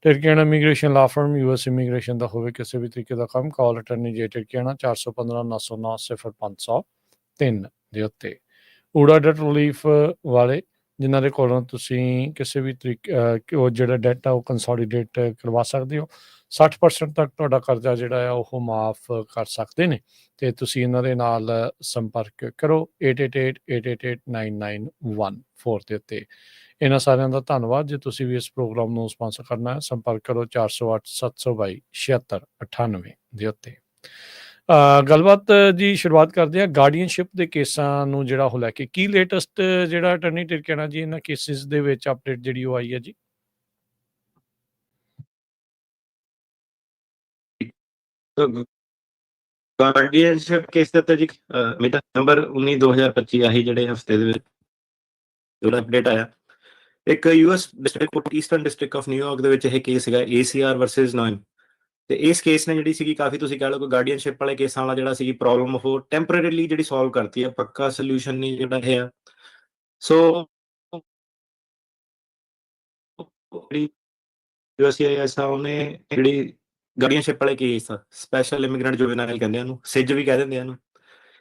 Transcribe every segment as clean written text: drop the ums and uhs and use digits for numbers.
ਟਿਰਕੀਆਣਾ immigration ਲਾ firm US immigration ਦਾ ਹੋਵੇ ਕਿਸੇ ਵੀ ਤਰੀਕੇ ਦਾ ਕੰਮ, ਕਾਲ ਅਟਰਨੀ ਜੇ ਟਿਰਕੀਆਣਾ 415 909 053 ਦੇ ਉੱਤੇ। ਊੜਾ ਡੈਟ ਰਿਲੀਫ ਵਾਲੇ ਜਿਨ੍ਹਾਂ ਦੇ ਕੋਲੋਂ ਤੁਸੀਂ ਕਿਸੇ ਵੀ ਤਰੀਕੇ ਉਹ ਜਿਹੜਾ ਡੈਟ ਆ ਉਹ ਕੰਸੋਲੀਡੇਟ ਕਰਵਾ ਸਕਦੇ ਹੋ, 60% ਤੱਕ ਤੁਹਾਡਾ ਕਰਜ਼ਾ ਜਿਹੜਾ ਆ ਉਹ ਮਾਫ ਕਰ ਸਕਦੇ ਨੇ। ਅਤੇ ਤੁਸੀਂ ਇਹਨਾਂ ਦੇ ਨਾਲ ਸੰਪਰਕ ਕਰੋ 8888889914 ਦੇ ਉੱਤੇ। ਇਹਨਾਂ ਸਾਰਿਆਂ ਦਾ ਧੰਨਵਾਦ। ਜੇ ਤੁਸੀਂ ਵੀ ਇਸ ਪ੍ਰੋਗਰਾਮ ਨੂੰ ਸਪਾਂਸਰ ਕਰਨਾ ਹੈ, ਸੰਪਰਕ ਕਰੋ 408 722 7698 ਦੇ ਉੱਤੇ। ਗੱਲਬਾਤ ਜੀ ਸ਼ੁਰੂਆਤ ਕਰਦੇ ਹਾਂ ਗਾਰਡੀਅਨਸ਼ਿਪ ਦੇ ਕੇਸਾਂ ਨੂੰ ਜਿਹੜਾ ਉਹ ਲੈ ਕੇ। ਕੀ ਲੇਟੈਸਟ ਜਿਹੜਾ ਅਟਰਨੀ ਟਿਰਕੀਆਣਾ ਜੀ ਇਹਨਾਂ ਕੇਸਿਸ ਦੇ ਵਿੱਚ ਅਪਡੇਟ ਜਿਹੜੀ ਉਹ ਆਈ ਹੈ ਜੀ? ਗਾਰਡੀਅਨਸ਼ਿਪ ਕੇਸ ਦੇ ਉੱਤੇ ਜੀ ਨਵੰਬਰ 19 2025 ਆਹੀ ਜਿਹੜੇ ਹਫਤੇ ਦੇ ਵਿੱਚ ਜਿਹੜਾ ਅਪਡੇਟ ਆਇਆ, ਇੱਕ US district court eastern district of New York ਦੇ ਵਿੱਚ ਇਹ ਕੇਸ ਹੈਗਾ ACR ਵਰਸਸ ਨੋਇਨ। ਤੇ ਇਸ ਕੇਸ ਨੇ ਜਿਹੜੀ ਸੀਗੀ ਕਾਫੀ ਤੁਸੀਂ ਕਹਿ ਲਓ ਕਿ ਗਾਰਡੀਅਨਸ਼ਿਪ ਵਾਲੇ ਕੇਸਾਂ ਵਾਲਾ ਜਿਹੜਾ ਸੀਗੀ ਪ੍ਰੋਬਲਮ ਉਹ ਟੈਂਪਰੇਰੀਲੀ ਜਿਹੜੀ ਸੋਲਵ ਕਰਤੀ ਹੈ, ਪੱਕਾ ਸੋਲੂਸ਼ਨ ਨਹੀਂ ਜਿਹੜਾ ਇਹ ਆ। ਸੋ USCIS ਉਹਨੇ ਜਿਹੜੀ ਗਾਰਡੀਅਨਸ਼ਿਪ ਵਾਲੇ ਕੇਸ ਸਪੈਸ਼ਲ ਇਮੀਗ੍ਰੈਂਟ ਜੁਵੇਨਾਈਲ ਕਹਿੰਦੇ ਆ ਉਹਨੂੰ, ਸਿਜ ਵੀ ਕਹਿ ਦਿੰਦੇ ਆ ਇਹਨੂੰ।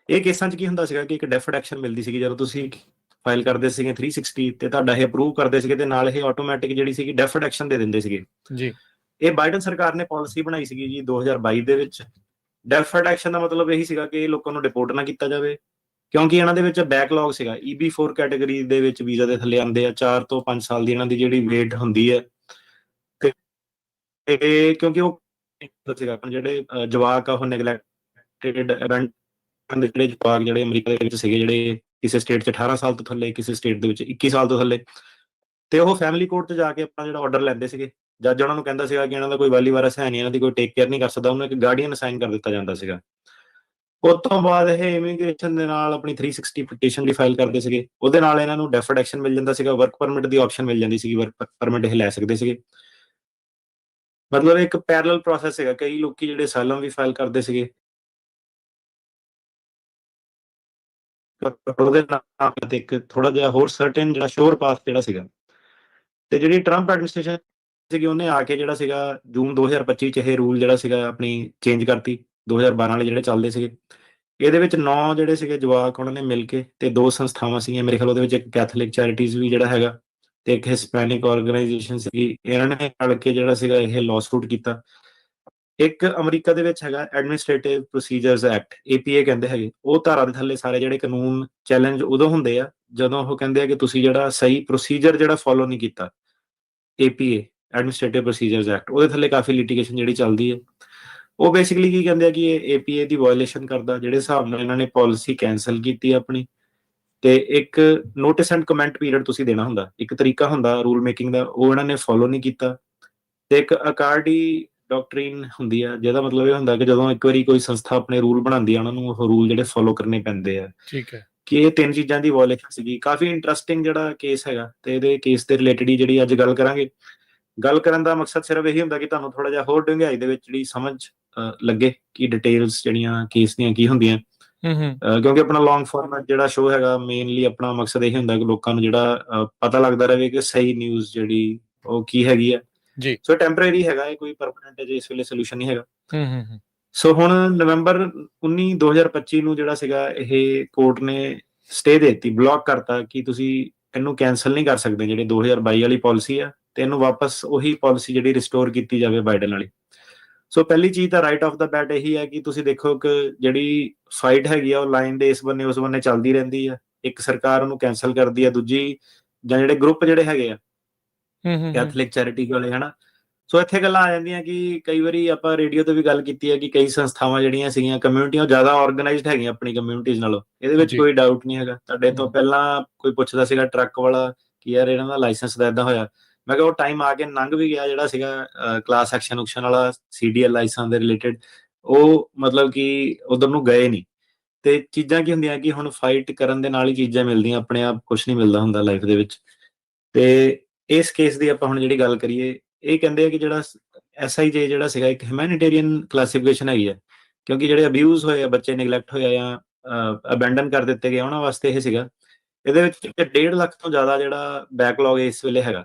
ਇਹ ਕੇਸਾਂ 'ਚ ਕੀ ਹੁੰਦਾ ਸੀਗਾ ਕਿ ਇੱਕ ਡੈਫਰਡ ਐਕਸ਼ਨ ਮਿਲਦੀ ਸੀਗੀ ਜਦੋਂ ਤੁਸੀਂ ਫਾਈਲ ਕਰਦੇ ਸੀਗੇ 360 ਤੇ ਤੁਹਾਡਾ ਇਹ ਅਪਰੂਵ ਕਰਦੇ ਸੀਗੇ ਤੇ ਨਾਲ ਇਹ ਆਟੋਮੈਟਿਕ ਜਿਹੜੀ ਸੀਗੀ ਡੈਫਰਡ ਐਕਸ਼ਨ ਦੇ ਦਿੰਦੇ ਸੀਗੇ ਜੀ। ਇਹ ਬਾਈਡਨ ਸਰਕਾਰ ਨੇ ਪਾਲਿਸੀ ਬਣਾਈ ਸੀਗੀ ਜੀ 2022 ਦੇ ਵਿੱਚ। ਡੈਫਰਡ ਐਕਸ਼ਨ ਦਾ ਮਤਲਬ ਇਹੀ ਸੀਗਾ ਕਿ ਲੋਕਾਂ ਨੂੰ ਡਿਪੋਰਟ ਨਾ ਕੀਤਾ ਜਾਵੇ, ਕਿਉਂਕਿ ਇਹਨਾਂ ਦੇ ਵਿੱਚ ਬੈਕਲੌਗ ਸੀਗਾ। EB4 ਕੈਟਾਗਰੀ ਦੇ ਵਿੱਚ ਵੀਜ਼ਾ ਦੇ ਥੱਲੇ ਆਉਂਦੇ ਆ, 4 ਤੋਂ 5 ਸਾਲ ਦੀ ਇਹਨਾਂ ਦੀ ਜਿਹੜੀ ਵੇਟ ਹੁੰਦੀ ਹੈ। ਤੇ ਕਿਉਂਕਿ ਉਹ ਸੀਗਾ ਜਿਹੜੇ ਜਵਾਕ ਆ ਉਹ ਨੈਗਲੈਕਟਡ ਜਿਹੜੇ ਜਵਾਕ ਜਿਹੜੇ ਅਮਰੀਕਾ ਦੇ ਵਿੱਚ ਸੀਗੇ, ਜਿਹੜੇ ਕਿਸੇ ਸਟੇਟ 'ਚ 18 ਸਾਲ ਤੋਂ ਥੱਲੇ, ਕਿਸੇ ਸਟੇਟ ਦੇ ਵਿੱਚ 21 ਸਾਲ ਤੋਂ ਥੱਲੇ, ਤੇ ਉਹ ਫੈਮਿਲੀ ਕੋਰਟ 'ਚ ਜਾ ਕੇ ਆਪਣਾ ਜਿਹੜਾ ਆਰਡਰ ਲੈਂਦੇ ਸੀਗੇ। ਜੱਜ ਉਹਨਾਂ ਨੂੰ ਕਹਿੰਦਾ ਸੀਗਾ ਕਿ ਇਹਨਾਂ ਦਾ ਕੋਈ ਵਾਲੀ ਵਾਰਸ ਹੈ ਨਹੀਂ, ਇਹਨਾਂ ਦੀ ਕੋਈ ਟੇਕ ਕੇਅਰ ਨਹੀਂ ਕਰ ਸਕਦਾ, ਉਹਨੂੰ ਇੱਕ ਗਾਰਡੀਅਨ ਅਸਾਈਨ ਕਰ ਦਿੱਤਾ ਜਾਂਦਾ ਸੀਗਾ। ਉਸ ਤੋਂ ਬਾਅਦ ਇਹ ਇਮੀਗ੍ਰੇਸ਼ਨ ਦੇ ਨਾਲ ਆਪਣੀ 360 ਪਟੀਸ਼ਨ ਵੀ ਫਾਈਲ ਕਰਦੇ ਸੀਗੇ, ਉਹਦੇ ਨਾਲ ਇਹਨਾਂ ਨੂੰ ਡੈਫਰਡ ਐਕਸ਼ਨ ਮਿਲ ਜਾਂਦਾ ਸੀਗਾ, ਵਰਕ ਪਰਮਿਟ ਦੀ ਆਪਸ਼ਨ ਮਿਲ ਜਾਂਦੀ ਸੀਗੀ, ਵਰਕ ਪਰਮਿਟ ਇਹ ਲੈ ਸਕਦੇ ਸੀਗੇ। ਮਤਲਬ ਇੱਕ ਪੈਰਲਲ ਪ੍ਰੋਸੈਸ ਸੀਗਾ। ਕਈ ਲੋਕੀ ਜਿਹੜੇ ਅਸਾਈਲਮ ਵੀ ਫਾਈਲ ਕਰਦੇ ਸੀਗੇ ਉਹਦੇ ਨਾਲ, ਤੇ ਇੱਕ ਥੋੜਾ ਜਿਹਾ ਹੋਰ ਸਰਟਨ ਜਿਹੜਾ ਸ਼ੋਰ ਪਾਥ ਜਿਹੜਾ ਸੀਗਾ। ਤੇ ਜਿਹੜੀ ਟਰੰਪ ਐਡਮਿਨਿਸਟ੍ਰੇਸ਼ਨ ਸੀਗੀ ਉਹਨੇ ਆ ਕੇ ਜਿਹੜਾ ਸੀਗਾ ਜੂਨ 2025 'ਚ ਇਹ ਰੂਲ ਜਿਹੜਾ ਸੀਗਾ ਆਪਣੀ ਚੇਂਜ ਕਰਤੀ। 2012 ਵਾਲੇ ਜਿਹੜੇ ਚੱਲਦੇ ਸੀਗੇ, ਇਹਦੇ ਵਿੱਚ 9 ਜਿਹੜੇ ਸੀਗੇ ਜਵਾਕ ਉਹਨਾਂ ਨੇ ਮਿਲ ਕੇ, ਤੇ 2 ਸੰਸਥਾਵਾਂ ਸੀਗੀਆਂ ਮੇਰੇ ਖਿਆਲ, ਉਹਦੇ ਵਿੱਚ ਇੱਕ ਕੈਥੋਲਿਕ ਚੈਰਿਟੀਜ਼ ਵੀ ਜਿਹੜਾ ਹੈਗਾ ਤੇ ਇੱਕ ਹਿਸਪੈਨਿਕ ਆਰਗੇਨਾਈਜੇਸ਼ਨ ਸੀਗੀ, ਇਹਨਾਂ ਨੇ ਰਲ ਕੇ ਜਿਹੜਾ ਸੀਗਾ ਇਹ ਲਾਸੂਟ ਕੀਤਾ। ਇੱਕ ਅਮਰੀਕਾ ਦੇ ਵਿੱਚ ਹੈਗਾ ਐਡਮਿਨਿਸਟ੍ਰੇਟਿਵ ਪ੍ਰੋਸੀਜਰਸ ਐਕਟ, APA ਕਹਿੰਦੇ ਹੈਗੇ। ਉਹ ਧਾਰਾ ਦੇ ਥੱਲੇ ਸਾਰੇ ਜਿਹੜੇ ਕਾਨੂੰਨ ਚੈਲੰਜ ਉਦੋਂ ਹੁੰਦੇ ਆ ਜਦੋਂ ਉਹ ਕਹਿੰਦੇ ਆ ਕਿ ਤੁਸੀਂ ਜਿਹੜਾ ਸਹੀ ਪ੍ਰੋਸੀਜਰ ਜਿਹੜਾ ਫੋਲੋ ਨਹੀਂ ਕੀਤਾ। APA ਐਡਮਿਨਿਸਟ੍ਰੇਟਿਵ ਪ੍ਰੋਸੀਜਰਸ ਐਕਟ, ਉਹਦੇ ਥੱਲੇ ਕਾਫੀ ਲਿਟੀਗੇਸ਼ਨ ਜਿਹੜੀ ਚੱਲਦੀ ਹੈ। ਉਹ ਬੇਸਿਕਲੀ ਕੀ ਕਹਿੰਦੇ ਆ ਕਿ ਇਹ APA ਦੀ ਵਾਇਓਲੇਸ਼ਨ ਕਰਦਾ, ਜਿਹੜੇ ਹਿਸਾਬ ਨਾਲ ਇਹਨਾਂ ਨੇ ਪਾਲਿਸੀ ਕੈਂਸਲ ਕੀਤੀ ਆਪਣੀ। ਤੇ ਇੱਕ ਨੋਟਿਸ ਐਂਡ ਕਮੈਂਟ ਪੀਰੀਅਡ ਤੁਸੀਂ ਦੇਣਾ ਹੁੰਦਾ, ਇੱਕ ਤਰੀਕਾ ਹੁੰਦਾ ਰੂਲ ਮੇਕਿੰਗ ਦਾ, ਉਹ ਇਹਨਾਂ ਨੇ ਫੋਲੋ ਨਹੀਂ ਕੀਤਾ। ਤੇ ਇੱਕ ਅਕਾਰਡੀ ਡਾਕਟਰੀਨ ਹੁੰਦੀ ਆ, ਜਿਹਦਾ ਮਤਲਬ ਇਹ ਹੁੰਦਾ ਕਿ ਜਦੋਂ ਇੱਕ ਵਾਰੀ ਕੋਈ ਸੰਸਥਾ ਆਪਣੇ ਰੂਲ ਬਣਾਉਂਦੀ ਆ, ਉਹਨਾਂ ਨੂੰ ਉਹ ਰੂਲ ਜਿਹੜੇ ਫੋਲੋ ਕਰਨੇ ਪੈਂਦੇ ਆ। ਠੀਕ ਹੈ ਕਿ ਇਹ 3 ਚੀਜ਼ਾਂ ਦੀ ਵਾਇਓਲੇਸ਼ਨ ਸੀਗੀ। ਕਾਫੀ ਇੰਟਰਸਟਿੰਗ ਜਿਹੜਾ ਕੇਸ ਹੈਗਾ, ਤੇ ਇਹਦੇ ਕੇਸ ਦੇ ਰਿਲੇਟਡ ਹੀ ਜਿਹੜੀ ਅੱਜ ਗੱਲ ਕਰਾਂਗੇ। ਗੱਲ ਕਰਨ ਦਾ ਮਕਸਦ ਸਿਰਫ ਇਹੀ ਹੁੰਦਾ ਕਿ ਤੁਹਾਨੂੰ ਥੋੜਾ ਜਿਹਾ ਹੋਰ ਡੂੰਘਾਈ ਦੇ ਵਿੱਚ ਜਿਹੜੀ ਸਮਝ ਲੱਗੇ ਕਿ ਡਿਟੇਲਸ ਜਿਹੜੀਆਂ ਕੇਸ ਦੀਆਂ ਕੀ ਹੁੰਦੀਆਂ। ਕਿਉਂਕਿ ਆਪਣਾ ਲੌਂਗ ਫਾਰਮੈਟ ਜਿਹੜਾ ਸ਼ੋਅ ਹੈਗਾ, ਮੇਨਲੀ ਆਪਣਾ ਮਕਸਦ ਇਹ ਹੁੰਦਾ ਕਿ ਲੋਕਾਂ ਨੂੰ ਜਿਹੜਾ ਪਤਾ ਲੱਗਦਾ ਰਹੇ ਕਿ ਸਹੀ ਨਿਊਜ਼ ਜਿਹੜੀ ਉਹ ਕੀ ਹੈਗੀ ਆ ਜੀ। ਸੋ ਟੈਂਪਰੇਰੀ ਹੈਗਾ, ਇਹ ਕੋਈ ਪਰਮਾਨੈਂਟ ਅਜੇ ਇਸ ਵੇਲੇ ਸੋਲੂਸ਼ਨ ਨਹੀਂ ਹੈਗਾ। ਸੋ ਹੁਣ ਨਵੰਬਰ 19 2025 ਨੂੰ ਜਿਹੜਾ ਸੀਗਾ ਇਹ ਕੋਰਟ ਨੇ ਸਟੇ ਦੇ ਦਿੱਤੀ, ਬਲੌਕ ਕਰਤਾ ਕਿ ਤੁਸੀਂ ਇਹਨੂੰ ਕੈਂਸਲ ਨਹੀਂ ਕਰ ਸਕਦੇ। ਜਿਹੜੇ 2022 ਵਾਲੀ ਪਾਲਿਸੀ ਆ, ਤੇ ਇਹਨੂੰ ਵਾਪਸ ਉਹੀ ਪਾਲਿਸੀ ਜਿਹੜੀ ਰਿਸਟੋਰ ਕੀਤੀ ਜਾਵੇ ਬਾਈਡਨ ਵਾਲੀ। ਸੋ ਪਹਿਲੀ ਚੀਜ਼ ਤਾਂ ਰਾਈਟ ਆਫ ਦਾ ਬੈਟ ਇਹੀ ਹੈ ਕਿ ਤੁਸੀਂ ਦੇਖੋ ਕਿ ਜਿਹੜੀ ਫਾਈਟ ਹੈਗੀ ਆ ਉਹ ਲਾਈਨ ਦੇ ਇਸ ਬੰਨੇ ਉਸ ਬੰਨੇ ਚੱਲਦੀ ਰਹਿੰਦੀ ਆ। ਇੱਕ ਸਰਕਾਰ ਉਹਨੂੰ ਕੈਂਸਲ ਕਰਦੀ ਆ, ਦੂਜੀ ਜਾਂ ਜਿਹੜੇ ਗਰੁੱਪ ਜਿਹੜੇ ਹੈਗੇ ਆ ਕੈਥੋਲਿਕ ਚੈਰਿਟੀ ਵਾਲੇ, ਹਨਾ। ਸੋ ਇੱਥੇ ਗੱਲਾਂ ਆ ਜਾਂਦੀਆਂ ਕਿ ਕਈ ਵਾਰੀ ਆਪਾਂ ਰੇਡੀਓ ਤੇ ਵੀ ਗੱਲ ਕੀਤੀ ਹੈ ਕਿ ਕਈ ਸੰਸਥਾਵਾਂ ਜਿਹੜੀਆਂ ਸੀਗੀਆਂ ਕਮਿਊਨਿਟੀਆਂ ਜ਼ਿਆਦਾ ਆਰਗੇਨਾਈਜ਼ਡ ਹੈਗੀਆਂ ਆਪਣੀ ਕਮਿਊਨਿਟੀਜ਼ ਨਾਲੋਂ, ਇਹਦੇ ਵਿੱਚ ਕੋਈ ਡਾਊਟ ਨਹੀਂ ਹੈਗਾ। ਤੁਹਾਡੇ ਤੋਂ ਪਹਿਲਾਂ ਕੋਈ ਪੁੱਛਦਾ ਸੀਗਾ ਟਰੱਕ ਵਾਲਾ ਕਿ ਯਾਰ ਇਹਨਾਂ ਦਾ ਲਾਇਸੈਂਸ ਦਾ ਏਦਾਂ ਹੋਇਆ, ਮੈਂ ਕਿਹਾ ਉਹ ਟਾਈਮ ਆ ਕੇ ਲੰਘ ਵੀ ਗਿਆ ਜਿਹੜਾ ਸੀਗਾ ਕਲਾਸ ਐਕਸ਼ਨ ਵਾਲਾ CDL ਲਾਇਸੈਂਸ ਦੇ ਰਿਲੇਟਡ, ਉਹ ਮਤਲਬ ਕਿ ਉਧਰ ਨੂੰ ਗਏ ਨਹੀਂ। ਤੇ ਚੀਜ਼ਾਂ ਕੀ ਹੁੰਦੀਆਂ ਕਿ ਹੁਣ ਫਾਈਟ ਕਰਨ ਦੇ ਨਾਲ ਹੀ ਚੀਜ਼ਾਂ ਮਿਲਦੀਆਂ, ਆਪਣੇ ਆਪ ਕੁਝ ਨਹੀਂ ਮਿਲਦਾ ਹੁੰਦਾ ਲਾਈਫ ਦੇ ਵਿੱਚ। ਤੇ ਇਸ ਕੇਸ ਦੀ ਆਪਾਂ ਹੁਣ ਜਿਹੜੀ ਗੱਲ ਕਰੀਏ, ਇਹ ਕਹਿੰਦੇ ਆ ਕਿ ਜਿਹੜਾ SIJ ਜਿਹੜਾ ਸੀਗਾ ਇੱਕ ਹਿਊਮੈਨਿਟੇਰੀਅਨ ਕਲਾਸੀਫਿਕੇਸ਼ਨ ਹੈਗੀ ਹੈ, ਕਿਉਂਕਿ ਜਿਹੜੇ ਅਬਿਊਜ਼ ਹੋਏ ਆ, ਬੱਚੇ ਨੈਗਲੈਕਟ ਹੋਏ ਆ ਜਾਂ ਅਬੈਂਡਨ ਕਰ ਦਿੱਤੇ ਗਏ, ਉਹਨਾਂ ਵਾਸਤੇ ਇਹ ਸੀਗਾ। ਇਹਦੇ ਵਿੱਚ 1.5 ਲੱਖ ਤੋਂ ਜ਼ਿਆਦਾ ਜਿਹੜਾ ਬੈਕਲੌਗ ਇਸ ਵੇਲੇ ਹੈਗਾ।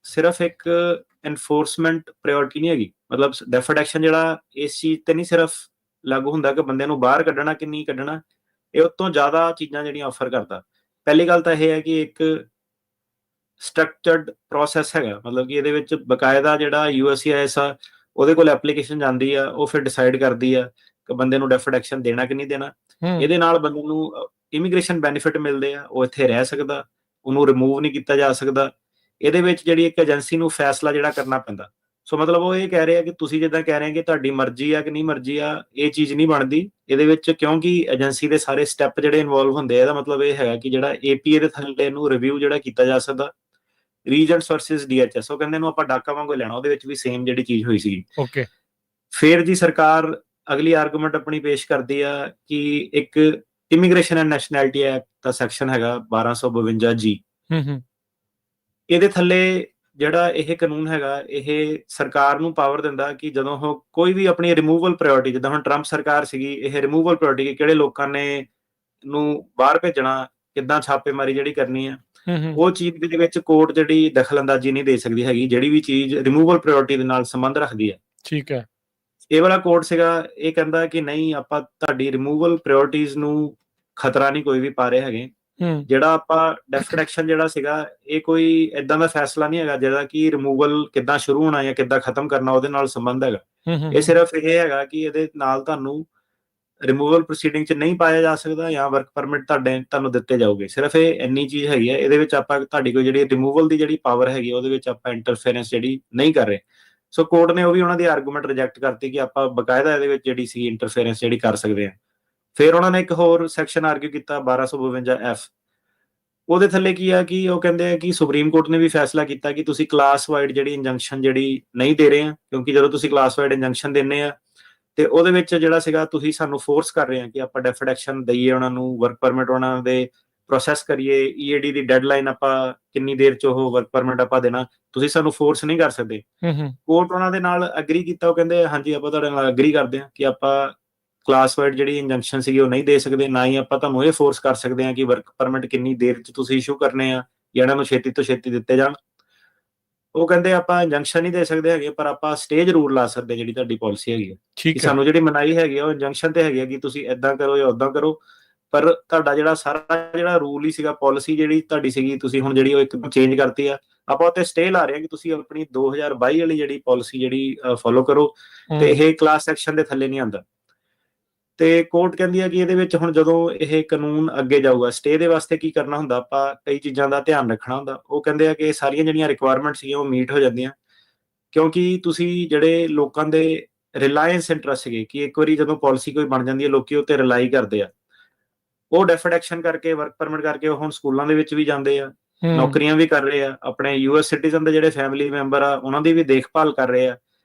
ਸਿਰਫ ਇੱਕ ਐਨਫੋਰਸਮੈਂਟ ਪ੍ਰਾਇੋਰਟੀ ਨਹੀਂ ਹੈਗੀ, ਮਤਲਬ ਡੈਫਰਡ ਐਕਸ਼ਨ ਜਿਹੜਾ ਇਸ ਚੀਜ਼ ਤੇ ਨਹੀਂ ਸਿਰਫ ਲਾਗੂ ਹੁੰਦਾ ਕਿ ਬੰਦੇ ਨੂੰ ਬਾਹਰ ਕੱਢਣਾ ਕਿ ਨਹੀਂ ਕੱਢਣਾ, ਇਹ ਉਸ ਤੋਂ ਜ਼ਿਆਦਾ ਚੀਜ਼ਾਂ ਜਿਹੜੀਆਂ ਆਫਰ ਕਰਦਾ। ਪਹਿਲੀ ਗੱਲ ਤਾਂ ਇਹ ਹੈ ਕਿ ਇੱਕ ਸਟਰਕਚਰਡ ਪ੍ਰੋਸੈਸ ਹੈਗਾ, ਮਤਲਬ ਕਿ ਇਹਦੇ ਵਿੱਚ ਬਕਾਇਦਾ ਜਿਹੜਾ USCIS ਆ ਉਹਦੇ ਕੋਲ ਐਪਲੀਕੇਸ਼ਨ ਜਾਂਦੀ ਆ, ਉਹ ਫਿਰ ਡਿਸਾਈਡ ਕਰਦੀ ਆ ਕਿ ਬੰਦੇ ਨੂੰ ਡੈਫਰਡ ਐਕਸ਼ਨ ਦੇਣਾ ਕਿ ਨਹੀਂ ਦੇਣਾ। ਇਹਦੇ ਨਾਲ ਬੰਦੇ ਨੂੰ ਇਮੀਗ੍ਰੇਸ਼ਨ ਬੈਨੀਫਿਟ ਮਿਲਦੇ ਆ, ਉਹ ਇੱਥੇ ਰਹਿ ਸਕਦਾ, ਉਹਨੂੰ ਰਿਮੂਵ ਨਹੀਂ ਕੀਤਾ ਜਾ ਸਕਦਾ। ਇਹਦੇ ਵਿੱਚ ਜਿਹੜੀ ਇੱਕ ਏਜੰਸੀ ਨੂੰ ਫੈਸਲਾ ਜਿਹੜਾ ਕਰਨਾ ਪੈਂਦਾ। ਸੋ ਮਤਲਬ ਉਹ ਇਹ ਕਹਿ ਰਹੇ ਆ ਕਿ ਤੁਸੀਂ ਜਿੱਦਾਂ ਕਹਿ ਰਹੇ ਆ ਕਿ ਤੁਹਾਡੀ ਮਰਜ਼ੀ ਆ ਕਿ ਨਹੀਂ ਮਰਜ਼ੀ ਆ, ਇਹ ਚੀਜ਼ ਨਹੀਂ ਬਣਦੀ ਇਹਦੇ ਵਿੱਚ, ਕਿਉਂਕਿ ਏਜੰਸੀ ਦੇ ਸਾਰੇ ਸਟੈਪ ਜਿਹੜੇ ਇਨਵੋਲਵ ਹੁੰਦੇ ਆ। ਇਹਦਾ ਮਤਲਬ ਇਹ ਹੈਗਾ ਕਿ ਜਿਹੜਾ APA ਦੇ ਥੱਲੇ ਨੂੰ ਰਿਵਿਊ ਜਿਹੜਾ ਕੀਤਾ ਜਾ ਸਕਦਾ, ਰੀਜੈਂਟਸ ਵਰਸਸ DHS, ਉਹ ਕਹਿੰਦੇ ਨੂੰ ਆਪਾਂ ਡਾਕਾ ਵਾਂਗੂ ਲੈਣਾ, ਉਹਦੇ ਵਿੱਚ ਵੀ ਸੇਮ ਜਿਹੜੀ ਚੀਜ਼ ਹੋਈ ਸੀ। ਓਕੇ, ਫਿਰ ਜੀ ਸਰਕਾਰ ਅਗਲੀ ਆਰਗੂਮੈਂਟ ਆਪਣੀ ਪੇਸ਼ ਕਰਦੀ ਆ ਕਿ ਇੱਕ immigration and nationality act the section ਹੈਗਾ 1252G, ਇਹਦੇ ਥੱਲੇ ਜਿਹੜਾ ਇਹ ਕਾਨੂੰਨ ਹੈਗਾ, ਇਹ ਸਰਕਾਰ ਨੂੰ ਪਾਵਰ ਦਿੰਦਾ ਕਿ ਜਦੋਂ ਉਹ ਕੋਈ ਵੀ ਆਪਣੀ ਰਿਮੂਵਲ ਪ੍ਰਾਇੋਰਟੀ, ਜਿੱਦਾਂ ਹੁਣ ਟਰੰਪ ਸਰਕਾਰ ਸੀਗੀ, ਇਹ ਰਿਮੂਵਲ ਪ੍ਰਾਇੋਰਟੀ ਕਿਹੜੇ ਲੋਕਾਂ ਨੇ ਨੂੰ ਬਾਹਰ ਭੇਜਣਾ, ਕਿੱਦਾਂ ਛਾਪੇਮਾਰੀ ਜਿਹੜੀ ਕਰਨੀ ਆ, ਉਹ ਚੀਜ਼ ਦੇ ਵਿੱਚ ਕੋਰਟ ਜਿਹੜੀ ਦਖਲਅੰਦਾਜ਼ੀ ਨਹੀਂ ਦੇ ਸਕਦੀ ਹੈਗੀ, ਜਿਹੜੀ ਵੀ ਚੀਜ਼ ਰਿਮੂਵਲ ਪ੍ਰਾਇੋਰਟੀ ਦੇ ਨਾਲ ਸੰਬੰਧ ਰੱਖਦੀ ਹੈ। ਠੀਕ ਹੈ। ਇਹ ਵਾਲਾ ਕੋਰਟ ਸੀਗਾ, ਇਹ ਕਹਿੰਦਾ ਕਿ ਨਹੀਂ, ਆਪਾਂ ਤੁਹਾਡੀ ਰਿਮੂਵਲ ਪ੍ਰਾਇੋਰਟੀਜ਼ ਨੂੰ ਖਤਰਾ ਨਹੀਂ ਕੋਈ ਵੀ ਪਾ ਰਹੇ ਹੈਗੇ। ਜਿਹੜਾ ਆਪਾਂ ਡੈਫਰਡ ਐਕਸ਼ਨ ਜਿਹੜਾ ਸੀਗਾ, ਇਹ ਕੋਈ ਏਦਾਂ ਦਾ ਫੈਸਲਾ ਨਹੀਂ ਹੈਗਾ ਜਿਹੜਾ ਕਿ ਰਿਮੂਵਲ ਕਿੱਦਾਂ ਸ਼ੁਰੂ ਹੋਣਾ ਜਾਂ ਕਿੱਦਾਂ ਖਤਮ ਕਰਨਾ ਉਹਦੇ ਨਾਲ ਸੰਬੰਧ ਹੈਗਾ। ਇਹ ਸਿਰਫ ਇਹ ਹੈਗਾ ਕਿ ਇਹਦੇ ਨਾਲ ਤੁਹਾਨੂੰ ਰਿਮੂਵਲ ਪ੍ਰੋਸੀਡਿੰਗ 'ਚ ਨਹੀਂ ਪਾਇਆ ਜਾ ਸਕਦਾ ਜਾਂ ਵਰਕ ਪਰਮਿਟ ਤੁਹਾਨੂੰ ਦਿੱਤੇ ਜਾਊਗੇ, ਸਿਰਫ ਇਹ ਇੰਨੀ ਚੀਜ਼ ਹੈਗੀ ਹੈ। ਇਹਦੇ ਵਿੱਚ ਆਪਾਂ ਤੁਹਾਡੀ ਕੋਈ ਜਿਹੜੀ ਰਿਮੂਵਲ ਦੀ ਜਿਹੜੀ ਪਾਵਰ ਹੈਗੀ, ਉਹਦੇ ਵਿੱਚ ਆਪਾਂ ਇੰਟਰਫੇਰੈਂਸ ਜਿਹੜੀ ਨਹੀਂ ਕਰ ਰਹੇ। ਸੋ ਕੋਰਟ ਨੇ ਉਹ ਵੀ ਉਹਨਾਂ ਦੀ ਆਰਗੂਮੈਂਟ ਰਿਜੈਕਟ ਕਰਤੀ ਕਿ ਆਪਾਂ ਬਕਾਇਦਾ ਇਹਦੇ ਵਿੱਚ ਜਿਹੜੀ ਸੀ ਇੰਟਰਫੇਰੈਂਸ ਜਿਹੜੀ ਕਰ ਸਕਦੇ ਹਾਂ। ਫਿਰ ਉਹਨਾਂ ਨੇ ਇੱਕ ਹੋਰ ਸੈਕਸ਼ਨ ਆਰਗੂ ਕੀਤਾ 1252F, ਉਹਦੇ ਥੱਲੇ ਕੀ ਆ ਕਿ ਉਹ ਕਹਿੰਦੇ ਆ ਕਿ ਸੁਪਰੀਮ ਕੋਰਟ ਨੇ ਵੀ ਫੈਸਲਾ ਕੀਤਾ ਕਿ ਤੁਸੀਂ ਕਲਾਸ ਵਾਈਡ ਜਿਹੜੀ ਇੰਜੰਕਸ਼ਨ ਜਿਹੜੀ ਨਹੀਂ ਦੇ ਰਹੇ ਆ, ਕਿਉਂਕਿ ਜਦੋਂ ਤੁਸੀਂ ਕਲਾਸ ਵਾਈਡ ਇੰਜੰਕਸ਼ਨ ਦਿੰਦੇ ਆ ਤੇ ਉਹਦੇ ਵਿੱਚ ਜਿਹੜਾ ਸੀਗਾ ਤੁਸੀਂ ਸਾਨੂੰ ਫੋਰਸ ਕਰ ਰਹੇ ਆ ਕਿ ਆਪਾਂ ਡੈਫਰਡ ਐਕਸ਼ਨ ਦਈਏ ਉਹਨਾਂ ਨੂੰ, ਵਰਕ ਪਰਮਿਟ ਉਹਨਾਂ ਦੇ ਪ੍ਰੋਸੈਸ ਕਰੀਏ, EAD ਦੀ ਡੈਡਲਾਈਨ ਆਪਾਂ ਕਿੰਨੀ ਦੇਰ 'ਚ ਉਹ ਵਰਕ ਪਰਮਿਟ ਆਪਾਂ ਦੇਣਾ, ਤੁਸੀਂ ਸਾਨੂੰ ਫੋਰਸ ਨਹੀਂ ਕਰ ਸਕਦੇ। ਕੋਰਟ ਉਹਨਾਂ ਦੇ ਨਾਲ ਅਗਰੀ ਕੀਤਾ, ਉਹ ਕਹਿੰਦੇ ਹਾਂਜੀ ਆਪਾਂ ਤੁਹਾਡੇ ਨਾਲ ਅਗਰੀ ਕਰਦੇ ਹਾਂ ਕਿ ਆਪਾਂ ਕਲਾਸ ਵਾਈਡ ਜਿਹੜੀ ਇੰਜੰਕਸ਼ਨ ਸੀਗੀ ਉਹ ਨਹੀਂ ਦੇ ਸਕਦੇ, ਨਾ ਹੀ ਆਪਾਂ ਤੁਹਾਨੂੰ ਇਹ ਫੋਰਸ ਕਰ ਸਕਦੇ ਹਾਂ ਕਿ ਵਰਕ ਪਰਮਿਟ ਕਿੰਨੀ ਦੇਰ 'ਚ ਤੁਸੀਂ ਇਸ਼ੂ ਕਰਨੇ ਆ ਜਾਂ ਇਹਨਾਂ ਨੂੰ ਛੇਤੀ ਤੋਂ ਛੇਤੀ ਦਿੱਤੇ ਜਾਣ। ਉਹ ਕਹਿੰਦੇ ਆਪਾਂ ਇੰਜੰਕਸ਼ਨ ਨਹੀਂ ਦੇ ਸਕਦੇ ਹੈਗੇ, ਪਰ ਆਪਾਂ ਸਟੇ ਜ਼ਰੂਰ ਲਾ ਸਕਦੇ ਜਿਹੜੀ ਤੁਹਾਡੀ ਪਾਲਿਸੀ ਹੈਗੀ ਹੈ, ਕਿ ਸਾਨੂੰ ਜਿਹੜੀ ਮਨਾਹੀ ਹੈਗੀ ਆ ਉਹ ਇੰਜੰਕਸ਼ਨ ਤੇ ਹੈਗੀ ਹੈ ਕਿ ਤੁਸੀਂ ਏਦਾਂ ਕਰੋ ਜਾਂ ਉਦਾਂ ਕਰੋ, ਪਰ ਤੁਹਾਡਾ ਜਿਹੜਾ ਸਾਰਾ ਜਿਹੜਾ ਰੂਲ ਹੀ ਸੀਗਾ, ਪਾਲਿਸੀ ਜਿਹੜੀ ਤੁਹਾਡੀ ਸੀਗੀ, ਤੁਸੀਂ ਹੁਣ ਜਿਹੜੀ ਉਹ ਇੱਕਦਮ ਚੇਂਜ ਕਰਤੀ ਆ। ਆਪਾਂ ਉੱਤੇ ਸਟੇ ਲਾ ਰਹੇ ਹਾਂ ਕਿ ਤੁਸੀਂ ਆਪਣੀ 2022 ਵਾਲੀ ਜਿਹੜੀ ਪਾਲਿਸੀ ਜਿਹੜੀ ਫੋਲੋ ਕਰੋ, ਤੇ ਇਹ ਕਲਾਸ ਸੈਕਸ਼ਨ ਦੇ ਥੱਲੇ ਨਹੀਂ ਆਉਂਦਾ। ਤੇ ਕੋਰਟ ਕਹਿੰਦੀ ਹੈ ਕਿ ਇਹਦੇ ਵਿੱਚ ਹੁਣ ਜਦੋਂ ਇਹ ਕਾਨੂੰਨ ਅੱਗੇ ਜਾਊਗਾ, ਸਟੇ ਦੇ ਵਾਸਤੇ ਕੀ ਕਰਨਾ ਹੁੰਦਾ, ਆਪਾਂ ਕਈ ਚੀਜ਼ਾਂ ਦਾ ਧਿਆਨ ਰੱਖਣਾ ਹੁੰਦਾ। ਉਹ ਕਹਿੰਦੇ ਆ ਕਿ ਇਹ ਸਾਰੀਆਂ ਜਿਹੜੀਆਂ ਰਿਕੁਆਇਰਮੈਂਟ ਸੀਗੀਆਂ ਉਹ ਮੀਟ ਹੋ ਜਾਂਦੀਆਂ, ਕਿਉਂਕਿ ਤੁਸੀਂ ਜਿਹੜੇ ਲੋਕਾਂ ਦੇ ਰਿਲਾਇੰਸ ਇੰਟਰਸਟ ਸੀਗੇ ਕਿ ਇੱਕ ਵਾਰੀ ਜਦੋਂ ਪਾਲਿਸੀ ਕੋਈ ਬਣ ਜਾਂਦੀ ਹੈ ਲੋਕੀ ਉਹ ਤੇ ਰਿਲਾਈ ਕਰਦੇ ਆ, ਉਹ ਡੈਫਰਡ ਐਕਸ਼ਨ ਕਰਕੇ, ਵਰਕ ਪਰਮਿਟ ਕਰਕੇ ਉਹ ਹੁਣ ਸਕੂਲਾਂ ਦੇ ਵਿੱਚ ਵੀ ਜਾਂਦੇ ਆ, ਨੌਕਰੀਆਂ ਵੀ ਕਰ ਰਹੇ ਆ, ਆਪਣੇ US ਸਿਟੀਜ਼ਨ ਦੇ ਜਿਹੜੇ ਫੈਮਿਲੀ ਮੈਂਬਰ ਆ ਉਹਨਾਂ ਦੀ ਵੀ ਦੇਖਭਾਲ ਕਰ ਰਹੇ ਆ,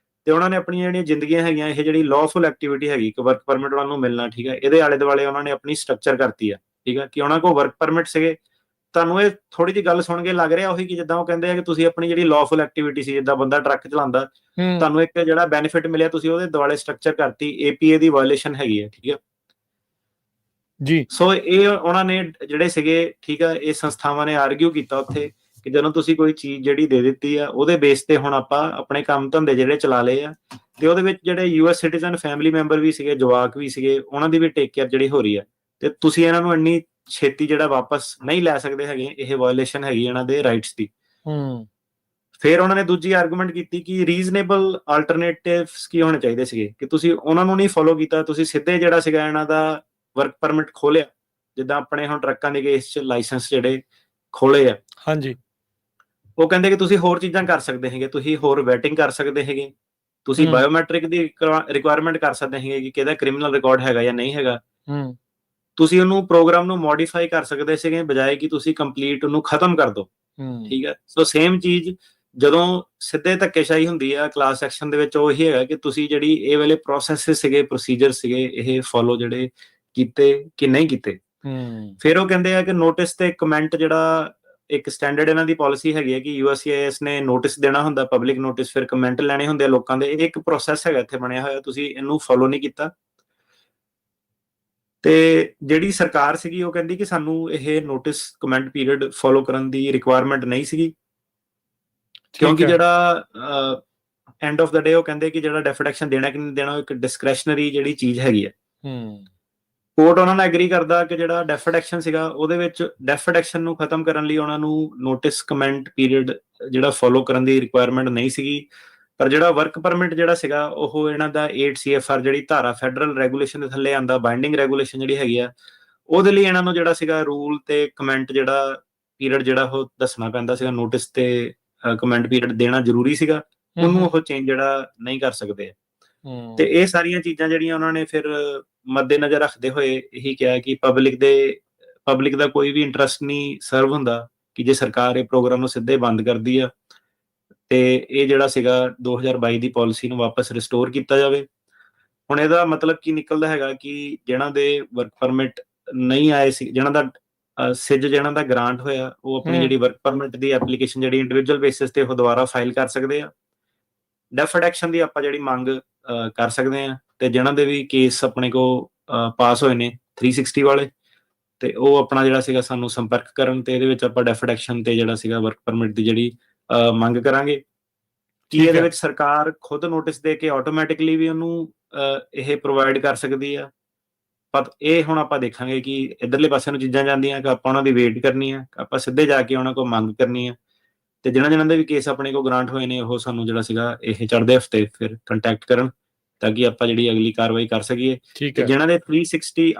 ਤੇ ਉਹਨਾਂ ਨੇ ਆਪਣੀਆਂ ਜਿਹੜੀਆਂ ਜ਼ਿੰਦਗੀਆਂ ਹੈਗੀਆਂ, ਇਹ ਜਿਹੜੀ ਲਾਫੁਲ ਐਕਟੀਵਿਟੀ ਹੈਗੀ ਕਿ ਵਰਕ ਪਰਮਿਟ ਉਹਨਾਂ ਨੂੰ ਮਿਲਣਾ, ਠੀਕ ਹੈ, ਇਹਦੇ ਆਲੇ ਦੁਆਲੇ ਉਹਨਾਂ ਨੇ ਆਪਣੀ ਸਟਰਕਚਰ ਕਰਤੀ ਆ, ਠੀਕ ਹੈ, ਕਿ ਉਹਨਾਂ ਕੋਲ ਵਰਕ ਪਰਮਿਟ ਸੀਗੇ। ਤੁਹਾਨੂੰ ਇਹ ਥੋੜੀ ਜਿਹੀ ਗੱਲ ਸੁਣ ਕੇ ਲੱਗ ਰਿਹਾ ਉਹੀ ਕਿ ਜਿੱਦਾਂ ਉਹ ਕਹਿੰਦੇ ਆ ਕਿ ਤੁਸੀਂ ਆਪਣੀ ਜਿਹੜੀ ਲਾਫੁਲ ਐਕਟੀਵਿਟੀ ਸੀ, ਜਿੱਦਾਂ ਬੰਦਾ ਟਰੱਕ ਚਲਾਉਂਦਾ, ਤੁਹਾਨੂੰ ਇੱਕ ਜਿਹੜਾ ਬੈਨੀਫਿਟ ਮਿਲਿਆ, ਤੁਸੀਂ ਉਹਦੇ ਦੁਆਲੇ ਸਟਰਕਚਰ ਕਰਤੀ, APA ਦੀ ਵਾਇਓਲੇਸ਼ਨ ਹੈਗੀ ਹੈ, ਠੀਕ ਹੈ ਜੀ। ਸੋ ਇਹ ਉਹਨਾਂ ਨੇ ਜਿਹੜੇ ਸੀਗੇ, ਠੀਕ ਆ, ਇਹ ਸੰਸਥਾਵਾਂ ਨੇ ਆਰਗਿਊ ਕੀਤਾ ਉੱਥੇ ਕਿ ਜਦੋਂ ਤੁਸੀਂ ਕੋਈ ਚੀਜ਼ ਜਿਹੜੀ ਦੇ ਦਿੱਤੀ ਆ, ਉਹਦੇ ਬੇਸ ਤੇ ਹੁਣ ਆਪਾਂ ਆਪਣੇ ਕੰਮ ਧੰਦੇ ਜਿਹੜੇ ਚਲਾ ਲਏ ਆ, ਤੇ ਉਹਦੇ ਵਿੱਚ ਜਿਹੜੇ US ਸਿਟੀਜ਼ਨ ਫੈਮਿਲੀ ਮੈਂਬਰ ਵੀ ਸੀਗੇ, ਜਵਾਕ ਵੀ ਸੀਗੇ, ਉਹਨਾਂ ਦੀ ਵੀ ਟੇਕ ਕੇਅਰ ਜਿਹੜੀ ਹੋ ਰਹੀ ਆ, ਤੇ ਤੁਸੀਂ ਇਹਨਾਂ ਨੂੰ ਇੰਨੀ ਛੇਤੀ ਜਿਹੜਾ ਵਾਪਸ ਨਹੀਂ ਲੈ ਸਕਦੇ ਹੈਗੇ, ਇਹ ਵਾਇਓਲੇਸ਼ਨ ਹੈਗੀ ਇਹਨਾਂ ਦੇ ਰਾਈਟਸ ਦੀ। ਫਿਰ ਉਹਨਾਂ ਨੇ ਦੂਜੀ ਆਰਗੂਮੈਂਟ ਕੀਤੀ ਕਿ ਰੀਜ਼ਨੇਬਲ ਆਲਟਰਨੇਟਿਵਸ ਕੀ ਹੋਣੇ ਚਾਹੀਦੇ ਸੀਗੇ, ਕਿ ਤੁਸੀਂ ਉਹਨਾਂ ਨੂੰ ਨਹੀਂ ਫੋਲੋ ਕੀਤਾ, ਤੁਸੀਂ ਸਿੱਧੇ ਜਿਹੜਾ ਸੀਗਾ ਇਹਨਾਂ ਦਾ ਵਰਕ ਪਰਮਿਟ ਖੋਲਿਆ, ਜਿੱਦਾਂ ਆਪਣੇ ਹੁਣ ਟਰੱਕਾਂ ਦੇ ਕੇਸ 'ਚ ਲਾਇਸੈਂਸ ਜਿਹੜੇ ਖੋਲੇ ਆ। ਹਾਂਜੀ, ਉਹ ਕਹਿੰਦੇ ਕਿ ਤੁਸੀਂ ਹੋਰ ਚੀਜ਼ਾਂ ਕਰ ਸਕਦੇ ਹੈਗੇ, ਤੁਸੀਂ ਹੋਰ ਵੈਟਿੰਗ ਕਰ ਸਕਦੇ ਹੈਗੇ, ਤੁਸੀਂ ਬਾਇਓਮੈਟ੍ਰਿਕ ਦੀ ਰਿਕੁਆਇਰਮੈਂਟ ਕਰ ਸਕਦੇ ਹੈਗੇ ਕਿ ਕਿਹਦਾ ਕ੍ਰਿਮੀਨਲ ਰਿਕਾਰਡ ਹੈਗਾ ਜਾਂ ਨਹੀਂ ਹੈਗਾ। ਤੁਸੀਂ ਉਹਨੂੰ ਪ੍ਰੋਗਰਾਮ ਨੂੰ ਮੋਡੀਫਾਈ ਕਰ ਸਕਦੇ ਸੀਗੇ, ਬਜਾਏ ਕਿ ਤੁਸੀਂ ਕੰਪਲੀਟ ਉਹਨੂੰ ਖਤਮ ਕਰ ਦਿਓ, ਠੀਕ ਹੈ। ਸੋ ਸੇਮ ਚੀਜ਼ ਜਦੋਂ ਸਿੱਧੇ ਧੱਕੇਸ਼ਾਹੀ ਹੁੰਦੀ ਆ ਕਲਾਸ ਸੈਕਸ਼ਨ ਦੇ ਵਿੱਚ, ਉਹ ਇਹੀ ਹੈਗਾ ਕਿ ਤੁਸੀਂ ਜਿਹੜੀ ਇਹ ਵੇਲੇ ਪ੍ਰੋਸੈਸ ਸੀਗੇ, ਪ੍ਰੋਸੀਜਰ ਸੀਗੇ, ਇਹ ਫੋਲੋ ਜਿਹੜੇ ਕੀਤੇ ਕਿ ਨਹੀਂ ਕੀਤੇ। ਫਿਰ ਉਹ ਕਹਿੰਦੇ ਆ ਕਿ ਨੋਟਿਸ ਤੇ ਕਮੈਂਟ ਜਿਹੜਾ ਇੱਕ ਸਟੈਂਡਰਡ ਇਹਨਾਂ ਦੀ ਪਾਲਿਸੀ ਹੈਗੀ ਹੈ ਕਿ USCIS ਨੇ ਨੋਟਿਸ ਦੇਣਾ ਹੁੰਦਾ, ਪਬਲਿਕ ਨੋਟਿਸ, ਫਿਰ ਕਮੈਂਟ ਲੈਣੇ ਹੁੰਦੇ ਆ ਲੋਕਾਂ ਦੇ, ਇਹ ਇੱਕ ਪ੍ਰੋਸੈਸ ਹੈਗਾ ਇੱਥੇ ਬਣਿਆ ਹੋਇਆ, ਤੁਸੀਂ ਇਹਨੂੰ ਫੋਲੋ ਨਹੀਂ ਕੀਤਾ। ਤੇ ਜਿਹੜੀ ਸਰਕਾਰ ਸੀਗੀ ਉਹ ਕਹਿੰਦੀ ਕਿ ਸਾਨੂੰ ਇਹ ਨੋਟਿਸ ਕਮੈਂਟ ਪੀਰੀਅਡ ਫੋਲੋ ਕਰਨ ਦੀ ਰਿਕੁਆਇਰਮੈਂਟ ਨਹੀਂ ਸੀਗੀ। ਕਿਉਂਕਿ ਹੈ। ਜਿਹੜਾ ਐਂਡ ਆਫ ਦਾ ਡੇ ਉਹ ਕਹਿੰਦੇ ਕਿ ਜਿਹੜਾ ਡੈਫੀਨੇਸ਼ਨ ਦੇਣਾ ਕਿ ਨਹੀਂ ਦੇਣਾ ਉਹ ਇੱਕ ਡਿਸਕ੍ਰੈਸ਼ਨਰੀ ਜਿਹੜੀ ਚੀਜ਼ ਹੈਗੀ ਹੈ। ਕੋਰਟ ਉਹਨਾਂ ਨਾਲ ਐਗਰੀ ਕਰਦਾ ਕਿ ਜਿਹੜਾ ਡੈਫਰਡ ਐਕਸ਼ਨ ਸੀਗਾ ਉਹਦੇ ਵਿੱਚ ਡੈਫਰਡ ਐਕਸ਼ਨ ਨੂੰ ਖਤਮ ਕਰਨ ਲਈ ਉਹਨਾਂ ਨੂੰ ਨੋਟਿਸ ਕਮੈਂਟ ਪੀਰੀਅਡ ਜਿਹੜਾ ਫੋਲੋ ਕਰਨ ਦੀ ਰਿਕੁਆਇਰਮੈਂਟ ਨਹੀਂ ਸੀਗੀ, ਪਰ ਜਿਹੜਾ ਵਰਕ ਪਰਮਿਟ ਜਿਹੜਾ ਸੀਗਾ ਉਹ ਇਹਨਾਂ ਦਾ 8 CFR ਜਿਹੜੀ ਧਾਰਾ ਫੈਡਰਲ ਰੈਗੂਲੇਸ਼ਨ ਦੇ ਥੱਲੇ ਆਂਦਾ ਬਾਈਂਡਿੰਗ ਰੈਗੂਲੇਸ਼ਨ ਜਿਹੜੀ ਹੈਗੀ ਆ, ਉਹਦੇ ਲਈ ਇਹਨਾਂ ਨੂੰ ਜਿਹੜਾ ਸੀਗਾ ਰੂਲ ਤੇ ਕਮੈਂਟ ਜਿਹੜਾ ਪੀਰੀਅਡ ਜਿਹੜਾ ਉਹ ਦੱਸਣਾ ਪੈਂਦਾ ਸੀਗਾ, ਨੋਟਿਸ ਤੇ ਕਮੈਂਟ ਪੀਰੀਅਡ ਦੇਣਾ ਜ਼ਰੂਰੀ ਸੀਗਾ, ਉਹਨੂੰ ਉਹ ਚੇਂਜ ਜਿਹੜਾ ਨਹੀਂ ਕਰ ਸਕਦੇ। ਤੇ ਇਹ ਸਾਰੀਆਂ ਚੀਜ਼ਾਂ ਜਿਹੜੀਆਂ ਉਹਨਾਂ ਨੇ ਫਿਰ ਮੱਦੇਨਜ਼ਰ ਰੱਖਦੇ ਹੋਏ ਇਹੀ ਕਿਹਾ ਕਿ ਪਬਲਿਕ ਦਾ ਕੋਈ ਵੀ ਇੰਟਰਸਟ ਨਹੀਂ ਸਰਵ ਹੁੰਦਾ ਕਿ ਜੇ ਸਰਕਾਰ ਇਹ ਪ੍ਰੋਗਰਾਮ ਨੂੰ ਸਿੱਧੇ ਬੰਦ ਕਰਦੀ ਆ ਤੇ ਇਹ ਜਿਹੜਾ ਸੀਗਾ 2022 ਦੀ ਪਾਲਿਸੀ ਨੂੰ ਵਾਪਸ ਰਿਸਟੋਰ ਕੀਤਾ ਜਾਵੇ। ਹੁਣ ਇਹਦਾ ਮਤਲਬ ਕੀ ਨਿਕਲਦਾ ਹੈਗਾ ਕਿ ਜਿਹਨਾਂ ਦੇ ਵਰਕ ਪਰਮਿਟ ਨਹੀਂ ਆਏ ਸੀ, ਜਿਹਨਾਂ ਦਾ ਸਿੱਜ ਜਿਹਨਾਂ ਦਾ ਗ੍ਰਾਂਟ ਹੋਇਆ, ਉਹ ਆਪਣੀ ਜਿਹੜੀ ਵਰਕ ਪਰਮਿਟ ਦੀ ਐਪਲੀਕੇਸ਼ਨ ਜਿਹੜੀ ਇੰਡੀਵਿਜੂਅਲ ਬੇਸਿਸ ਤੇ ਉਹ ਦੁਬਾਰਾ ਫਾਈਲ ਕਰ ਸਕਦੇ ਆ। ਡੈਫਰਡ ਐਕਸ਼ਨ ਦੀ ਆਪਾਂ ਜਿਹੜੀ ਮੰਗ ਕਰ ਸਕਦੇ ਆ, ਤੇ ਜਿਹਨਾਂ ਦੇ ਵੀ ਕੇਸ ਆਪਣੇ ਕੋ ਪਾਸ ਹੋਏ ਨੇ 360 ਵਾਲੇ, ਤੇ ਉਹ ਆਪਣਾ ਜਿਹੜਾ ਸੀਗਾ ਸਾਨੂੰ ਸੰਪਰਕ ਕਰਨ ਤੇ ਇਹਦੇ ਵਿੱਚ ਆਪਾਂ ਡੈਫਰਡ ਐਕਸ਼ਨ ਤੇ ਜਿਹੜਾ ਸੀਗਾ ਵਰਕ ਪਰਮਿਟ ਦੀ ਜਿਹੜੀ ਮੰਗ ਕਰਾਂਗੇ ਕਿ ਇਹਦੇ ਵਿੱਚ ਸਰਕਾਰ ਖੁਦ ਨੋਟਿਸ ਦੇ ਕੇ ਆਟੋਮੈਟਿਕਲੀ ਵੀ ਉਹਨੂੰ ਇਹ ਪ੍ਰੋਵਾਈਡ ਕਰ ਸਕਦੀ ਆ। ਪਰ ਇਹ ਹੁਣ ਆਪਾਂ ਦੇਖਾਂਗੇ ਕਿ ਇਧਰਲੇ ਪਾਸੇ ਨੂੰ ਚੀਜ਼ਾਂ ਜਾਂਦੀਆਂ ਕਿ ਆਪਾਂ ਉਹਨਾਂ ਦੀ ਵੇਟ ਕਰਨੀ ਆ, ਆਪਾਂ ਸਿੱਧੇ ਜਾ ਕੇ ਉਹਨਾਂ ਕੋਲ ਮੰਗ ਕਰਨੀ ਆ, ਤੇ ਜਿਹਨਾਂ ਦੇ ਵੀ ਕੇਸ ਆਪਣੇ ਕੋਲ ਗ੍ਰਾਂਟ ਹੋਏ ਨੇ ਉਹ ਸਾਨੂੰ ਜਿਹੜਾ ਸੀਗਾ ਇਹ ਚੜ੍ਹਦੇ ਹਫਤੇ ਫਿਰ ਕੰਟੈਕਟ ਕਰਨ ਤਾਂ ਕਿ ਆਪਾਂ ਜਿਹੜੀ ਅਗਲੀ ਕਾਰਵਾਈ ਕਰ ਸਕੀਏ। ਤੇ ਜਿਹਨਾਂ ਦੇ 360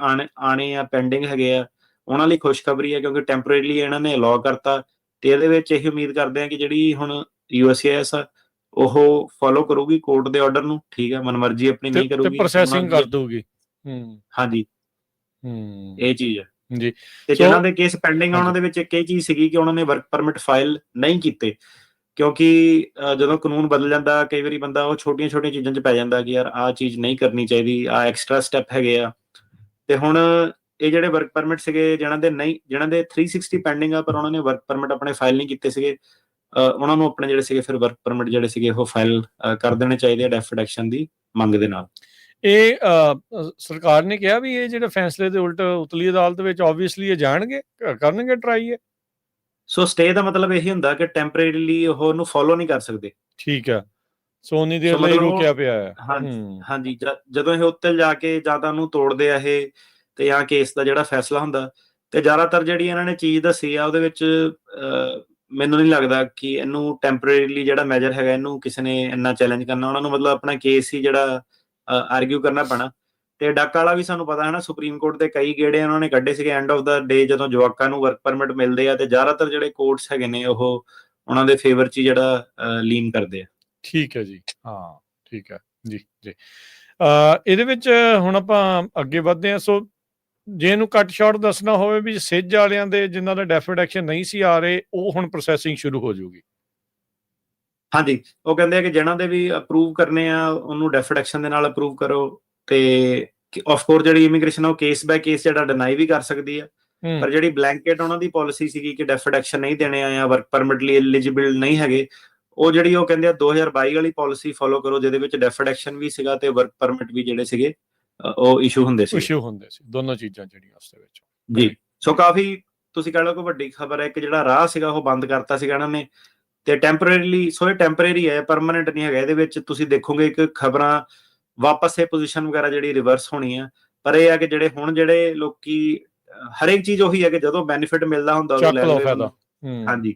ਆਣੇ ਆ ਪੈਂਡਿੰਗ ਹੈਗੇ ਆ ਉਹਨਾਂ ਲਈ ਖੁਸ਼ਖਬਰੀ ਹੈ ਕਿਉਂਕਿ ਟੈਂਪਰੇਰੀਲੀ ਇਹਨਾਂ ਨੇ ਅਲਾਉ ਕਰਤਾ, ਤੇ ਇਹਦੇ ਵਿੱਚ ਇਹ ਉਮੀਦ ਕਰਦੇ ਆ ਕਿ ਜਿਹੜੀ ਹੁਣ USCIS ਆ ਉਹ ਫੋਲੋ ਕਰੂਗੀ ਕੋਰਟ ਦੇ ਆਰਡਰ ਨੂੰ, ਠੀਕ ਹੈ, ਮਨਮਰਜ਼ੀ ਆਪਣੀ ਨਹੀਂ ਕਰੂਗੀ, ਪ੍ਰੋਸੈਸਿੰਗ ਕਰ ਦੂਗੀ। ਹਾਂਜੀ, ਇਹ ਚੀਜ਼ ਹੈ ਜੀ। ਤੇ ਜਿਹਨਾਂ ਦੇ ਕੇਸ ਪੈਂਡਿੰਗ ਆ ਉਹਨਾਂ ਦੇ ਵਿੱਚ ਇੱਕ ਇਹ ਚੀਜ਼ ਸੀਗੀ ਕਿ ਉਹਨਾਂ ਨੇ ਵਰਕ ਪਰਮਿਟ ਫਾਈਲ ਨਹੀਂ ਕੀਤੇ, ਕਿਉਂਕਿ ਜਦੋਂ ਕਾਨੂੰਨ ਬਦਲ ਜਾਂਦਾ ਕਈ ਵਾਰੀ ਬੰਦਾ ਉਹ ਛੋਟੀਆਂ ਚੀਜ਼ਾਂ 'ਚ ਪੈ ਜਾਂਦਾ ਕਿ ਯਾਰ ਆਹ ਚੀਜ਼ ਨਹੀਂ ਕਰਨੀ ਚਾਹੀਦੀ, ਆਹ ਐਕਸਟਰਾ ਸਟੈਪ ਹੈਗੇ ਆ। ਤੇ ਹੁਣ ਇਹ ਜਿਹੜੇ ਵਰਕ ਪਰਮਿਟ ਸੀਗੇ ਜਿਹਨਾਂ ਦੇ 360 ਪੈਂਡਿੰਗ ਆ ਪਰ ਉਹਨਾਂ ਨੇ ਵਰਕ ਪਰਮਿਟ ਆਪਣੇ ਫਾਈਲ ਨਹੀਂ ਕੀਤੇ ਸੀਗੇ, ਉਹਨਾਂ ਨੂੰ ਆਪਣੇ ਜਿਹੜੇ ਸੀਗੇ ਫਿਰ ਵਰਕ ਪਰਮਿਟ ਜਿਹੜੇ ਸੀਗੇ ਉਹ ਫਾਈਲ ਕਰ ਦੇਣੇ ਚਾਹੀਦੇ ਆ ਡੈਫਰਡ ਐਕਸ਼ਨ ਦੀ ਮੰਗ ਦੇ ਨਾਲ। ਇਹ ਸਰਕਾਰ ਨੇ ਕਿਹਾ ਵੀ ਇਹ ਜਿਹੜੇ ਫੈਸਲੇ ਦੇ ਉਲਟ ਉਤਲੀ ਅਦਾਲਤ ਵਿੱਚ ਆਬਵੀਅਸਲੀ ਇਹ ਜਾਣਗੇ, ਕਰਨਗੇ ਟਰਾਈ ਹੈ। ਸੋ ਸਟੇ ਦਾ ਮਤਲਬ ਇਹੀ ਹੁੰਦਾ ਕਿ ਟੈਂਪਰੇਰੀਲੀ ਉਹਨੂੰ ਫੋਲੋ ਨਹੀਂ ਕਰ ਸਕਦੇ। ਠੀਕ ਹੈ, ਸੋ ਉਨੀ ਦੇਰ ਲਈ ਰੁਕਿਆ ਪਿਆ ਹੈ। ਹਾਂਜੀ, ਜਦੋਂ ਇਹ ਉੱਤੇ ਜਾ ਕੇ ਜਾਂ ਤਾਂ ਉਹਨੂੰ ਤੋੜਦੇ ਆ ਇਹ ਤੇ ਜਾਂ ਕੇਸ ਦਾ ਜਿਹੜਾ ਫੈਸਲਾ ਹੁੰਦਾ, ਤੇ ਜ਼ਿਆਦਾਤਰ ਜਿਹੜੀ ਇਹਨਾਂ ਨੇ ਚੀਜ਼ ਦੱਸੀ ਆ ਉਹਦੇ ਵਿੱਚ ਮੈਨੂੰ ਨਹੀਂ ਲੱਗਦਾ ਕਿ ਇਹਨੂੰ ਟੈਂਪਰੇਰੀਲੀ ਜਿਹੜਾ ਮੈਜਰ ਹੈਗਾ ਇਹਨੂੰ ਕਿਸੇ ਨੇ ਇੰਨਾ ਚੈਲੰਜ ਕਰਨਾ, ਉਹਨਾਂ ਨੂੰ ਮਤਲਬ ਆਪਣਾ ਕੇਸ ਹੀ ਜਿਹੜਾ ਆਰਗਿਊ ਕਰਨਾ ਪੈਣਾ। ਤੇ ਡਾਕਾ ਵਾਲਾ ਵੀ ਸਾਨੂੰ ਪਤਾ ਹੈ ਨਾ, ਸੁਪਰੀਮ ਕੋਰਟ ਦੇ ਕਈ ਗੇੜੇ ਉਹਨਾਂ ਨੇ ਕੱਢੇ ਸੀਗੇ ਐਂਡ ਆਫ ਦਾ ਡੇ ਜਦੋਂ ਜਵਾਕਾਂ ਨੂੰ ਵਰਕ ਪਰਮਿਟ ਮਿਲਦੇ ਆ, ਤੇ ਜ਼ਿਆਦਾਤਰ ਜਿਹੜੇ ਕੋਰਟਸ ਹੈਗੇ ਨੇ ਉਹ ਉਹਨਾਂ ਦੇ ਫੇਵਰ 'ਚ ਜਿਹੜਾ ਲੀਨ ਕਰਦੇ ਆ। ਠੀਕ ਹੈ ਜੀ, ਹਾਂ ਠੀਕ ਹੈ ਜੀ ਜੀ। ਇਹਦੇ ਵਿੱਚ ਹੁਣ ਆਪਾਂ ਅੱਗੇ ਵਧਦੇ ਹਾਂ। ਸੋ ਜੇ ਇਹਨੂੰ ਕੱਟ ਸ਼ਾਰਟ ਦੱਸਣਾ ਹੋਵੇ ਵੀ ਸਿੱਜ ਵਾਲਿਆਂ ਦੇ ਜਿਨ੍ਹਾਂ ਦਾ ਡੈਫਰਡ ਐਕਸ਼ਨ ਨਹੀਂ ਸੀ ਆ ਰਹੇ ਉਹ ਹੁਣ ਪ੍ਰੋਸੈਸਿੰਗ ਸ਼ੁਰੂ ਹੋ ਜਾਊਗੀ। ਹਾਂਜੀ, ਉਹ ਕਹਿੰਦੇ ਆ ਕਿ ਜਿਹਨਾਂ ਦੇ ਵੀ ਅਪਰੂਵ ਕਰਨੇ ਆ ਉਹਨੂੰ ਡੈਫਰਡ ਐਕਸ਼ਨ ਦੇ ਨਾਲ ਅਪਰੂਵ ਕਰੋ, ਤੇ ਆਫ ਕੋਰਸ ਜਿਹੜੀ ਇਮੀਗ੍ਰੇਸ਼ਨ ਉਹ ਕੇਸ ਬਾय ਕੇਸ ਜਿਹੜਾ ਡਿਨਾਈ ਵੀ ਕਰ ਸਕਦੀ ਆ, ਪਰ ਜਿਹੜੀ ਬਲੈਂਕੇਟ ਉਹਨਾਂ ਦੀ ਪਾਲਿਸੀ ਸੀਗੀ ਕਿ ਡੈਫਰਡ ਐਕਸ਼ਨ ਨਹੀਂ ਦੇਣੇ ਆ ਜਾਂ ਵਰਕ ਪਰਮਿਟ ਲਈ ਐਲੀਜੀਬਲ ਨਹੀਂ ਹੈਗੇ, ਉਹ ਜਿਹੜੀ ਉਹ ਕਹਿੰਦੇ ਆ 2022 ਵਾਲੀ ਪਾਲਿਸੀ ਫੋਲੋ ਕਰੋ ਜਿਹਦੇ ਵਿੱਚ ਡੈਫਰਡ ਐਕਸ਼ਨ ਵੀ ਸੀਗਾ ਤੇ ਵਰਕ ਪਰਮਿਟ ਵੀ ਜਿਹੜੇ ਸੀਗੇ ਉਹ ਇਸ਼ੂ ਹੁੰਦੇ ਸੀ ਦੋਨੋਂ ਚੀਜ਼ਾਂ ਜਿਹੜੀਆਂ ਉਸ ਦੇ ਵਿੱਚ ਜੀ। ਸੋ ਕਾਫੀ ਤੁਸੀਂ ਕਹਿ ਲਓ ਕਿ ਵੱਡੀ ਖਬਰ ਹੈ ਕਿ ਜਿਹੜਾ ਰਾਹ ਸੀਗਾ ਉਹ ਬੰਦ ਕਰਤਾ ਸੀਗਾ ਇਹਨਾਂ ਨੇ, ਤੇ ਟੈਂਪਰੇਰੀਲੀ, ਸੋ ਇਹ ਟੈਂਪਰੇਰੀ ਹੈ, ਪਰਮਾਨੈਂਟ ਨਹੀਂ ਹੈਗਾ। ਇਹਦੇ ਵਿੱਚ ਤੁਸੀਂ ਦੇਖੋਗੇ ਕਿ ਖਬਰਾਂ ਵਾਪਸ ਇਹ ਪੋਜੀਸ਼ਨ ਵਗੈਰਾ ਜਿਹੜੀ ਰਿਵਰਸ ਹੋਣੀ ਆ, ਪਰ ਇਹ ਹੈ ਕਿ ਜਿਹੜੇ ਲੋਕੀ ਹਰੇਕ ਚੀਜ਼ ਉਹੀ ਹੈ ਕਿ ਜਦੋਂ ਬੈਨੀਫਿਟ ਮਿਲਦਾ ਹੁੰਦਾ ਉਦੋਂ ਲੈ ਲਓ। ਹਾਂਜੀ,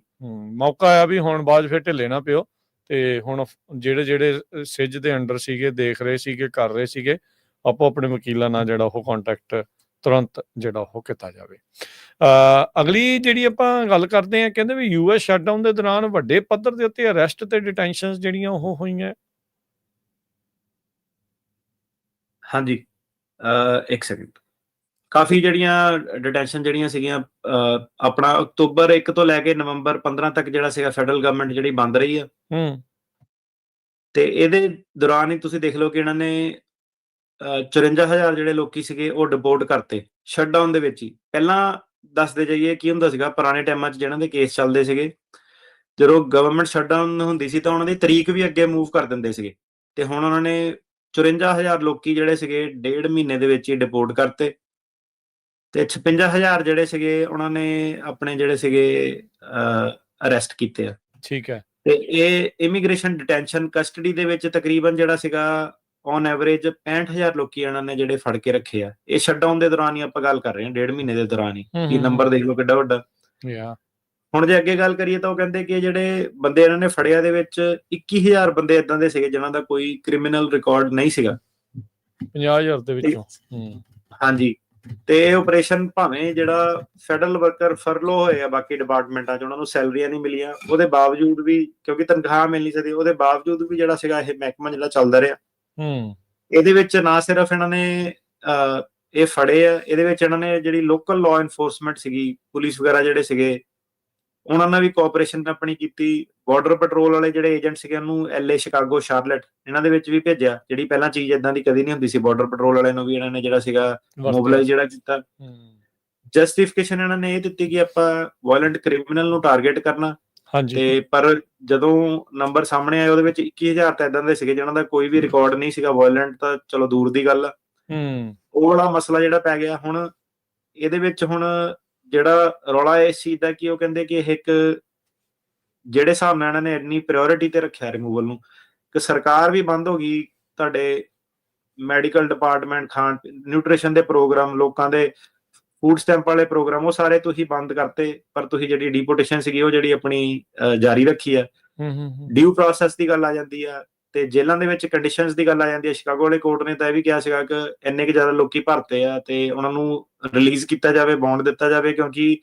ਮੌਕਾ ਆਇਆ ਵੀ ਹੁਣ ਬਾਅਦ ਫਿਰ ਢਿੱਲੇ ਨਾ ਪਿਓ, ਤੇ ਹੁਣ ਜਿਹੜੇ ਸਿੱਜ ਦੇ ਅੰਡਰ ਸੀਗੇ, ਦੇਖ ਰਹੇ ਸੀਗੇ, ਕਰ ਰਹੇ ਸੀਗੇ, ਆਪੋ ਆਪਣੇ ਵਕੀਲਾਂ ਨਾਲ ਜਿਹੜਾ ਉਹ ਕੰਟੈਕਟ ਤੁਰੰਤ ਜਿਹੜਾ ਉਹ ਕੀਤਾ ਜਾਵੇ। ਅਗਲੀ ਜਿਹੜੀ ਆਪਾਂ ਗੱਲ ਕਰਦੇ ਹਾਂ, ਕਹਿੰਦੇ ਵੀ US ਸ਼ਟਡਾਊਨ ਦੇ ਦੌਰਾਨ ਵੱਡੇ ਪੱਧਰ ਦੇ ਉੱਤੇ ਅਰੈਸਟ ਤੇ ਡਿਟੈਂਸ਼ਨਸ ਜਿਹੜੀਆਂ ਉਹ ਹੋਈਆਂ। ਹਾਂਜੀ, ਇੱਕ ਸੈਕਿੰਡ। ਕਾਫੀ ਜਿਹੜੀਆਂ ਡਿਟੈਂਸ਼ਨ ਜਿਹੜੀਆਂ ਸੀਗੀਆਂ ਆਪਣਾ ਅਕਤੂਬਰ 1 ਤੋਂ ਲੈ ਕੇ ਨਵੰਬਰ 15 ਤੱਕ ਜਿਹੜਾ ਸੀਗਾ ਫੈਡਰਲ ਗਵਰਨਮੈਂਟ ਜਿਹੜੀ ਬੰਦ ਰਹੀ ਆ, ਤੇ ਇਹਦੇ ਦੌਰਾਨ ਹੀ ਤੁਸੀਂ ਦੇਖ ਲਓ ਕਿ ਇਹਨਾਂ ਨੇ 54,000 ਜਿਹੜੇ ਲੋਕੀ ਸੀਗੇ ਉਹ ਡਿਪੋਰਟ ਕਰਤੇ ਸ਼ਟਡਾਊਨ ਦੇ ਵਿੱਚ ਹੀ। ਪਹਿਲਾਂ ਦੱਸਦੇ ਜਾਈਏ ਕੀ ਹੁੰਦਾ ਸੀਗਾ ਪੁਰਾਣੇ ਟਾਈਮਾਂ 'ਚ ਜਿਹਨਾਂ ਦੇ ਕੇਸ ਚੱਲਦੇ ਸੀਗੇ, ਜਦੋਂ ਗਵਰਨਮੈਂਟ ਸ਼ਟਡਾਊਨ ਹੁੰਦੀ ਸੀ ਤਾਂ ਉਹਨਾਂ ਦੀ ਤਰੀਕ ਵੀ ਅੱਗੇ ਮੂਵ ਕਰ ਦਿੰਦੇ ਸੀਗੇ, ਤੇ ਹੁਣ ਉਹਨਾਂ ਨੇ 54,000 ਲੋਕੀ ਜਿਹੜੇ ਸੀਗੇ 1.5 ਮਹੀਨੇ ਦੇ ਵਿੱਚ ਹੀ ਡਿਪੋਰਟ ਕਰਤੇ, ਤੇ 56,000 ਜਿਹੜੇ ਸੀਗੇ ਉਹਨਾਂ ਨੇ ਆਪਣੇ ਜਿਹੜੇ ਸੀਗੇ ਅਰੈਸਟ ਕੀਤੇ ਆ। ਠੀਕ ਹੈ, ਤੇ ਇਹ ਇਮੀਗ੍ਰੇਸ਼ਨ ਡਿਟੈਂਸ਼ਨ ਕਸਟਡੀ ਦੇ ਵਿੱਚ ਤਕਰੀਬਨ ਜਿਹੜਾ ਸੀਗਾ ਔਨ ਐਵਰੇਜ 65,000 ਲੋਕੀ ਇਹਨਾਂ ਨੇ ਜਿਹੜੇ ਫੜ ਕੇ ਰੱਖੇ ਆ। ਇਹ ਸ਼ਟਡਾਊਨ ਦੇ ਦੌਰਾਨ ਹੀ ਆਪਾਂ ਗੱਲ ਕਰ ਰਹੇ ਹਾਂ, 1.5 ਮਹੀਨੇ ਦੇ ਦੌਰਾਨ ਹੀ। ਕੀ ਨੰਬਰ ਦੇਖ ਲਓ ਕਿੱਡਾ ਵੱਡਾ। ਹੁਣ ਜੇ ਅੱਗੇ ਗੱਲ ਕਰੀਏ ਤਾਂ ਉਹ ਕਹਿੰਦੇ ਕਿ ਜਿਹੜੇ ਬੰਦੇ ਇਹਨਾਂ ਨੇ ਫੜਿਆ ਦੇ ਵਿੱਚ 21,000 ਬੰਦੇ ਇਦਾਂ ਦੇ ਸੀਗੇ ਜਿਨ੍ਹਾਂ ਦਾ ਕੋਈ ਕ੍ਰਿਮੀਨਲ ਰਿਕਾਰਡ ਨਹੀਂ ਸੀਗਾ 50,000 ਦੇ ਵਿੱਚੋਂ। ਹਾਂਜੀ, ਤੇ ਇਹ ਆਪਰੇਸ਼ਨ ਭਾਵੇਂ ਜਿਹੜਾ ਫੈਡਰਲ ਵਰਕਰ ਫਰਲੋ ਹੋਏ ਆ ਬਾਕੀ ਡਿਪਾਰਟਮੈਂਟਾਂ 'ਚ, ਉਹਨਾਂ ਨੂੰ ਸੈਲਰੀਆਂ ਨਹੀਂ ਮਿਲੀਆਂ, ਉਹਦੇ ਬਾਵਜੂਦ ਵੀ, ਕਿਉਂਕਿ ਤਨਖਾਹ ਮਿਲ ਨਹੀਂ ਸਕਦੀ, ਉਹਦੇ ਬਾਵਜੂਦ ਵੀ ਜਿਹੜਾ ਸੀਗਾ ਇਹ ਮਹਿਕਮਾ ਜਿਹੜਾ ਚੱਲਦਾ ਰਿਹਾ। ਇਹਦੇ ਵਿੱਚ ਨਾ ਸਿਰਫ ਇਹਨਾਂ ਨੇ ਇਹ ਫੜੇ ਆ, ਇਹਦੇ ਵਿੱਚ ਇਹਨਾਂ ਨੇ ਜਿਹੜੀ ਲੋਕਲ ਲਾਅ ਇਨਫੋਰਸਮੈਂਟ ਸੀਗੀ, ਪੁਲਿਸ ਵਗੈਰਾ ਜਿਹੜੇ ਸੀਗੇ, ਉਹਨਾਂ ਨਾਲ ਵੀ ਕੋਆਪਰੇਸ਼ਨ ਆਪਣੀ ਕੀਤੀ। ਬਾਰਡਰ ਪੈਟਰੋਲ ਵਾਲੇ ਜਿਹੜੇ ਏਜੰਟ ਸੀਗੇ ਉਹਨੂੰ LA, ਸ਼ਿਕਾਗੋ, ਸ਼ਾਰਲਟ ਇਹਨਾਂ ਦੇ ਵਿੱਚ ਵੀ ਭੇਜਿਆ, ਜਿਹੜੀ ਪਹਿਲਾਂ ਚੀਜ਼ ਇਦਾਂ ਦੀ ਕਦੀ ਨਹੀਂ ਹੁੰਦੀ ਸੀ। ਬਾਰਡਰ ਪੈਟਰੋਲ ਵਾਲਿਆਂ ਨੂੰ ਵੀ ਇਹਨਾਂ ਨੇ ਜਿਹੜਾ ਸੀਗਾ ਮੋਬਿਲਾਈਜ਼ ਜਿਹੜਾ ਕੀਤਾ। ਜਸਟੀਫਿਕੇਸ਼ਨ ਇਹਨਾਂ ਨੇ ਇਹ ਦਿੱਤੀ ਕਿ ਆਪਾਂ ਵਾਇਲੈਂਟ ਕ੍ਰਿਮੀਨਲ ਨੂੰ ਟਾਰਗੇਟ ਕਰਨਾ, ਤੇ ਪਰ ਜਦੋਂ ਨੰਬਰ ਸਾਹਮਣੇ ਆਏ ਉਹਦੇ ਵਿੱਚ 21,000 ਤਾਂ ਇਦਾਂ ਦੇ ਸੀਗੇ ਜਿਹਨਾਂ ਦਾ ਕੋਈ ਵੀ ਰਿਕਾਰਡ ਨਹੀਂ ਸੀਗਾ ਵਾਇਲੈਂਟ, ਤਾਂ ਚਲੋ ਦੂਰ ਦੀ ਗੱਲ ਆ। ਉਹ ਵਾਲਾ ਮਸਲਾ ਜਿਹੜਾ ਪੈ ਗਿਆ। ਹੁਣ ਇਹਦੇ ਵਿੱਚ ਹੁਣ ਜਿਹੜਾ ਰੌਲਾ ਇਸ ਚੀਜ਼ ਦਾ ਕਿ ਉਹ ਕਹਿੰਦੇ ਕਿ ਇਹ ਇੱਕ ਜਿਹੜੇ ਹਿਸਾਬ ਨਾਲ ਇਹਨਾਂ ਨੇ ਇੰਨੀ ਪ੍ਰਾਇੋਰਟੀ ਤੇ ਰੱਖਿਆ ਰਿਮੂਵਲ ਨੂੰ, ਕਿ ਸਰਕਾਰ ਵੀ ਬੰਦ ਹੋ ਗਈ, ਤੁਹਾਡੇ ਮੈਡੀਕਲ ਡਿਪਾਰਟਮੈਂਟ, ਖਾਣ ਨਿਊਟ੍ਰੀਸ਼ਨ ਦੇ ਪ੍ਰੋਗਰਾਮ, ਲੋਕਾਂ ਦੇ ਫੂਡ ਸਟੈਂਪ ਵਾਲੇ ਪ੍ਰੋਗਰਾਮ, ਉਹ ਸਾਰੇ ਤੁਸੀਂ ਬੰਦ ਕਰਤੇ, ਪਰ ਤੁਸੀਂ ਜਿਹੜੀ ਡਿਪੋਰਟੇਸ਼ਨ ਸੀਗੀ ਉਹ ਜਿਹੜੀ ਆਪਣੀ ਜਾਰੀ ਰੱਖੀ ਆ। ਡਿਊ ਪ੍ਰੋਸੈਸ ਦੀ ਗੱਲ ਆ ਜਾਂਦੀ ਆ, ਤੇ ਜੇਲ੍ਹਾਂ ਦੇ ਵਿੱਚ ਕੰਡੀਸ਼ਨਸ ਦੀ ਗੱਲ ਆ ਜਾਂਦੀ ਹੈ। ਸ਼ਿਕਾਗੋ ਵਾਲੇ ਕੋਰਟ ਨੇ ਤਾਂ ਇਹ ਵੀ ਕਿਹਾ ਸੀਗਾ ਕਿ ਇੰਨੇ ਕੁ ਜ਼ਿਆਦਾ ਲੋਕੀ ਭਰਤੇ ਆ ਤੇ ਉਹਨਾਂ ਨੂੰ ਰਿਲੀਜ਼ ਕੀਤਾ ਜਾਵੇ, ਬੌਂਡ ਦਿੱਤਾ ਜਾਵੇ, ਕਿਉਂਕਿ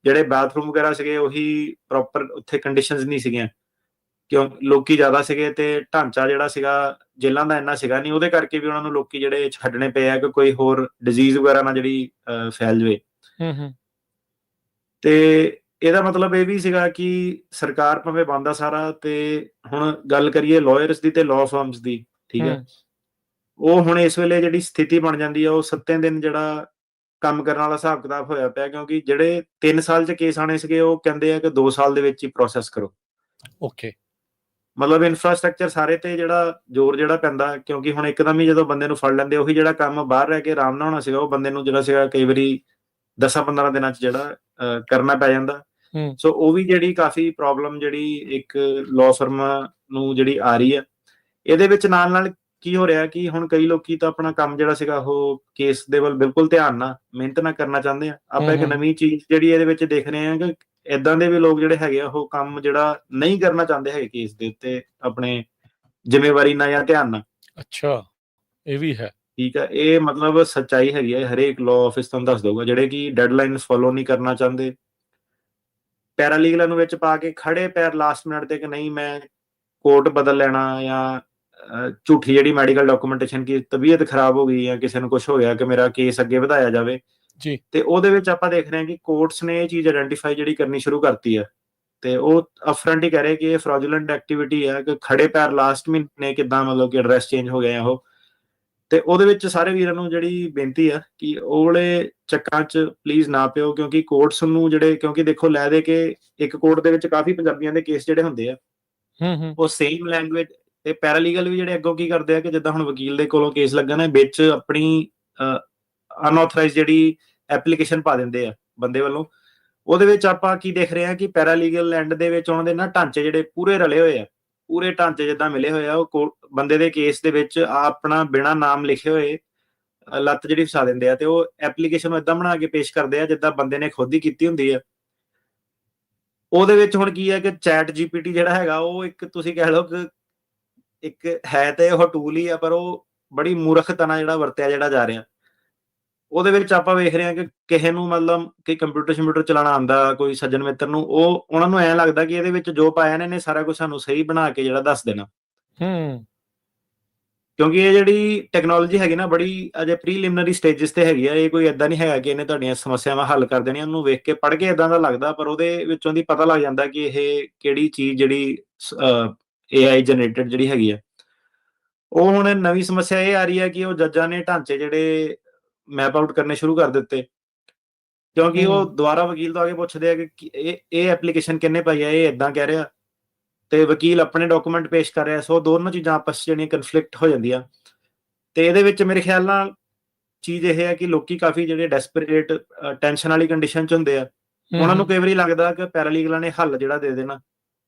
ਜਿਹੜੇ ਬਾਥਰੂਮ ਵਗੈਰਾ ਸੀਗੇ ਉਹੀ ਪ੍ਰੋਪਰ ਉੱਥੇ ਕੰਡੀਸ਼ਨਸ ਨਹੀਂ ਸੀਗੀਆਂ, ਕਿਉਂ ਲੋਕੀ ਜ਼ਿਆਦਾ ਸੀਗੇ ਤੇ ਢਾਂਚਾ ਜਿਹੜਾ ਸੀਗਾ ਜੇਲ੍ਹਾਂ ਦਾ ਇੰਨਾ ਸੀਗਾ ਨਹੀਂ, ਉਹਦੇ ਕਰਕੇ ਵੀ ਉਹਨਾਂ ਨੂੰ ਲੋਕੀ ਜਿਹੜੇ ਛੱਡਣੇ ਪਏ ਆ ਕਿ ਕੋਈ ਹੋਰ ਡਿਜ਼ੀਜ਼ ਵਗੈਰਾ ਨਾ ਜਿਹੜੀ ਫੈਲ ਜਾਵੇ। ਤੇ ਇਹਦਾ ਮਤਲਬ ਇਹ ਵੀ ਸੀਗਾ ਕਿ ਸਰਕਾਰ ਭਾਵੇਂ ਬੰਦ ਆ ਸਾਰਾ, ਤੇ ਹੁਣ ਗੱਲ ਕਰੀਏ ਲਾਇਰਸ ਦੀ ਤੇ ਲਾਅ ਫਰਮਸ ਦੀ, ਠੀਕ ਹੈ, ਉਹ ਹੁਣ ਇਸ ਵੇਲੇ ਜਿਹੜੀ ਸਥਿਤੀ ਬਣ ਜਾਂਦੀ ਆ, ਉਹ 7 ਦਿਨ ਜਿਹੜਾ ਕੰਮ ਕਰਨ ਵਾਲਾ ਹਿਸਾਬ ਕਿਤਾਬ ਹੋਇਆ ਪਿਆ, ਕਿਉਂਕਿ ਜਿਹੜੇ 3 ਸਾਲ 'ਚ ਕੇਸ ਆਣੇ ਸੀਗੇ ਉਹ ਕਹਿੰਦੇ ਆ ਕਿ 2 ਸਾਲ ਦੇ ਵਿੱਚ ਹੀ ਪ੍ਰੋਸੈਸ ਕਰੋ। ਮਤਲਬ ਇਨਫਰਾਸਟ੍ਰਕਚਰ ਸਾਰੇ ਤੇ ਜਿਹੜਾ ਜ਼ੋਰ ਜਿਹੜਾ ਪੈਂਦਾ, ਕਿਉਂਕਿ ਹੁਣ ਇੱਕਦਮ ਹੀ ਜਦੋਂ ਬੰਦੇ ਨੂੰ ਫੜ ਲੈਂਦੇ, ਉਹੀ ਜਿਹੜਾ ਕੰਮ ਬਾਹਰ ਰਹਿ ਕੇ ਆਰਾਮ ਨਾਲ ਹੋਣਾ ਸੀਗਾ ਉਹ ਬੰਦੇ ਨੂੰ ਜਿਹੜਾ ਸੀਗਾ ਕਈ ਵਾਰੀ 10-15 ਦਿਨਾਂ 'ਚ ਜਿਹੜਾ ਕਰਨਾ ਪੈ ਜਾਂਦਾ। ਸੋ ਉਹ ਵੀ ਜਿਹੜੀ ਕਾਫੀ ਪ੍ਰੋਬਲਮ ਜਿਹੜੀ ਇੱਕ ਲਾਅ ਫਰਮ ਨੂੰ ਜਿਹੜੀ ਆ ਰਹੀ ਆ। ਇਹਦੇ ਵਿੱਚ ਨਾਲ ਨਾਲ ਕੀ ਹੋ ਰਿਹਾ ਕਿ ਹੁਣ ਕਈ ਲੋਕੀ ਤਾਂ ਆਪਣਾ ਕੰਮ ਜਿਹੜਾ ਸੀਗਾ ਉਹ ਕੇਸ ਦੇ ਵੱਲ ਬਿਲਕੁਲ ਧਿਆਨ ਨਾਲ, ਮਿਹਨਤ ਨਾਲ ਕਰਨਾ ਚਾਹੁੰਦੇ ਆ। ਆਪਾਂ ਇੱਕ ਨਵੀਂ ਚੀਜ਼ ਜਿਹੜੀ ਇਹਦੇ ਵਿੱਚ ਦੇਖ ਰਹੇ ਹਾਂ ਕਿ ਏਦਾਂ ਦੇ ਵੀ ਲੋਕ ਜਿਹੜੇ ਹੈਗੇ ਆ ਉਹ ਕੰਮ ਜਿਹੜਾ ਨਹੀਂ ਕਰਨਾ ਚਾਹੁੰਦੇ ਹੈਗੇ ਕੇਸ ਦੇ ਉੱਤੇ ਆਪਣੇ ਜ਼ਿੰਮੇਵਾਰੀ ਨਾਲ ਜਾਂ ਧਿਆਨ ਨਾਲ। ਅੱਛਾ, ਇਹ ਵੀ ਹੈ, ਠੀਕ ਹੈ। ਇਹ ਮਤਲਬ ਸੱਚਾਈ ਹੈਗੀ ਹੈ, ਹਰੇਕ ਲਾਅ ਆਫਿਸ ਤੁਹਾਨੂੰ ਦੱਸ ਦਊਗਾ, ਜਿਹੜੇ ਕਿ ਡੈਡਲਾਈਨਸ ਫੋਲੋ ਨਹੀਂ ਕਰਨਾ ਚਾਹੁੰਦੇ, ਪੈਰਾਲੀਗਲਾਂ ਨੂੰ ਵਿੱਚ ਪਾ ਕੇ ਖੜੇ ਪੈਰ ਲਾਸਟ ਮਿੰਟ ਤੇ ਕਿ ਨਹੀਂ ਮੈਂ ਕੋਰਟ ਬਦਲ ਲੈਣਾ, ਜਾਂ ਝੂਠੀ ਜਿਹੜੀ ਮੈਡੀਕਲ ਡਾਕੂਮੈਂਟੇਸ਼ਨ ਕੀ ਤਬੀਅਤ ਖਰਾਬ ਹੋ ਗਈ ਜਾਂ ਕਿਸੇ ਨੂੰ ਕੁਝ ਹੋ ਗਿਆ ਕਿ ਮੇਰਾ ਕੇਸ ਅੱਗੇ ਵਧਾਇਆ ਜਾਵੇ ਜੀ। ਤੇ ਉਹਦੇ ਵਿੱਚ ਆਪਾਂ ਦੇਖ ਰਹੇ ਹਾਂ ਕਿ ਕੋਰਟਸ ਨੇ ਇਹ ਚੀਜ਼ ਆਇਡੈਂਟੀਫਾਈ ਜਿਹੜੀ ਕਰਨੀ ਸ਼ੁਰੂ ਕਰਤੀ ਹੈ, ਤੇ ਉਹ ਅਫਰੰਟ ਹੀ ਕਹਿ ਰਹੇ ਕਿ ਇਹ ਫਰਾਡੂਲੈਂਟ ਐਕਟੀਵਿਟੀ ਹੈ, ਕਿ ਖੜੇ ਪੈਰ ਲਾਸਟ ਮਹੀਨੇ ਕਿੱਦਾਂ ਮਤਲਬ ਕਿ ਐਡਰੈਸ ਚੇਂਜ ਹੋ ਗਏ ਆ ਉਹ। ਤੇ ਉਹਦੇ ਵਿੱਚ ਸਾਰੇ ਵੀਰਾਂ ਨੂੰ ਜਿਹੜੀ ਬੇਨਤੀ ਆ ਕਿ ਉਹ ਵਾਲੇ ਚੱਕਾਂ 'ਚ ਪਲੀਜ਼ ਨਾ ਪਿਓ, ਕਿਉਂਕਿ ਕੋਰਟਸ ਨੂੰ ਜਿਹੜੇ, ਕਿਉਂਕਿ ਦੇਖੋ ਲੈ ਦੇ ਕੇ ਇੱਕ ਕੋਰਟ ਦੇ ਵਿੱਚ ਕਾਫੀ ਪੰਜਾਬੀਆਂ ਦੇ ਕੇਸ ਜਿਹੜੇ ਹੁੰਦੇ ਆ ਉਹ ਸੇਮ ਲੈਂਗੁਏਜ, ਤੇ ਪੈਰਾਲੀਗਲ ਵੀ ਜਿਹੜੇ ਅੱਗੋਂ ਕੀ ਕਰਦੇ ਆ ਕਿ ਜਿੱਦਾਂ ਹੁਣ ਵਕੀਲ ਦੇ ਕੋਲੋਂ ਕੇਸ ਲੱਗਾ ਨਾ, ਵਿੱਚ ਆਪਣੀ ਅਨਆਥੋਰਾਈਜ਼ਡ ਜਿਹੜੀ ਐਪਲੀਕੇਸ਼ਨ ਪਾ ਦਿੰਦੇ ਆ ਬੰਦੇ ਵੱਲੋਂ। ਉਹਦੇ ਵਿੱਚ ਆਪਾਂ ਕੀ ਦੇਖ ਰਹੇ ਹਾਂ ਕਿ ਪੈਰਾਲੀਗਲ ਐਂਡ ਦੇ ਵਿੱਚ ਉਹਨਾਂ ਦੇ ਨਾ ਢਾਂਚੇ ਜਿਹੜੇ ਪੂਰੇ ਰਲੇ ਹੋਏ ਆ, ਪੂਰੇ ਢਾਂਚੇ ਜਿੱਦਾਂ ਮਿਲੇ ਹੋਏ ਆ, ਉਹ ਬੰਦੇ ਦੇ ਕੇਸ ਦੇ ਵਿੱਚ ਆਪਣਾ ਬਿਨਾਂ ਨਾਮ ਲਿਖੇ ਹੋਏ ਲੱਤ ਜਿਹੜੀ ਫਸਾ ਦਿੰਦੇ ਆ, ਤੇ ਉਹ ਐਪਲੀਕੇਸ਼ਨ ਨੂੰ ਏਦਾਂ ਬਣਾ ਕੇ ਪੇਸ਼ ਕਰਦੇ ਆ ਜਿੱਦਾਂ ਬੰਦੇ ਨੇ ਖੁਦ ਹੀ ਕੀਤੀ ਹੁੰਦੀ ਆ। ਉਹਦੇ ਵਿੱਚ ਹੁਣ ਕੀ ਹੈ ਕਿ ਚੈਟ GPT ਜਿਹੜਾ ਹੈਗਾ ਉਹ ਇੱਕ ਤੁਸੀਂ ਕਹਿ ਲਓ ਕਿ ਇੱਕ ਹੈ ਤੇ ਉਹ ਟੂਲ ਹੀ ਆ, ਪਰ ਉਹ ਬੜੀ ਮੂਰਖਤਾ ਨਾਲ ਜਿਹੜਾ ਵਰਤਿਆ ਜਿਹੜਾ ਜਾ ਰਿਹਾ। ਉਹਦੇ ਵਿੱਚ ਆਪਾਂ ਵੇਖ ਰਹੇ ਹਾਂ ਕਿ ਕਿਸੇ ਨੂੰ ਮਤਲਬ ਕਿ ਕੰਪਿਊਟਰ ਚਲਾਉਣਾ ਆਉਂਦਾ, ਕੋਈ ਸੱਜਣ ਮਿੱਤਰ ਨੂੰ, ਉਹ ਉਹਨਾਂ ਨੂੰ ਐਂ ਲੱਗਦਾ ਕਿ ਇਹਦੇ ਵਿੱਚ ਜੋ ਪਾਇਆ ਨੇ ਸਾਰਾ ਕੁਝ ਸਾਨੂੰ ਸਹੀ ਬਣਾ ਕੇ ਜਿਹੜਾ ਦੱਸ ਦੇਣਾ। ਕਿਉਂਕਿ ਇਹ ਜਿਹੜੀ ਟੈਕਨੋਲੋਜੀ ਹੈਗੀ ਨਾ ਬੜੀ ਅਜੇ ਪ੍ਰੀਲਿਮਿਨਰੀ ਸਟੇਜਸ ਤੇ ਹੈਗੀ ਆ, ਇਹ ਕੋਈ ਏਦਾਂ ਨਹੀਂ ਹੈਗਾ ਕਿ ਇਹਨੇ ਤੁਹਾਡੀਆਂ ਸਮੱਸਿਆਵਾਂ ਹੱਲ ਕਰ ਦੇਣੀਆਂ। ਉਹਨੂੰ ਵੇਖ ਕੇ ਪੜ੍ਹ ਕੇ ਏਦਾਂ ਦਾ ਲੱਗਦਾ, ਪਰ ਉਹਦੇ ਵਿੱਚੋਂ ਦੀ ਪਤਾ ਲੱਗ ਜਾਂਦਾ ਕਿ ਇਹ ਕਿਹੜੀ ਚੀਜ਼ ਜਿਹੜੀ AI ਜਨਰੇਟਡ ਜਿਹੜੀ ਹੈਗੀ ਆ। ਉਹ ਹੁਣ ਨਵੀਂ ਸਮੱਸਿਆ ਇਹ ਆ ਰਹੀ ਹੈ ਕਿ ਉਹ ਜੱਜਾਂ ਨੇ ਢਾਂਚੇ ਜਿਹੜੇ ਮੈਪ ਆਊਟ ਕਰਨੇ ਸ਼ੁਰੂ ਕਰ ਦਿੱਤੇ, ਕਿਉਂਕਿ ਉਹ ਦੁਬਾਰਾ ਵਕੀਲ ਤੋਂ ਆ ਕੇ ਪੁੱਛਦੇ ਆ ਕਿ ਇਹ ਐਪਲੀਕੇਸ਼ਨ ਕਿੰਨੇ ਪਾਈ ਆ, ਇਹ ਏਦਾਂ ਕਹਿ ਰਿਹਾ, ਤੇ ਵਕੀਲ ਆਪਣੇ ਡਾਕੂਮੈਂਟ ਪੇਸ਼ ਕਰ ਰਿਹਾ। ਸੋ ਦੋਨੋਂ ਚੀਜ਼ਾਂ ਆਪਸ 'ਚ ਜਿਹੜੀਆਂ ਕਨਫਲਿਕਟ ਹੋ ਜਾਂਦੀਆਂ। ਤੇ ਇਹਦੇ ਵਿੱਚ ਮੇਰੇ ਖਿਆਲ ਨਾਲ ਚੀਜ਼ ਇਹ ਹੈ ਕਿ ਲੋਕੀ ਕਾਫੀ ਜਿਹੜੇ ਡੈਸਪਰੇਟ ਟੈਨਸ਼ਨ ਵਾਲੀ ਕੰਡੀਸ਼ਨ 'ਚ ਹੁੰਦੇ ਆ, ਉਹਨਾਂ ਨੂੰ ਕਈ ਵਾਰੀ ਲੱਗਦਾ ਕਿ ਪੈਰਾਲੀਗਲਾਂ ਨੇ ਹੱਲ ਜਿਹੜਾ ਦੇ ਦੇਣਾ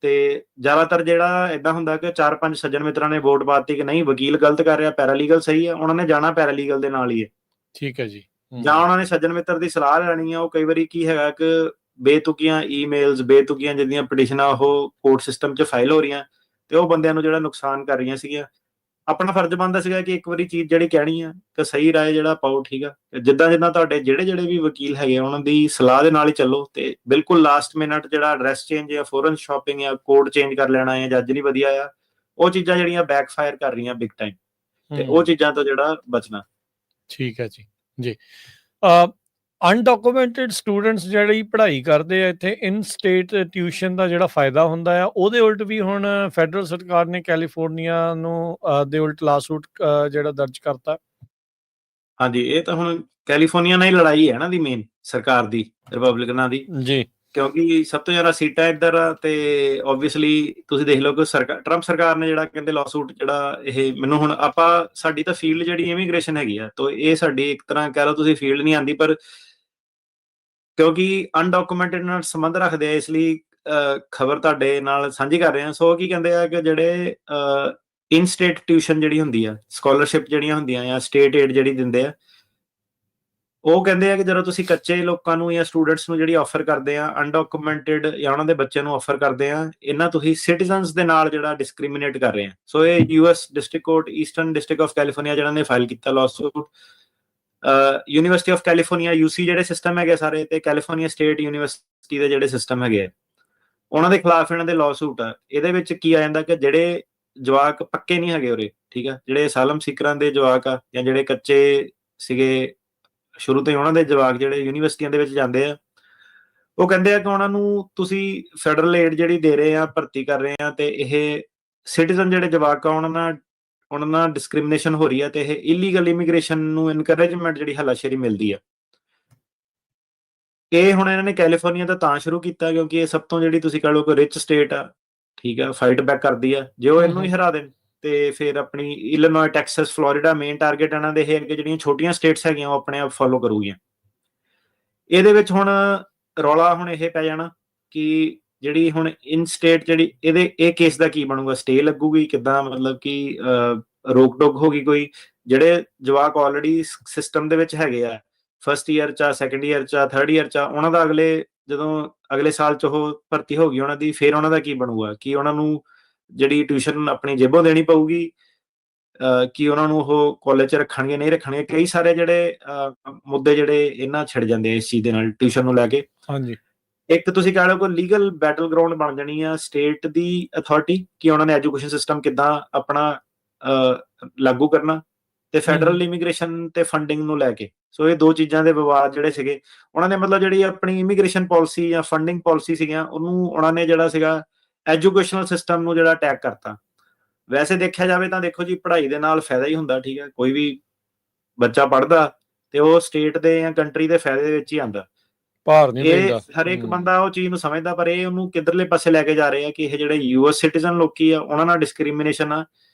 ਤੇ ਜ਼ਿਆਦਾਤਰ ਜਿਹੜਾ ਏਦਾਂ ਹੁੰਦਾ ਕਿ 4-5 ਸੱਜਣ ਮਿੱਤਰਾਂ ਨੇ ਵੋਟ ਪਾਤੀ ਕਿ ਨਹੀਂ ਵਕੀਲ ਗਲਤ ਕਰ ਰਿਹਾ, ਪੈਰਾਲੀਗਲ ਸਹੀ ਹੈ, ਉਹਨਾਂ ਨੇ ਜਾਣਾ ਪੈਰਾਲੀਗਲ ਦੇ ਨਾਲ ਹੀ ਹੈ। ਠੀਕ ਹੈ ਜੀ। ਜਾਂ ਉਹਨਾਂ ਨੇ ਸੱਜਣ ਮਿੱਤਰ ਦੀ ਸਲਾਹ ਲੈਣੀ ਆ। ਉਹ ਕਈ ਵਾਰੀ ਕੀ ਹੈਗਾ ਕਿ ਬੇਤੁਕੀਆਂ ਈਮੇਲਸ, ਬੇਤੁਕੀਆਂ ਜਿਹੜੀਆਂ ਪਟੀਸ਼ਨਾਂ ਉਹ ਕੋਰਟ ਸਿਸਟਮ 'ਚ ਫਾਈਲ ਹੋ ਰਹੀਆਂ ਤੇ ਉਹ ਬੰਦਿਆਂ ਨੂੰ ਜਿਹੜਾ ਨੁਕਸਾਨ ਕਰ ਰਹੀਆਂ ਸੀਗੀਆਂ। ਆਪਣਾ ਫਰਜ਼ ਬਣਦਾ ਸੀਗਾ ਕਿ ਇੱਕ ਵਾਰੀ ਚੀਜ਼ ਜਿਹੜੀ ਕਹਿਣੀ ਆ ਕਿ ਸਹੀ ਰਾਏ ਜਿਹੜਾ ਪਾਓ, ਠੀਕ ਆ। ਜਿੱਦਾਂ ਜਿੱਦਾਂ ਤੁਹਾਡੇ ਜਿਹੜੇ ਵੀ ਵਕੀਲ ਹੈਗੇ ਉਹਨਾਂ ਦੀ ਸਲਾਹ ਦੇ ਨਾਲ ਹੀ ਚੱਲੋ ਤੇ ਬਿਲਕੁਲ ਲਾਸਟ ਮਿੰਟ ਜਿਹੜਾ ਐਡਰੈਸ ਚੇਂਜ ਜਾਂ ਫੋਰਨ ਸ਼ਾਪਿੰਗ ਜਾਂ ਕੋਡ ਚੇਂਜ ਕਰ ਲੈਣਾ ਜਾਂ ਜੱਜ ਨਹੀਂ ਵਧੀਆ ਆ, ਉਹ ਚੀਜ਼ਾਂ ਜਿਹੜੀਆਂ ਬੈਕਫਾਇਰ ਕਰ ਰਹੀਆਂ ਬਿਗ ਟਾਈਮ, ਤੇ ਉਹ ਚੀਜ਼ਾਂ ਤੋਂ ਜਿਹੜਾ ਬਚਣਾ। ਠੀਕ ਹੈ ਜੀ। ਅਨਡਾਕੂਮੈਂਟਡ ਸਟੂਡੈਂਟਸ ਜਿਹੜੀ ਪੜ੍ਹਾਈ ਕਰਦੇ ਆ ਇੱਥੇ ਇਨ ਸਟੇਟ ਟਿਊਸ਼ਨ ਦਾ ਜਿਹੜਾ ਫਾਇਦਾ ਹੁੰਦਾ ਆ, ਉਹਦੇ ਉਲਟ ਵੀ ਹੁਣ ਫੈਡਰਲ ਸਰਕਾਰ ਨੇ ਕੈਲੀਫੋਰਨੀਆ ਨੂੰ ਦੇ ਉਲਟ ਲਾਸੂਟ ਜਿਹੜਾ ਦਰਜ ਕਰਤਾ। ਹਾਂਜੀ, ਇਹ ਤਾਂ ਹੁਣ ਕੈਲੀਫੋਰਨੀਆ ਨਾਲ ਹੀ ਲੜਾਈ ਹੈ ਨਾ ਦੀ ਮੇਨ ਸਰਕਾਰ ਦੀ, ਰਿਪਬਲਿਕਨਾਂ ਦੀ ਜੀ, ਕਿਉਂਕਿ ਸਭ ਤੋਂ ਜ਼ਿਆਦਾ ਸੀਟਾਂ ਇੱਧਰ ਆ ਤੇ ਓਬਵੀਅਸਲੀ ਤੁਸੀਂ ਦੇਖ ਲਓ ਕਿ ਟਰੰਪ ਸਰਕਾਰ ਨੇ ਜਿਹੜਾ ਕਹਿੰਦੇ ਲਾਸੂਟ ਜਿਹੜਾ ਇਹ ਮੈਨੂੰ ਹੁਣ ਸਾਡੀ ਤਾਂ ਫੀਲਡ ਜਿਹੜੀ ਇਮੀਗ੍ਰੇਸ਼ਨ ਹੈਗੀ ਆ, ਤਾਂ ਇਹ ਸਾਡੀ ਇੱਕ ਤਰ੍ਹਾਂ ਕਹਿ ਲਓ ਤੁਸੀਂ ਫੀਲਡ ਨਹੀਂ ਆਉਂਦੀ, ਪਰ ਕਿਉਂਕਿ ਅਨਡਾਕੂਮੈਂਟਡ ਨਾਲ ਸੰਬੰਧ ਰੱਖਦੇ ਆ ਇਸ ਲਈ ਖਬਰ ਤੁਹਾਡੇ ਨਾਲ ਸਾਂਝੀ ਕਰ ਰਹੇ ਹਾਂ। ਸੋ ਕੀ ਕਹਿੰਦੇ ਆ ਕਿ ਜਿਹੜੇ ਇਨ ਸਟੇਟ ਟਿਊਸ਼ਨ ਜਿਹੜੀ ਹੁੰਦੀ ਆ, ਸਕਾਲਰਸ਼ਿਪ ਜਿਹੜੀਆਂ ਹੁੰਦੀਆਂ ਜਾਂ ਸਟੇਟ ਏਡ ਜਿਹੜੀ ਦਿੰਦੇ ਆ, ਉਹ ਕਹਿੰਦੇ ਆ ਕਿ ਜਦੋਂ ਤੁਸੀਂ ਕੱਚੇ ਲੋਕਾਂ ਨੂੰ ਜਾਂ ਸਟੂਡੈਂਟਸ ਨੂੰ ਜਿਹੜੀ ਆਫਰ ਕਰਦੇ ਆ ਅਨਡਾਕੂਮੈਂਟਡ ਜਾਂ ਉਹਨਾਂ ਦੇ ਬੱਚਿਆਂ ਨੂੰ ਆਫਰ ਕਰਦੇ ਆ, ਇਹਨਾਂ ਤੁਸੀਂ ਸਿਟੀਜ਼ਨਸ ਦੇ ਨਾਲ ਜਿਹੜਾ ਡਿਸਕ੍ਰਿਮੀਨੇਟ ਕਰ ਰਹੇ ਆ। ਸੋ ਇਹ US district court eastern district of California ਜਿਹੜਾ ਨੇ ਫਾਈਲ ਕੀਤਾ lawsuit, university of California UC ਜਿਹੜੇ ਸਿਸਟਮ ਹੈਗੇ ਸਾਰੇ ਤੇ ਕੈਲੀਫੋਰਨੀਆ ਸਟੇਟ ਯੂਨੀਵਰਸਿਟੀ ਦੇ ਜਿਹੜੇ ਸਿਸਟਮ ਹੈਗੇ ਉਹਨਾਂ ਦੇ ਖਿਲਾਫ ਇਹਨਾਂ ਦੇ ਲਾਸੂਟ ਆ। ਇਹਦੇ ਵਿੱਚ ਕੀ ਆ ਜਾਂਦਾ ਕਿ ਜਿਹੜੇ ਜਵਾਕ ਪੱਕੇ ਨਹੀਂ ਹੈਗੇ ਉਰੇ, ਠੀਕ ਆ, ਜਿਹੜੇ ਅਸਾਲਮ ਸੀਕਰਾਂ ਦੇ ਜਵਾਕ ਆ ਜਾਂ ਜਿਹੜੇ ਕੱਚੇ ਸੀਗੇ ਸ਼ੁਰੂ ਤੋਂ ਹੀ, ਉਹਨਾਂ ਦੇ ਜਵਾਕ ਜਿਹੜੇ ਯੂਨੀਵਰਸਿਟੀਆਂ ਦੇ ਵਿੱਚ ਜਾਂਦੇ ਆ, ਉਹ ਕਹਿੰਦੇ ਆ ਕਿ ਉਹਨਾਂ ਨੂੰ ਤੁਸੀਂ ਫੈਡਰਲ ਏਡ ਜਿਹੜੀ ਦੇ ਰਹੇ ਆ, ਭਰਤੀ ਕਰ ਰਹੇ ਆ, ਤੇ ਇਹ ਸਿਟੀਜ਼ਨ ਜਿਹੜੇ ਜਵਾਕ ਆ ਉਹਨਾਂ ਨਾਲ ਡਿਸਕ੍ਰਿਮੀਨੇਸ਼ਨ ਹੋ ਰਹੀ ਹੈ ਤੇ ਇਹ ਇਲੀਗਲ ਇਮੀਗ੍ਰੇਸ਼ਨ ਨੂੰ ਇਨਕਰੇਜਮੈਂਟ ਜਿਹੜੀ ਹੱਲਾਸ਼ੇਰੀ ਮਿਲਦੀ ਆ। ਇਹ ਹੁਣ ਇਹਨਾਂ ਨੇ ਕੈਲੀਫੋਰਨੀਆ ਦਾ ਤਾਂ ਸ਼ੁਰੂ ਕੀਤਾ ਕਿਉਂਕਿ ਇਹ ਸਭ ਤੋਂ ਜਿਹੜੀ ਤੁਸੀਂ ਕਹ ਲਓ ਕਿ ਰਿਚ ਸਟੇਟ ਆ, ਠੀਕ ਆ, ਫਾਈਟ ਬੈਕ ਕਰਦੀ ਆ। ਜੇ ਉਹ ਇਹਨੂੰ ਹੀ ਹਰਾ ਦੇਣ ਤੇ ਫਿਰ ਆਪਣੀ Illinois, Texas, Florida main target ਇਹਨਾਂ ਦੇ ਇਹ ਕਿ ਜਿਹੜੀਆਂ ਛੋਟੀਆਂ ਸਟੇਟਸ ਹੈਗੀਆਂ ਉਹ ਆਪਣੇ ਆਪ ਫੋਲੋ ਕਰੂਗੀਆਂ। ਇਹਦੇ ਵਿੱਚ ਹੁਣ ਰੌਲਾ ਹੁਣ ਇਹ ਪੈ ਜਾਣਾ ਕਿ ਜਿਹੜੀ ਹੁਣ ਇਨ ਸਟੇਟ ਜਿਹੜੀ ਇਹ ਕੇਸ ਦਾ ਕੀ ਬਣੂਗਾ, ਸਟੇ ਲੱਗੂਗੀ ਕਿੱਦਾਂ, ਮਤਲਬ ਕਿ ਰੋਕ ਟੋਕ ਹੋਗੀ ਕੋਈ? ਜਿਹੜੇ ਜਵਾਕ ਆਲਰੇਡੀ ਸਿਸਟਮ ਦੇ ਵਿੱਚ ਹੈਗੇ ਆ, ਫਸਟ ਈਅਰ ਚ, ਸੈਕੰਡ ਈਅਰ ਚ, ਥਰਡ ਈਅਰ ਚ, ਉਹਨਾਂ ਦਾ ਜਦੋਂ ਅਗਲੇ ਸਾਲ ਚ ਉਹ ਭਰਤੀ ਹੋ ਗਈ ਉਹਨਾਂ ਦੀ, ਫਿਰ ਉਹਨਾਂ ਦਾ ਕੀ ਬਣੂਗਾ? ਕੀ ਉਹਨਾਂ ਨੂੰ ਜਿਹੜੀ ਟਿਊਸ਼ਨ ਆਪਣੀ ਜੇਬੋਂ ਦੇਣੀ ਪਊਗੀ? ਕੀ ਉਹਨਾਂ ਨੂੰ ਉਹ ਕਾਲਜ ਚ ਰੱਖਣਗੇ, ਨਹੀਂ ਰੱਖਣਗੇ? ਕਈ ਸਾਰੇ ਜਿਹੜੇ ਮੁੱਦੇ ਜਿਹੜੇ ਇਹਨਾਂ ਛਿੜ ਜਾਂਦੇ ਆ ਇਸ ਚੀਜ਼ ਦੇ ਨਾਲ, ਟਿਊਸ਼ਨ ਨੂੰ ਲੈ ਕੇ। ਹਾਂਜੀ, ਇੱਕ ਤੁਸੀਂ ਕਹਿ ਲਓ ਕੋਈ ਲੀਗਲ ਬੈਟਲ ਗਰਾਊਂਡ ਬਣ ਜਾਣੀ ਆ ਸਟੇਟ ਦੀ ਅਥਾਰਟੀ ਕਿ ਉਹਨਾਂ ਨੇ ਐਜੂਕੇਸ਼ਨ ਸਿਸਟਮ ਕਿੱਦਾਂ ਆਪਣਾ ਲਾਗੂ ਕਰਨਾ, ਤੇ ਫੈਡਰਲ ਇਮੀਗ੍ਰੇਸ਼ਨ ਤੇ ਫੰਡਿੰਗ ਨੂੰ ਲੈ ਕੇ। ਸੋ ਇਹ ਦੋ ਚੀਜ਼ਾਂ ਦੇ ਵਿਵਾਦ ਜਿਹੜੇ ਸੀਗੇ, ਉਹਨਾਂ ਨੇ ਮਤਲਬ ਜਿਹੜੀ ਆਪਣੀ ਇਮੀਗ੍ਰੇਸ਼ਨ ਪਾਲਿਸੀ ਜਾਂ ਫੰਡਿੰਗ ਪਾਲਿਸੀ ਸੀਗੀਆਂ, ਉਹਨੂੰ ਉਹਨਾਂ ਨੇ ਜਿਹੜਾ ਸੀਗਾ ਐਜੂਕੇਸ਼ਨਲ ਸਿਸਟਮ ਨੂੰ ਜਿਹੜਾ ਅਟੈਕ ਕਰਤਾ। ਵੈਸੇ ਦੇਖਿਆ ਜਾਵੇ ਤਾਂ ਦੇਖੋ ਜੀ, ਪੜ੍ਹਾਈ ਦੇ ਨਾਲ ਫਾਇਦਾ ਹੀ ਹੁੰਦਾ, ਠੀਕ ਹੈ, ਕੋਈ ਵੀ ਬੱਚਾ ਪੜ੍ਹਦਾ ਤੇ ਉਹ ਸਟੇਟ ਦੇ ਜਾਂ ਕੰਟਰੀ ਦੇ ਫਾਇਦੇ ਦੇ ਵਿੱਚ ਹੀ ਆਉਂਦਾ, ਭਾਰ ਨਹੀਂ ਪੈਂਦਾ। ਹਰੇਕ ਬੰਦਾ ਉਹ ਚੀਜ਼ ਨੂੰ ਸਮਝਦਾ, ਪਰ ਇਹ ਉਹਨੂੰ ਕਿੱਧਰਲੇ ਪਾਸੇ ਲੈ ਕੇ ਜਾ ਰਹੇ ਆ ਕਿ ਇਹ ਜਿਹੜੇ ਯੂਐਸ ਸਿਟੀਜ਼ਨ ਲੋਕੀ ਆ ਉਹਨਾਂ ਨਾਲ ਡਿਸਕ੍ਰਿਮੀਨੇਸ਼ਨ ਆ।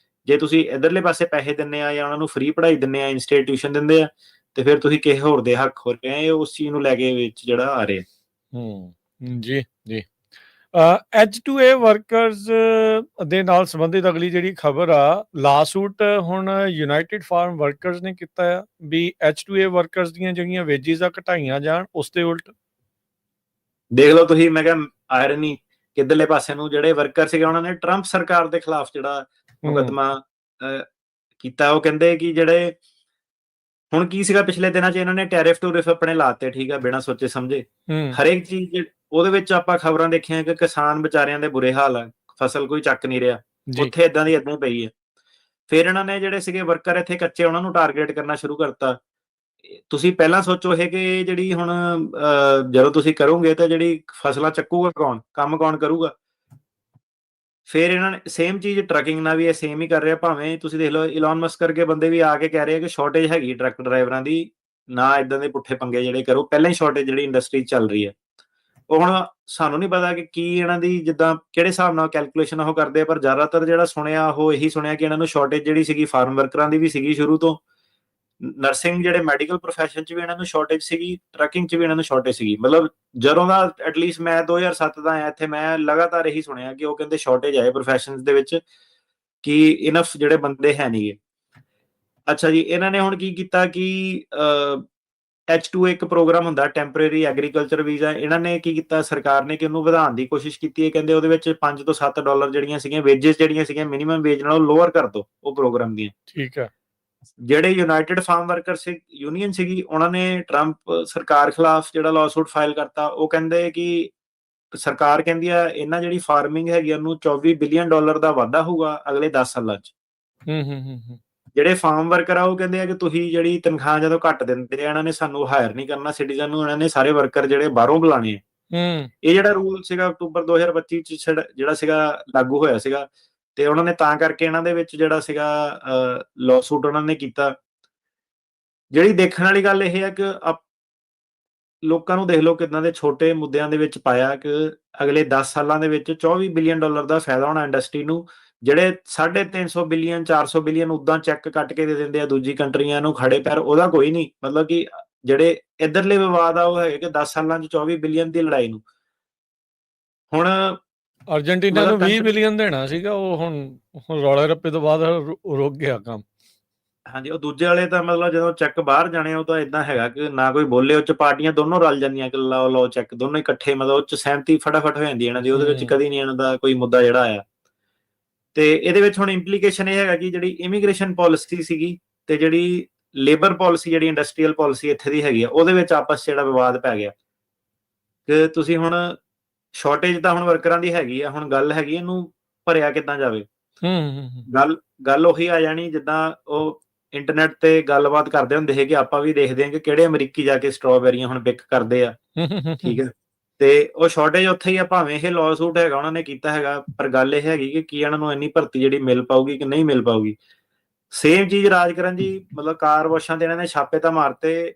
ਜੇ ਤੁਸੀਂ ਇਧਰਲੇ ਪਾਸੇ ਪੈਸੇ ਦਿੰਦੇ ਆ ਜਾਂ ਉਹਨਾਂ ਨੂੰ ਫ੍ਰੀ ਪੜ੍ਹਾਈ ਦਿੰਦੇ ਆ, ਇੰਸਟੀਟਿਊਸ਼ਨ ਦਿੰਦੇ ਆ, ਤੇ ਫਿਰ ਤੁਸੀਂ ਕਿਸੇ ਹੋਰ ਦੇ ਹੱਕ ਹੋ ਰਹੇ ਆ, ਉਸ ਚੀਜ਼ ਨੂੰ ਲੈ ਕੇ ਵਿੱਚ ਜਿਹੜਾ ਆ ਰਿਹਾ। ਜੀ। H2A ਵਰਕਰਸ ਦੇ ਨਾਲ ਸੰਬੰਧਿਤ ਅਗਲੀ ਜਿਹੜੀ ਖਬਰ ਆ, ਲਾਸੂਟ ਹੁਣ ਯੂਨਾਈਟਿਡ ਫਾਰਮ ਵਰਕਰਸ ਨੇ ਕੀਤਾ ਆ ਵੀ H2A ਵਰਕਰਸ ਦੀਆਂ ਜਿਹੜੀਆਂ ਵੇਜਿਸ ਆ ਘਟਾਈਆਂ ਜਾਣ। ਉਸ ਦੇ ਉਲਟ ਦੇਖ ਲਓ ਤੁਸੀਂ, ਮੈਂ ਕਿਹਾ ਆਇਰਨੀ ਕਿੱਧਰਲੇ ਪਾਸੇ ਨੂੰ, ਜਿਹੜੇ ਵਰਕਰ ਸੀਗੇ ਉਹਨਾਂ ਨੇ ਟਰੰਪ ਸਰਕਾਰ ਦੇ ਖਿਲਾਫ ਜਿਹੜਾ ਮੁਕੱਦਮਾ ਕੀਤਾ। ਉਹ ਕਹਿੰਦੇ ਕਿ ਜਿਹੜੇ ਹੁਣ ਕੀ ਸੀਗਾ, ਪਿਛਲੇ ਦਿਨਾਂ 'ਚ ਇਹਨਾਂ ਨੇ ਟੈਰਿਫ ਆਪਣੇ ਲਾਤੇ, ਠੀਕ ਆ, ਬਿਨਾਂ ਸੋਚੇ ਸਮਝੇ ਹਰੇਕ ਚੀਜ਼। ਉਹਦੇ ਵਿੱਚ ਆਪਾਂ ਖਬਰਾਂ ਦੇਖੀਆਂ ਕਿ ਕਿਸਾਨ ਵਿਚਾਰਿਆਂ ਦੇ ਬੁਰੇ ਹਾਲ ਆ, ਫਸਲ ਕੋਈ ਚੱਕ ਨਹੀਂ ਰਿਹਾ, ਉੱਥੇ ਏਦਾਂ ਦੀ ਏਦਾਂ ਪਈ ਹੈ। ਫਿਰ ਇਹਨਾਂ ਨੇ ਜਿਹੜੇ ਸੀਗੇ ਵਰਕਰ ਇੱਥੇ ਕੱਚੇ, ਉਹਨਾਂ ਨੂੰ ਟਾਰਗੇਟ ਕਰਨਾ ਸ਼ੁਰੂ ਕਰਤਾ। ਤੁਸੀਂ ਪਹਿਲਾਂ ਸੋਚੋ ਇਹ ਕਿ ਜਿਹੜੀ ਹੁਣ ਜਦੋਂ ਤੁਸੀਂ ਕਰੋਗੇ ਤਾਂ ਜਿਹੜੀ ਫਸਲਾਂ ਚੱਕੂਗਾ ਕੌਣ, ਕੰਮ ਕੌਣ ਕਰੂਗਾ? ਫਿਰ ਇਹਨਾਂ ਨੇ ਸੇਮ ਚੀਜ਼ ਟਰੱਕਿੰਗ ਨਾਲ ਵੀ ਇਹ ਸੇਮ ਹੀ ਕਰ ਰਿਹਾ। ਭਾਵੇਂ ਤੁਸੀਂ ਦੇਖ ਲਓ ਇਲਨ ਮਸਕ ਕਰਕੇ ਬੰਦੇ ਵੀ ਆ ਕੇ ਕਹਿ ਰਹੇ ਆ ਕਿ ਸ਼ਾਰਟੇਜ ਹੈਗੀ ਟਰੱਕ ਡਰਾਈਵਰਾਂ ਦੀ, ਨਾ ਇਦਾਂ ਦੇ ਪੁੱਠੇ ਪੰਗੇ ਜਿਹੜੇ ਕਰੋ, ਪਹਿਲਾਂ ਹੀ ਸ਼ਾਰਟੇਜ ਜਿਹੜੀ ਇੰਡਸਟਰੀ ਚੱਲ ਰਹੀ ਹੈ। ਉਹ ਹੁਣ ਸਾਨੂੰ ਨਹੀਂ ਪਤਾ ਕਿ ਕੀ ਇਹਨਾਂ ਦੀ ਜਿੱਦਾਂ ਕਿਹੜੇ ਹਿਸਾਬ ਨਾਲ ਕੈਲਕੂਲੇਸ਼ਨ ਉਹ ਕਰਦੇ ਆ, ਪਰ ਜ਼ਿਆਦਾਤਰ ਜਿਹੜਾ ਸੁਣਿਆ ਉਹ ਇਹੀ ਸੁਣਿਆ ਕਿ ਇਹਨਾਂ ਨੂੰ ਸ਼ਾਰਟੇਜ ਜਿਹੜੀ ਸੀਗੀ ਫਾਰਮ ਵਰਕਰਾਂ ਦੀ ਵੀ ਸੀਗੀ ਸ਼ੁਰੂ ਤੋਂ, ਨਰਸਿੰਗ ਜਿਹੜੇ ਮੈਡੀਕਲ ਪ੍ਰੋਫੈਸ਼ਨ 'ਚ ਵੀ ਇਹਨਾਂ ਨੂੰ ਸ਼ਾਰਟੇਜ ਸੀਗੀ, ਟਰੱਕਿੰਗ 'ਚ ਵੀ ਇਹਨਾਂ ਨੂੰ ਸ਼ਾਰਟੇਜ ਸੀਗੀ। ਮਤਲਬ ਜਦੋਂ ਦਾ ਐਟਲੀਸਟ ਮੈਂ 2007 ਦਾ ਆਇਆ ਇੱਥੇ, ਮੈਂ ਲਗਾਤਾਰ ਇਹੀ ਸੁਣਿਆ ਕਿ ਉਹ ਕਹਿੰਦੇ ਸ਼ਾਰਟੇਜ ਆਏ ਪ੍ਰੋਫੈਸ਼ਨਸ ਦੇ ਵਿੱਚ, ਕਿ ਇਨਫ ਜਿਹੜੇ ਬੰਦੇ ਹੈ ਨਹੀਂਗੇ। ਅੱਛਾ ਜੀ, ਇਹਨਾਂ ਨੇ ਹੁਣ ਕੀ ਕੀਤਾ ਕਿ H2 ਇੱਕ ਪ੍ਰੋਗਰਾਮ ਹੁੰਦਾ ਟੈਂਪਰੇਰੀ ਐਗਰੀਕਲਚਰ ਵੀਜ਼ਾ, ਇਹਨਾਂ ਨੇ ਕੀ ਕੀਤਾ ਸਰਕਾਰ ਨੇ ਕਿ ਉਹਨੂੰ ਵਧਾਉਣ ਦੀ ਕੋਸ਼ਿਸ਼ ਕੀਤੀ ਹੈ। ਕਹਿੰਦੇ ਉਹਦੇ ਵਿੱਚ $5 ਤੋਂ $7 ਜਿਹੜੀਆਂ ਸੀਗੀਆਂ ਵੇਜਸ, ਜਿਹੜੀਆਂ ਸੀਗੀਆਂ ਮਿਨੀਮਮ ਵੇਜ ਨਾਲੋਂ ਲੋਅਰ ਕਰ ਦੋ ਉਹ ਪ੍ਰੋਗਰਾਮ ਦੀਆਂ। ਠੀਕ ਹੈ। ਜਿਹੜੇ ਯੂਨਾਈਟਿਡ ਫਾਰਮ ਵਰਕਰਸ ਯੂਨੀਅਨ ਸੀਗੀ, ਉਹਨਾਂ ਨੇ ਟਰੰਪ ਸਰਕਾਰ ਖਿਲਾਫ ਜਿਹੜਾ ਲਾਸੂਟ ਫਾਈਲ ਕਰਤਾ। ਉਹ ਕਹਿੰਦੇ ਕਿ ਸਰਕਾਰ ਕਹਿੰਦੀ ਆ ਇਹਨਾਂ ਜਿਹੜੀ ਫਾਰਮਿੰਗ ਹੈਗੀ ਉਹਨੂੰ $24 ਬਿਲੀਅਨ ਦਾ ਵਾਧਾ ਹੋਊਗਾ ਅਗਲੇ 10 ਸਾਲਾਂ 'ਚ। ਜਿਹੜੇ ਫਾਰਮ ਵਰਕਰ ਆ ਉਹ ਕਹਿੰਦੇ ਆ ਕਿ ਤੁਸੀਂ ਜਿਹੜੀ ਤਨਖਾਹ ਜਦੋਂ ਘੱਟ ਦਿੰਦੇ ਆ, ਇਹਨਾਂ ਨੇ ਸਾਨੂੰ ਹਾਇਰ ਨਹੀਂ ਕਰਨਾ ਸਿਟੀਜ਼ਨ ਨੂੰ, ਇਹਨਾਂ ਨੇ ਸਾਰੇ ਵਰਕਰ ਜਿਹੜੇ ਬਾਹਰੋਂ ਬੁਲਾਣੇ ਆ। ਇਹ ਜਿਹੜਾ ਰੂਲ ਸੀਗਾ ਅਕਤੂਬਰ 2025 ਚ ਜਿਹੜਾ ਸੀਗਾ ਲਾਗੂ ਹੋਇਆ ਸੀਗਾ, ਤੇ ਉਹਨਾਂ ਨੇ ਤਾਂ ਕਰਕੇ ਇਹਨਾਂ ਦੇ ਵਿੱਚ ਜਿਹੜਾ ਸੀਗਾ ਲਾਸੂਟ ਉਹਨਾਂ ਨੇ ਕੀਤਾ। ਜਿਹੜੀ ਦੇਖਣ ਵਾਲੀ ਗੱਲ ਇਹ ਹੈ ਕਿ ਲੋਕਾਂ ਨੂੰ ਦੇਖ ਲਓ ਕਿਦਾਂ ਦੇ ਛੋਟੇ ਮੁੱਦਿਆਂ ਦੇ ਵਿੱਚ ਪਾਇਆ ਕਿ ਅਗਲੇ 10 ਸਾਲਾਂ ਦੇ ਵਿੱਚ $24 ਬਿਲੀਅਨ ਦਾ ਫਾਇਦਾ ਹੋਣਾ ਇੰਡਸਟਰੀ ਨੂੰ। ਜਿਹੜੇ 350 ਬਿਲੀਅਨ 400 ਬਿਲੀਅਨ ਉਦਾਂ ਚੈੱਕ ਕੱਟ ਕੇ ਦੇ ਦਿੰਦੇ ਆ ਦੂਜੀ ਕੰਟਰੀਆਂ ਨੂੰ ਖੜੇ ਪੈਰ, ਉਹਦਾ ਕੋਈ ਨਹੀਂ। ਮਤਲਬ ਕਿ ਜਿਹੜੇ ਇਧਰਲੇ ਵਿਵਾਦ ਆ ਉਹ ਹੈਗੇ ਕਿ 10 ਸਾਲਾਂ 'ਚ 24 ਬਿਲੀਅਨ ਦੀ ਲੜਾਈ ਨੂੰ ਹੁਣ ਅਰਜਨਟੀਨਾ ਨੂੰ 20 ਬਿਲੀਅਨ ਦੇਣਾ ਸੀਗਾ, ਉਹ ਹੁਣ ਰੌਲੇ ਰੱਪੇ ਤੋਂ ਬਾਅਦ ਰੁਕ ਗਿਆ ਕੰਮ। ਹਾਂਜੀ, ਉਹ ਦੂਜੇ ਵਾਲੇ ਤਾਂ ਮਤਲਬ ਜਦੋਂ ਚੈੱਕ ਬਾਹਰ ਜਾਣੇ ਉਹ ਤਾਂ ਇਦਾਂ ਹੈਗਾ ਕਿ ਨਾ ਕੋਈ ਬੋਲੇ, ਉਹ 'ਚ ਪਾਰਟੀਆਂ ਦੋਨੋਂ ਰਲ ਜਾਂਦੀਆਂ ਕਿ ਲਓ ਚੈੱਕ ਦੋਨੋਂ ਇਕੱਠੇ, ਮਤਲਬ ਉਹ 'ਚ ਸਹਿਮਤੀ ਫਟਾਫਟ ਹੋ ਜਾਂਦੀ ਇਹਨਾਂ ਦੀ। ਉਹਦੇ ਵਿੱਚ ਕਦੀ ਨਹੀਂ ਇਹਨਾਂ ਦਾ ਕੋਈ ਮੁੱਦਾ ਜਿਹੜਾ ਆਇਆ। ਤੇ ਇਹਦੇ ਵਿੱਚ ਹੁਣ ਇੰਪਲੀਕੇਸ਼ਨ ਇਹ ਹੈਗਾ ਕਿ ਜਿਹੜੀ ਇਮੀਗ੍ਰੇਸ਼ਨ ਪਾਲਿਸੀ ਸੀਗੀ ਤੇ ਜਿਹੜੀ ਲੇਬਰ ਪਾਲਿਸੀ, ਜਿਹੜੀ ਇੰਡਸਟਰੀਅਲ ਪਾਲਿਸੀ ਇੱਥੇ ਦੀ ਹੈਗੀ ਆ, ਉਹਦੇ ਵਿੱਚ ਆਪਸ 'ਚ ਜਿਹੜਾ ਵਿਵਾਦ ਪੈ ਗਿਆ ਕਿ ਤੁਸੀਂ ਹੁਣ ਸ਼ਾਰਟੇਜ ਤਾਂ ਹੁਣ ਵਰਕਰਾਂ ਦੀ ਹੈਗੀ ਆ, ਹੁਣ ਗੱਲ ਹੈਗੀ ਇਹਨੂੰ ਭਰਿਆ ਕਿੱਦਾਂ ਜਾਵੇ। ਗੱਲ ਉਹੀ ਆ ਜਾਣੀ ਜਿੱਦਾਂ ਉਹ ਇੰਟਰਨੈਟ ਤੇ ਗੱਲਬਾਤ ਕਰਦੇ ਹੁੰਦੇ ਸੀ ਕਿ ਆਪਾਂ ਵੀ ਦੇਖਦੇ ਹਾਂ ਕਿ ਕਿਹੜੇ ਅਮਰੀਕੀ ਜਾ ਕੇ ਸਟ੍ਰਾਬੇਰੀਆਂ ਹੁਣ ਪਿਕ ਕਰਦੇ ਆ। ਠੀਕ ਹੈ, ਤੇ ਉਹ ਸ਼ਾਰਟੇਜ ਉੱਥੇ ਹੀ ਆ, ਭਾਵੇਂ ਇਹ ਲਾਸੂਟ ਹੈਗਾ ਉਹਨਾਂ ਨੇ ਕੀਤਾ ਹੈਗਾ, ਪਰ ਗੱਲ ਇਹ ਹੈਗੀ ਕਿ ਕੀ ਇਹਨਾਂ ਨੂੰ ਇੰਨੀ ਭਰਤੀ ਜਿਹੜੀ ਮਿਲ ਪਾਊਗੀ ਕਿ ਨਹੀਂ ਮਿਲ ਪਾਊਗੀ। ਸੇਮ ਚੀਜ਼ ਰਾਜਕਰਨ ਜੀ, ਮਤਲਬ ਕਾਰ ਵਾਸ਼ਾਂ ਤੇ ਇਹਨਾਂ ਨੇ ਛਾਪੇ ਤਾਂ ਮਾਰਤੇ,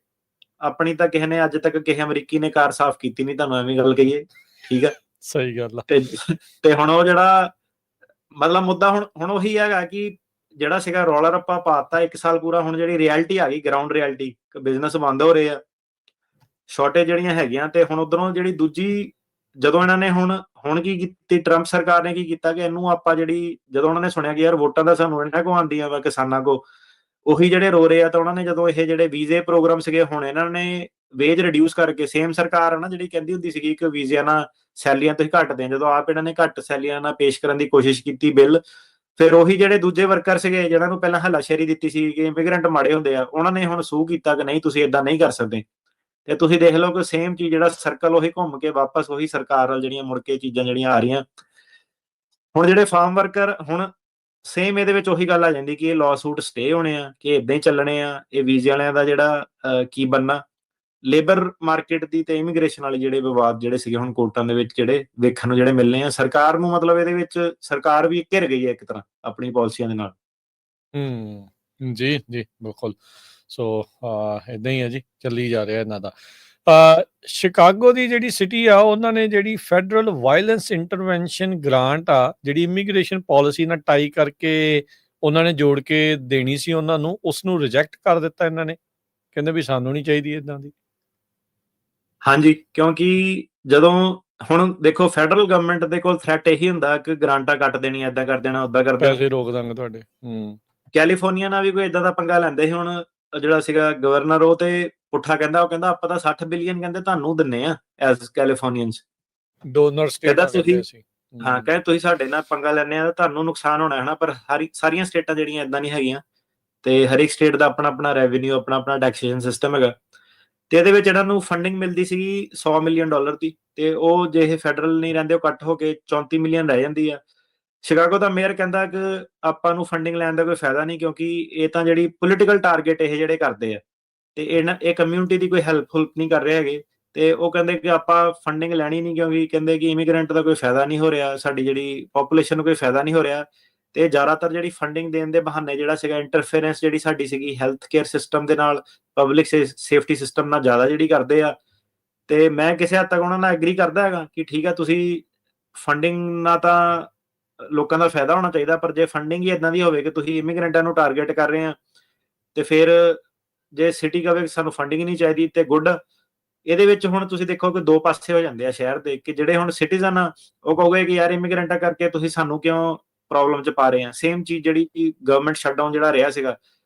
ਆਪਣੀ ਤਾਂ ਕਿਸੇ ਨੇ ਅੱਜ ਤੱਕ ਕਿਸੇ ਅਮਰੀਕੀ ਨੇ ਕਾਰ ਸਾਫ਼ ਕੀਤੀ ਨਹੀਂ, ਤੁਹਾਨੂੰ ਐਵੇਂ ਗੱਲ ਕਹੀਏ। ਠੀਕ ਹੈ, ਸਹੀ ਗੱਲ ਆ। ਤੇ ਹੁਣ ਉਹ ਜਿਹੜਾ ਮਤਲਬ ਮੁੱਦਾ ਹੁਣ ਉਹੀ ਹੈਗਾ ਕਿ ਜਿਹੜਾ ਸੀਗਾ ਰੌਲਾ ਰੱਪਾ ਪਾਤਾ 1 ਸਾਲ ਪੂਰਾ, ਹੁਣ ਜਿਹੜੀ ਰਿਐਲਿਟੀ ਆ ਗਈ, ਗਰਾਊਂਡ ਰਿਐਲਿਟੀ, ਬਿਜ਼ਨਸ ਬੰਦ ਹੋ ਰਹੇ ਆ, ਸ਼ਾਰਟੇਜ ਜਿਹੜੀਆਂ ਹੈਗੀਆਂ। ਤੇ ਹੁਣ ਉਧਰੋਂ ਜਿਹੜੀ ਦੂਜੀ, ਜਦੋਂ ਇਹਨਾਂ ਨੇ ਹੁਣ ਕੀ ਕੀਤੀ ਟਰੰਪ ਸਰਕਾਰ ਨੇ, ਕੀ ਕੀਤਾ ਕਿ ਇਹਨੂੰ ਆਪਾਂ ਜਿਹੜੀ, ਜਦੋਂ ਉਹਨਾਂ ਨੇ ਸੁਣਿਆ ਕਿ ਯਾਰ ਵੋਟਾਂ ਦਾ ਸਾਨੂੰ ਇਹਨਾਂ ਕੋ ਆਉਂਦੀਆਂ ਵਾ ਕਿਸਾਨਾਂ ਕੋ, ਉਹੀ ਜਿਹੜੇ ਰੋ ਰਹੇ ਆ, ਤਾਂ ਉਹਨਾਂ ਨੇ ਜਦੋਂ ਇਹ ਜਿਹੜੇ ਵੀਜ਼ੇ ਪ੍ਰੋਗਰਾਮ ਸੀਗੇ, ਹੁਣ ਇਹਨਾਂ ਨੇ ਵੇਜ ਰਿਡਿਊਸ ਕਰਕੇ, ਸੇਮ ਸਰਕਾਰ ਹੈ ਨਾ ਜਿਹੜੀ ਕਹਿੰਦੀ ਹੁੰਦੀ ਸੀਗੀ ਕਿ ਵੀਜ਼ਿਆਂ ਨਾਲ ਸੈਲੀਆਂ ਤੁਸੀਂ ਘੱਟ ਦੇ, ਜਦੋਂ ਆਪ ਇਹਨਾਂ ਨੇ ਘੱਟ ਸੈਲੀਆਂ ਨਾਲ ਪੇਸ਼ ਕਰਨ ਦੀ ਕੋਸ਼ਿਸ਼ ਕੀਤੀ ਬਿੱਲ, ਫਿਰ ਉਹੀ ਜਿਹੜੇ ਦੂਜੇ ਵਰਕਰ ਸੀਗੇ ਜਿਹਨਾਂ ਨੂੰ ਪਹਿਲਾਂ ਹੱਲਾਸ਼ੇਰੀ ਦਿੱਤੀ ਸੀ ਕਿ ਇਮੀਗ੍ਰੈਂਟ ਮਾੜੇ ਹੁੰਦੇ ਆ, ਉਹਨਾਂ ਨੇ ਹੁਣ ਸੂਹ ਕੀਤਾ ਕਿ ਨਹੀਂ ਤੁਸੀਂ ਇਦਾਂ ਨਹੀਂ ਕਰ ਸਕਦੇ। ਤੇ ਤੁਸੀਂ ਦੇਖ ਲਓ ਕਿ ਸੇਮ ਚੀਜ਼ ਜਿਹੜਾ ਸਰਕਲ ਉਹੀ ਘੁੰਮ ਕੇ ਵਾਪਸ ਉਹੀ ਸਰਕਾਰ ਨਾਲ ਜਿਹੜੀਆਂ ਮੁੜ ਕੇ ਚੀਜ਼ਾਂ ਜਿਹੜੀਆਂ ਆ ਰਹੀਆਂ। ਹੁਣ ਜਿਹੜੇ ਫਾਰਮ ਵਰਕਰ, ਹੁਣ ਸੇਮ ਇਹਦੇ ਵਿੱਚ ਉਹੀ ਗੱਲ ਆ ਜਾਂਦੀ ਕਿ ਇਹ ਲਾਸੂਟ ਸਟੇ ਹੋਣੇ ਆ ਕਿ ਇਦਾਂ ਹੀ ਚੱਲਣੇ ਆ, ਇਹ ਵੀਜ਼ੇ ਵਾਲਿਆਂ ਦਾ ਜਿਹੜਾ ਕੀ ਬਣਨਾ। ਲੇਬਰ ਮਾਰਕੀਟ ਦੀ ਤੇ ਇਮੀਗ੍ਰੇਸ਼ਨ ਵਾਲੇ ਜਿਹੜੇ ਵਿਵਾਦ ਜਿਹੜੇ ਸੀਗੇ ਹੁਣ ਕੋਰਟਾਂ ਦੇ ਵਿੱਚ ਜਿਹੜੇ ਵੇਖਣ ਨੂੰ ਜਿਹੜੇ ਮਿਲਨੇ ਆ, ਸਰਕਾਰ ਨੂੰ ਮਤਲਬ ਇਹਦੇ ਵਿੱਚ ਸਰਕਾਰ ਵੀ ਘਿਰ ਗਈ ਹੈ ਇੱਕ ਤਰ੍ਹਾਂ ਆਪਣੀ ਪਾਲਿਸੀਆਂ ਦੇ ਨਾਲ। ਜੀ ਜੀ ਬਿਲਕੁਲ। ਸੋ ਇਦਾਂ ਹੀ ਹੈ ਜੀ, ਚੱਲੀ ਜਾ ਰਿਹਾ ਇਹਨਾਂ ਦਾ। ਸ਼ਿਕਾਗੋ ਦੀ ਜਿਹੜੀ ਸਿਟੀ ਆ, ਉਹਨਾਂ ਨੇ ਜਿਹੜੀ ਫੈਡਰਲ ਵਾਇਲੈਂਸ ਇੰਟਰਵੈਂਸ਼ਨ ਗ੍ਰਾਂਟ ਆ, ਜਿਹੜੀ ਇਮੀਗ੍ਰੇਸ਼ਨ ਪਾਲਿਸੀ ਨਾਲ ਟਾਈ ਕਰਕੇ ਉਹਨਾਂ ਨੇ ਜੋੜ ਕੇ ਦੇਣੀ ਸੀ ਉਹਨਾਂ ਨੂੰ, ਉਸ ਨੂੰ ਰਿਜੈਕਟ ਕਰ ਦਿੱਤਾ ਇਹਨਾਂ ਨੇ, ਕਹਿੰਦੇ ਵੀ ਸਾਨੂੰ ਨਹੀਂ ਚਾਹੀਦੀ ਇਦਾਂ ਦੀ। ਹਾਂਜੀ, ਕਿਉਂਕਿ ਜਦੋਂ ਹੁਣ ਦੇਖੋ ਫੈਡਰਲ ਗਵਰਨਮੈਂਟ ਦੇ ਕੋਲ ਥ੍ਰੈਟ ਇਹੀ ਹੁੰਦਾ ਕਿ ਗ੍ਰਾਂਟਾਂ ਕੱਟ ਦੇਣੀਆਂ, ਏਦਾਂ ਕਰ ਦੇਣਾ, ਓਦਾਂ ਕਰ ਦੇਣਾ, ਪੈਸੇ ਰੋਕ ਦਾਂਗੇ ਤੁਹਾਡੇ। ਕੈਲੀਫੋਰਨੀਆ ਨਾਲ ਵੀ ਕੋਈ ਏਦਾਂ ਦਾ ਪੰਗਾ ਲੈਂਦੇ ਸੀ। ਹੁਣ ਜਿਹੜਾ ਸੀਗਾ ਗਵਰਨਰ, ਉਹ ਤੇ ਪੁੱਠਾ ਕਹਿੰਦਾ, ਉਹ ਕਹਿੰਦਾ ਆਪਾਂ ਤਾਂ 60 ਬਿਲੀਅਨ ਕਹਿੰਦੇ ਤੁਹਾਨੂੰ ਦਿੰਨੇ ਆ ਐਜ਼ ਕੈਲੀਫੋਰਨੀਅਨਸ, ਡੋਨਰ ਸਟੇਟ ਤੁਸੀਂ ਹਾਂ ਕਹਿੰਦੇ ਤੁਸੀਂ ਸਾਡੇ ਨਾਲ ਪੰਗਾ ਲੈਣੇ ਆ, ਤੁਹਾਨੂੰ ਨੁਕਸਾਨ ਹੋਣਾ ਹੈ ਨਾ। ਪਰ ਸਾਰੀਆਂ ਸਟੇਟਾਂ ਜਿਹੜੀਆਂ ਏਦਾਂ ਨਹੀਂ ਹੈਗੀਆਂ, ਤੇ ਹਰੇਕ ਸਟੇਟ ਦਾ ਆਪਣਾ ਆਪਣਾ ਰੈਵਨਿਊ, ਆਪਣਾ ਆਪਣਾ ਟੈਕਸੇਸ਼ਨ ਸਿਸਟਮ ਹੈਗਾ। ਤੇ ਇਹਦੇ ਵਿੱਚ ਇਹਨਾਂ ਨੂੰ ਫੰਡਿੰਗ ਮਿਲਦੀ ਸੀਗੀ $100 ਮਿਲੀਅਨ ਦੀ, ਤੇ ਉਹ ਜੇ ਇਹ ਫੈਡਰਲ ਨਹੀਂ ਰਹਿੰਦੇ, ਉਹ ਕੱਟ ਹੋ ਕੇ 34 ਮਿਲੀਅਨ ਰਹਿ ਜਾਂਦੀ ਆ। ਸ਼ਿਕਾਗੋ ਦਾ ਮੇਅਰ ਕਹਿੰਦਾ ਕਿ ਆਪਾਂ ਨੂੰ ਫੰਡਿੰਗ ਲੈਣ ਦਾ ਕੋਈ ਫਾਇਦਾ ਨਹੀਂ, ਕਿਉਂਕਿ ਇਹ ਤਾਂ ਜਿਹੜੀ ਪੋਲੀਟੀਕਲ ਟਾਰਗੇਟ ਇਹ ਜਿਹੜੇ ਕਰਦੇ ਆ, ਤੇ ਇਹ ਕਮਿਊਨਿਟੀ ਦੀ ਕੋਈ ਹੈਲਪ ਨਹੀਂ ਕਰ ਰਹੇ ਹੈਗੇ। ਤੇ ਉਹ ਕਹਿੰਦੇ ਕਿ ਆਪਾਂ ਫੰਡਿੰਗ ਲੈਣੀ ਨਹੀਂ, ਕਿਉਂਕਿ ਕਹਿੰਦੇ ਕਿ ਇਮੀਗ੍ਰੈਂਟ ਦਾ ਕੋਈ ਫਾਇਦਾ ਨਹੀਂ ਹੋ ਰਿਹਾ, ਸਾਡੀ ਜਿਹੜੀ ਪੋਪੂਲੇਸ਼ਨ ਨੂੰ ਕੋਈ ਫਾਇਦਾ ਨਹੀਂ ਹੋ ਰਿਹਾ। ਤੇ ਜ਼ਿਆਦਾਤਰ ਜਿਹੜੀ ਫੰਡਿੰਗ ਦੇਣ ਦੇ ਬਹਾਨੇ ਜਿਹੜਾ ਸੀਗਾ ਇੰਟਰਫੇਰੈਂਸ ਜਿਹੜੀ ਸਾਡੀ ਸੀਗੀ ਹੈਲਥ ਕੇਅਰ ਸਿਸਟਮ ਦੇ ਨਾਲ, ਪਬਲਿਕ ਸੇਫਟੀ ਸਿਸਟਮ ਨਾਲ ਜ਼ਿਆਦਾ ਜਿਹੜੀ ਕਰਦੇ ਆ। ਤੇ ਮੈਂ ਕਿਸੇ ਹੱਦ ਤੱਕ ਉਹਨਾਂ ਨਾਲ ਐਗਰੀ ਕਰਦਾ ਹੈਗਾ ਕਿ ਠੀਕ ਆ, ਤੁਸੀਂ ਫੰਡਿੰਗ ਨਾਲ ਤਾਂ ਲੋਕਾਂ ਦਾ ਫਾਇਦਾ ਹੋਣਾ ਚਾਹੀਦਾ, ਪਰ ਜੇ ਫੰਡਿੰਗ ਹੀ ਇਦਾਂ ਦੀ ਹੋਵੇ ਕਿ ਤੁਸੀਂ ਇਮੀਗ੍ਰੈਂਟਾਂ ਨੂੰ ਟਾਰਗੇਟ ਕਰ ਰਹੇ ਆ, ਤੇ ਫਿਰ ਜੇ ਸਿਟੀ ਕਵੇ ਸਾਨੂੰ ਫੰਡਿੰਗ ਨਹੀਂ ਚਾਹੀਦੀ ਤੇ ਗੁੱਡ। ਇਹਦੇ ਵਿੱਚ ਹੁਣ ਤੁਸੀਂ ਦੇਖੋ ਕਿ ਦੋ ਪਾਸੇ ਹੋ ਜਾਂਦੇ ਆ ਸ਼ਹਿਰ ਦੇ, ਕਿ ਜਿਹੜੇ ਹੁਣ ਸਿਟੀਜ਼ਨ ਆ ਉਹ ਕਹੋਗੇ ਕਿ ਯਾਰ ਇਮੀਗ੍ਰੈਂਟਾਂ ਕਰਕੇ ਤੁਸੀਂ ਸਾਨੂੰ ਕਿਉਂ ਪ੍ਰੋਬਲਮ 'ਚ ਪਾ ਰਹੇ ਆ। ਸੇਮ ਚੀਜ਼ ਜਿਹੜੀ ਕਿ ਗਵਰਨਮੈਂਟ ਸ਼ਟਡਾਊਨ ਜਿਹੜਾ ਰਿਹਾ ਸੀਗਾ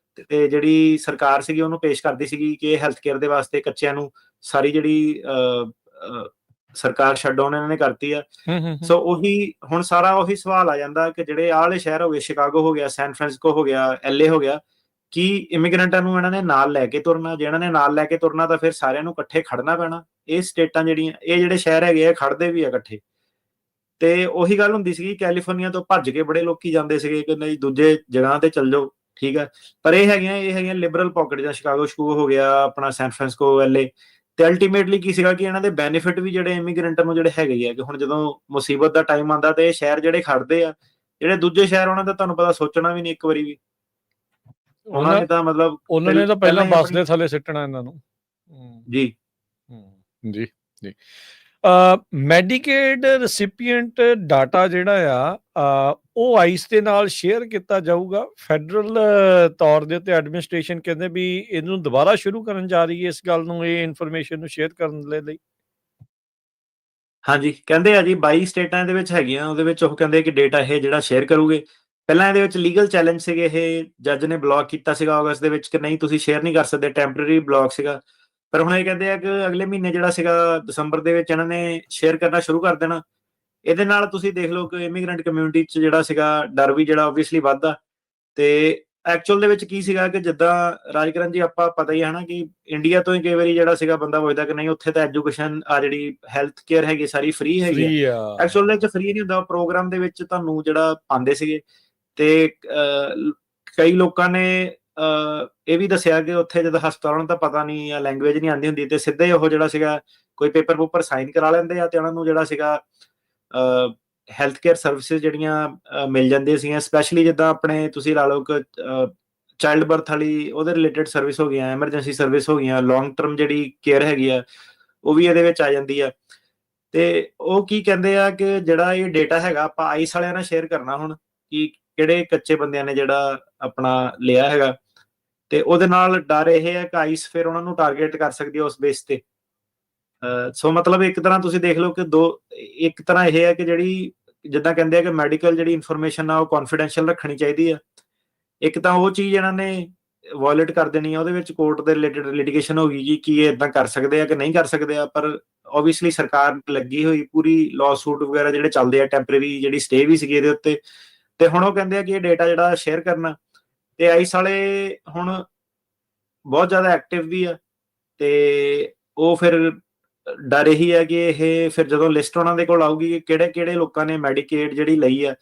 ਤੇ ਜਿਹੜੀ ਸਰਕਾਰ ਸੀਗੀ ਉਹਨੂੰ ਪੇਸ਼ ਕਰਦੀ ਸੀਗੀ ਕਿ ਹੈਲਥ ਕੇਅਰ ਦੇ ਵਾਸਤੇ ਕੱਚਿਆਂ ਨੂੰ ਸਾਰੀ ਜਿਹੜੀ ਸਰਕਾਰ ਸ਼ਟਡਾਊਨ ਇਹਨਾਂ ਨੇ ਕਰਤੀ ਆ। ਸੋ ਉਹੀ ਹੁਣ ਸਾਰਾ ਉਹੀ ਸਵਾਲ ਆ ਜਾਂਦਾ ਕਿ ਜਿਹੜੇ ਆਹ ਵਾਲੇ ਸ਼ਹਿਰ ਹੋ ਗਏ, ਸ਼ਿਕਾਗੋ ਹੋ ਗਿਆ, ਸੈਨ ਫਰਾਂਸਿਸਕੋ ਹੋ ਗਿਆ, LA ਹੋ ਗਿਆ, ਕੀ ਇਮੀਗ੍ਰੈਂਟਾਂ ਨੂੰ ਇਹਨਾਂ ਨੇ ਨਾਲ ਲੈ ਕੇ ਤੁਰਨਾ? ਜੇ ਇਹਨਾਂ ਨੇ ਨਾਲ ਲੈ ਕੇ ਤੁਰਨਾ ਤਾਂ ਫਿਰ ਸਾਰਿਆਂ ਨੂੰ ਇਕੱਠੇ ਖੜਨਾ ਪੈਣਾ। ਇਹ ਸਟੇਟਾਂ ਜਿਹੜੀਆਂ, ਇਹ ਜਿਹੜੇ ਸ਼ਹਿਰ ਹੈਗੇ ਆ ਖੜਦੇ ਵੀ ਆ ਇਕੱਠੇ। ਤੇ ਉਹੀ ਗੱਲ ਹੁੰਦੀ ਸੀਗੀ, ਕੈਲੀਫੋਰਨੀਆ ਤੋਂ ਭੱਜ ਕੇ ਬੜੇ ਲੋਕੀ ਜਾਂਦੇ ਸੀਗੇ ਕਿ ਨਹੀਂ ਦੂਜੇ ਜਗ੍ਹਾ ਤੇ ਚੱਲ ਜਾਓ, ਠੀਕ ਹੈ। ਪਰ ਇਹ ਹੈਗੀਆਂ ਲਿਬਰਲ ਪਾਕਟ, ਜਾਂ ਸ਼ਿਕਾਗੋ ਸ਼ਕੂ ਹੋ ਗਿਆ, ਆਪਣਾ ਸੈਨ ਫਰਾਂਸਿਸਕੋ, LA। ਤੇ ਅਲਟੀਮੇਟਲੀ ਕੀ ਸੀਗਾ ਕਿ ਇਹਨਾਂ ਦੇ ਬੈਨੀਫਿਟ ਵੀ ਜਿਹੜੇ ਇਮੀਗ੍ਰੈਂਟਾਂ ਨੂੰ ਜਿਹੜੇ ਹੈਗੇ ਆ, ਕਿ ਹੁਣ ਜਦੋਂ ਮੁਸੀਬਤ ਦਾ ਟਾਈਮ ਆਉਂਦਾ ਤੇ ਇਹ ਸ਼ਹਿਰ ਜਿਹੜੇ ਖੜਦੇ ਆ, ਜਿਹੜੇ ਦੂਜੇ ਸ਼ਹਿਰ ਉਹਨਾਂ ਦਾ ਤੁਹਾਨੂੰ ਪਤਾ ਸੋਚਣਾ ਵੀ ਨਹੀਂ ਇੱਕ ਵਾਰੀ ਵੀ। ਉਹਨਾਂ ਨੇ ਤਾਂ ਮਤਲਬ ਉਹਨਾਂ ਨੇ ਤਾਂ ਪਹਿਲਾਂ ਬੱਸ ਦੇ ਥੱਲੇ ਸਿੱਟਣਾ ਇਹਨਾਂ ਨੂੰ। ਜੀ ਜੀ ਜੀ। ਮੈਡੀਕੇਡ ਰੈਸਿਪੀਐਂਟ ਡਾਟਾ ਜਿਹੜਾ ਆ ਉਹ ਆਈਸ ਦੇ ਨਾਲ ਸ਼ੇਅਰ ਕੀਤਾ ਜਾਊਗਾ। ਫੈਡਰਲ ਤੌਰ ਦੇ ਉੱਤੇ ਐਡਮਿਨਿਸਟ੍ਰੇਸ਼ਨ ਕਹਿੰਦੇ ਵੀ ਇਹਨੂੰ ਦੁਬਾਰਾ ਸ਼ੁਰੂ ਕਰਨ ਜਾ ਰਹੀ ਹੈ, ਇਸ ਗੱਲ ਨੂੰ, ਇਹ ਇਨਫੋਰਮੇਸ਼ਨ ਨੂੰ ਸ਼ੇਅਰ ਕਰਨ ਦੇ ਲਈ। ਹਾਂਜੀ, ਕਹਿੰਦੇ ਆ ਜੀ 22 ਸਟੇਟਾਂ ਦੇ ਵਿੱਚ ਹੈਗੀਆਂ, ਉਹਦੇ ਵਿੱਚ ਉਹ ਕਹਿੰਦੇ ਕਿ ਡੇਟਾ ਇਹ ਜਿਹੜਾ ਸ਼ੇਅਰ ਕਰੂਗੇ। ਪਹਿਲਾਂ ਇਹਦੇ ਵਿੱਚ ਲੀਗਲ ਚੈਲੰਜ ਸੀਗੇ, ਇਹ ਜੱਜ ਨੇ ਬਲੌਕ ਕੀਤਾ ਸੀਗਾ ਅਗਸਤ ਦੇ ਵਿੱਚ ਕਿ ਨਹੀਂ ਤੁਸੀਂ ਸ਼ੇਅਰ ਨਹੀਂ ਕਰ ਸਕਦੇ, ਟੈਂਪਰੇਰੀ ਬਲੌਕ ਸੀਗਾ। ਪਰ ਹੁਣ ਇਹ ਕਹਿੰਦੇ ਆ ਕਿ ਅਗਲੇ ਮਹੀਨੇ ਜਿਹੜਾ ਸੀਗਾ ਦਸੰਬਰ ਦੇ ਵਿੱਚ ਇਹਨਾਂ ਨੇ ਸ਼ੇਅਰ ਕਰਨਾ ਸ਼ੁਰੂ ਕਰ ਦੇਣਾ। ਇਹਦੇ ਨਾਲ ਤੁਸੀਂ ਦੇਖ ਲਓ ਕਿ ਇਮੀਗ੍ਰੈਂਟ ਕਮਿਊਨਿਟੀ 'ਚ ਜਿਹੜਾ ਸੀਗਾ ਡਰ ਵੀ ਜਿਹੜਾ ਓਬਵੀਅਸਲੀ ਵੱਧਦਾ। ਤੇ ਐਕਚੁਅਲ ਦੇ ਵਿੱਚ ਕੀ ਸੀਗਾ ਕਿ ਜਿੱਦਾਂ ਰਾਜਕਰਨ ਜੀ ਆਪਾਂ ਪਤਾ ਹੀ ਹੈ ਨਾ ਕਿ ਇੰਡੀਆ ਤੋਂ ਹੀ ਕਈ ਵਾਰੀ ਜਿਹੜਾ ਸੀਗਾ ਬੰਦਾ ਪੁੱਛਦਾ ਕਿ ਨਹੀਂ ਉੱਥੇ ਤਾਂ ਐਜੂਕੇਸ਼ਨ ਆ ਜਿਹੜੀ ਹੈਲਥ ਕੇਅਰ ਹੈਗੀ ਸਾਰੀ ਫ੍ਰੀ ਹੈਗੀ ਆ। ਐਕਚੁਅਲ ਦੇ ਵਿੱਚ ਫ੍ਰੀ ਨਹੀਂ ਹੁੰਦਾ, ਪ੍ਰੋਗਰਾਮ ਦੇ ਵਿੱਚ ਤੁਹਾਨੂੰ ਜਿਹੜਾ ਪਾਉਂਦੇ ਸੀਗੇ। ਤੇ ਕਈ ਲੋਕਾਂ ਨੇ ਇਹ ਵੀ ਦੱਸਿਆ ਕਿ ਉੱਥੇ ਜਦੋਂ ਹਸਪਤਾਲਾਂ ਨੂੰ ਤਾਂ ਪਤਾ ਨਹੀਂ ਜਾਂ ਲੈਂਗੁਏਜ ਨਹੀਂ ਆਉਂਦੀ ਹੁੰਦੀ ਤੇ ਸਿੱਧੇ ਉਹ ਜਿਹੜਾ ਸੀਗਾ ਕੋਈ ਪੇਪਰ ਪੂਪਰ ਸਾਈਨ ਕਰਾ ਲੈਂਦੇ ਆ ਤੇ ਉਹਨਾਂ ਨੂੰ ਜਿਹੜਾ ਸੀਗਾ ਹੈਲਥ ਕੇਅਰ ਸਰਵਿਸਿਜ਼ ਜਿਹੜੀਆਂ ਮਿਲ ਜਾਂਦੀਆਂ ਸੀਗੀਆਂ। ਸਪੈਸ਼ਲੀ ਜਿੱਦਾਂ ਆਪਣੇ ਤੁਸੀਂ ਲਾ ਲਓ ਕਿ ਚਾਈਲਡ ਬਰਥ ਵਾਲੀ ਉਹਦੇ ਰਿਲੇਟਡ ਸਰਵਿਸ ਹੋ ਗਈਆਂ, ਐਮਰਜੈਂਸੀ ਸਰਵਿਸ ਹੋ ਗਈਆਂ, ਲੌਂਗ ਟਰਮ ਜਿਹੜੀ ਕੇਅਰ ਹੈਗੀ ਆ ਉਹ ਵੀ ਇਹਦੇ ਵਿੱਚ ਆ ਜਾਂਦੀ ਆ। ਤੇ ਉਹ ਕੀ ਕਹਿੰਦੇ ਆ ਕਿ ਜਿਹੜਾ ਇਹ ਡੇਟਾ ਹੈਗਾ ਆਪਾਂ ਆਈਸ ਵਾਲਿਆਂ ਨਾਲ ਸ਼ੇਅਰ ਕਰਨਾ ਹੁਣ, ਕਿ ਕਿਹੜੇ ਕੱਚੇ ਬੰਦਿਆਂ ਨੇ ਜਿਹੜਾ ਆਪਣਾ ਲਿਆ ਹੈਗਾ। ਤੇ ਉਹਦੇ ਨਾਲ ਡਰ ਇਹ ਹੈ ਕਿ ਆਈਸ ਫਿਰ ਉਹਨਾਂ ਨੂੰ ਟਾਰਗੇਟ ਕਰ ਸਕਦੀ ਹੈ ਉਸ ਬੇਸ ਤੇ। ਸੋ ਮਤਲਬ ਇੱਕ ਤਰ੍ਹਾਂ ਤੁਸੀਂ ਦੇਖ ਲਓ ਕਿ ਇੱਕ ਤਰ੍ਹਾਂ ਇਹ ਹੈ ਕਿ ਜਿਹੜੀ ਜਿੱਦਾਂ ਕਹਿੰਦੇ ਆ ਕਿ ਮੈਡੀਕਲ ਜਿਹੜੀ ਇਨਫੋਰਮੇਸ਼ਨ ਆ ਉਹ ਕੌਨਫੀਡੈਂਸ਼ੀਅਲ ਰੱਖਣੀ ਚਾਹੀਦੀ ਆ। ਇੱਕ ਤਾਂ ਉਹ ਚੀਜ਼ ਇਹਨਾਂ ਨੇ ਵਾਇਲੇਟ ਕਰ ਦੇਣੀ ਆ, ਉਹਦੇ ਵਿੱਚ ਕੋਰਟ ਦੇ ਰਿਲੇਟਡ ਲਿਟੀਗੇਸ਼ਨ ਹੋ ਗਈ ਜੀ ਕੀ ਇਹ ਇਦਾਂ ਕਰ ਸਕਦੇ ਆ ਕਿ ਨਹੀਂ ਕਰ ਸਕਦੇ ਆ। ਪਰ ਓਬਵੀਅਸਲੀ ਸਰਕਾਰ ਲੱਗੀ ਹੋਈ ਪੂਰੀ ਲਾਅ ਸੂਟ ਵਗੈਰਾ ਜਿਹੜੇ ਚੱਲਦੇ ਆ, ਟੈਂਪਰੇਰੀ ਜਿਹੜੀ ਸਟੇ ਵੀ ਸੀਗੀ ਇਹਦੇ ਉੱਤੇ। ਤੇ ਹੁਣ ਉਹ ਕਹਿੰਦੇ ਆ ਕਿ ਇਹ ਡੇਟਾ ਜਿਹੜਾ ਸ਼ੇਅਰ ਕਰਨਾ, ਤੇ ਆਈਸ ਵਾਲੇ ਹੁਣ ਬਹੁਤ ਜ਼ਿਆਦਾ ਐਕਟਿਵ ਵੀ ਆ। ਤੇ ਉਹ ਫਿਰ ਡਰ ਇਹੀ ਹੈ ਕਿ ਇਹ ਫਿਰ ਜਦੋਂ ਲਿਸਟ ਉਹਨਾਂ ਦੇ ਕੋਲ ਆਊਗੀ ਕਿ ਕਿਹੜੇ ਕਿਹੜੇ ਲੋਕਾਂ ਨੇ ਮੈਡੀਕੇਡ ਜਿਹੜੀ ਲਈ ਆ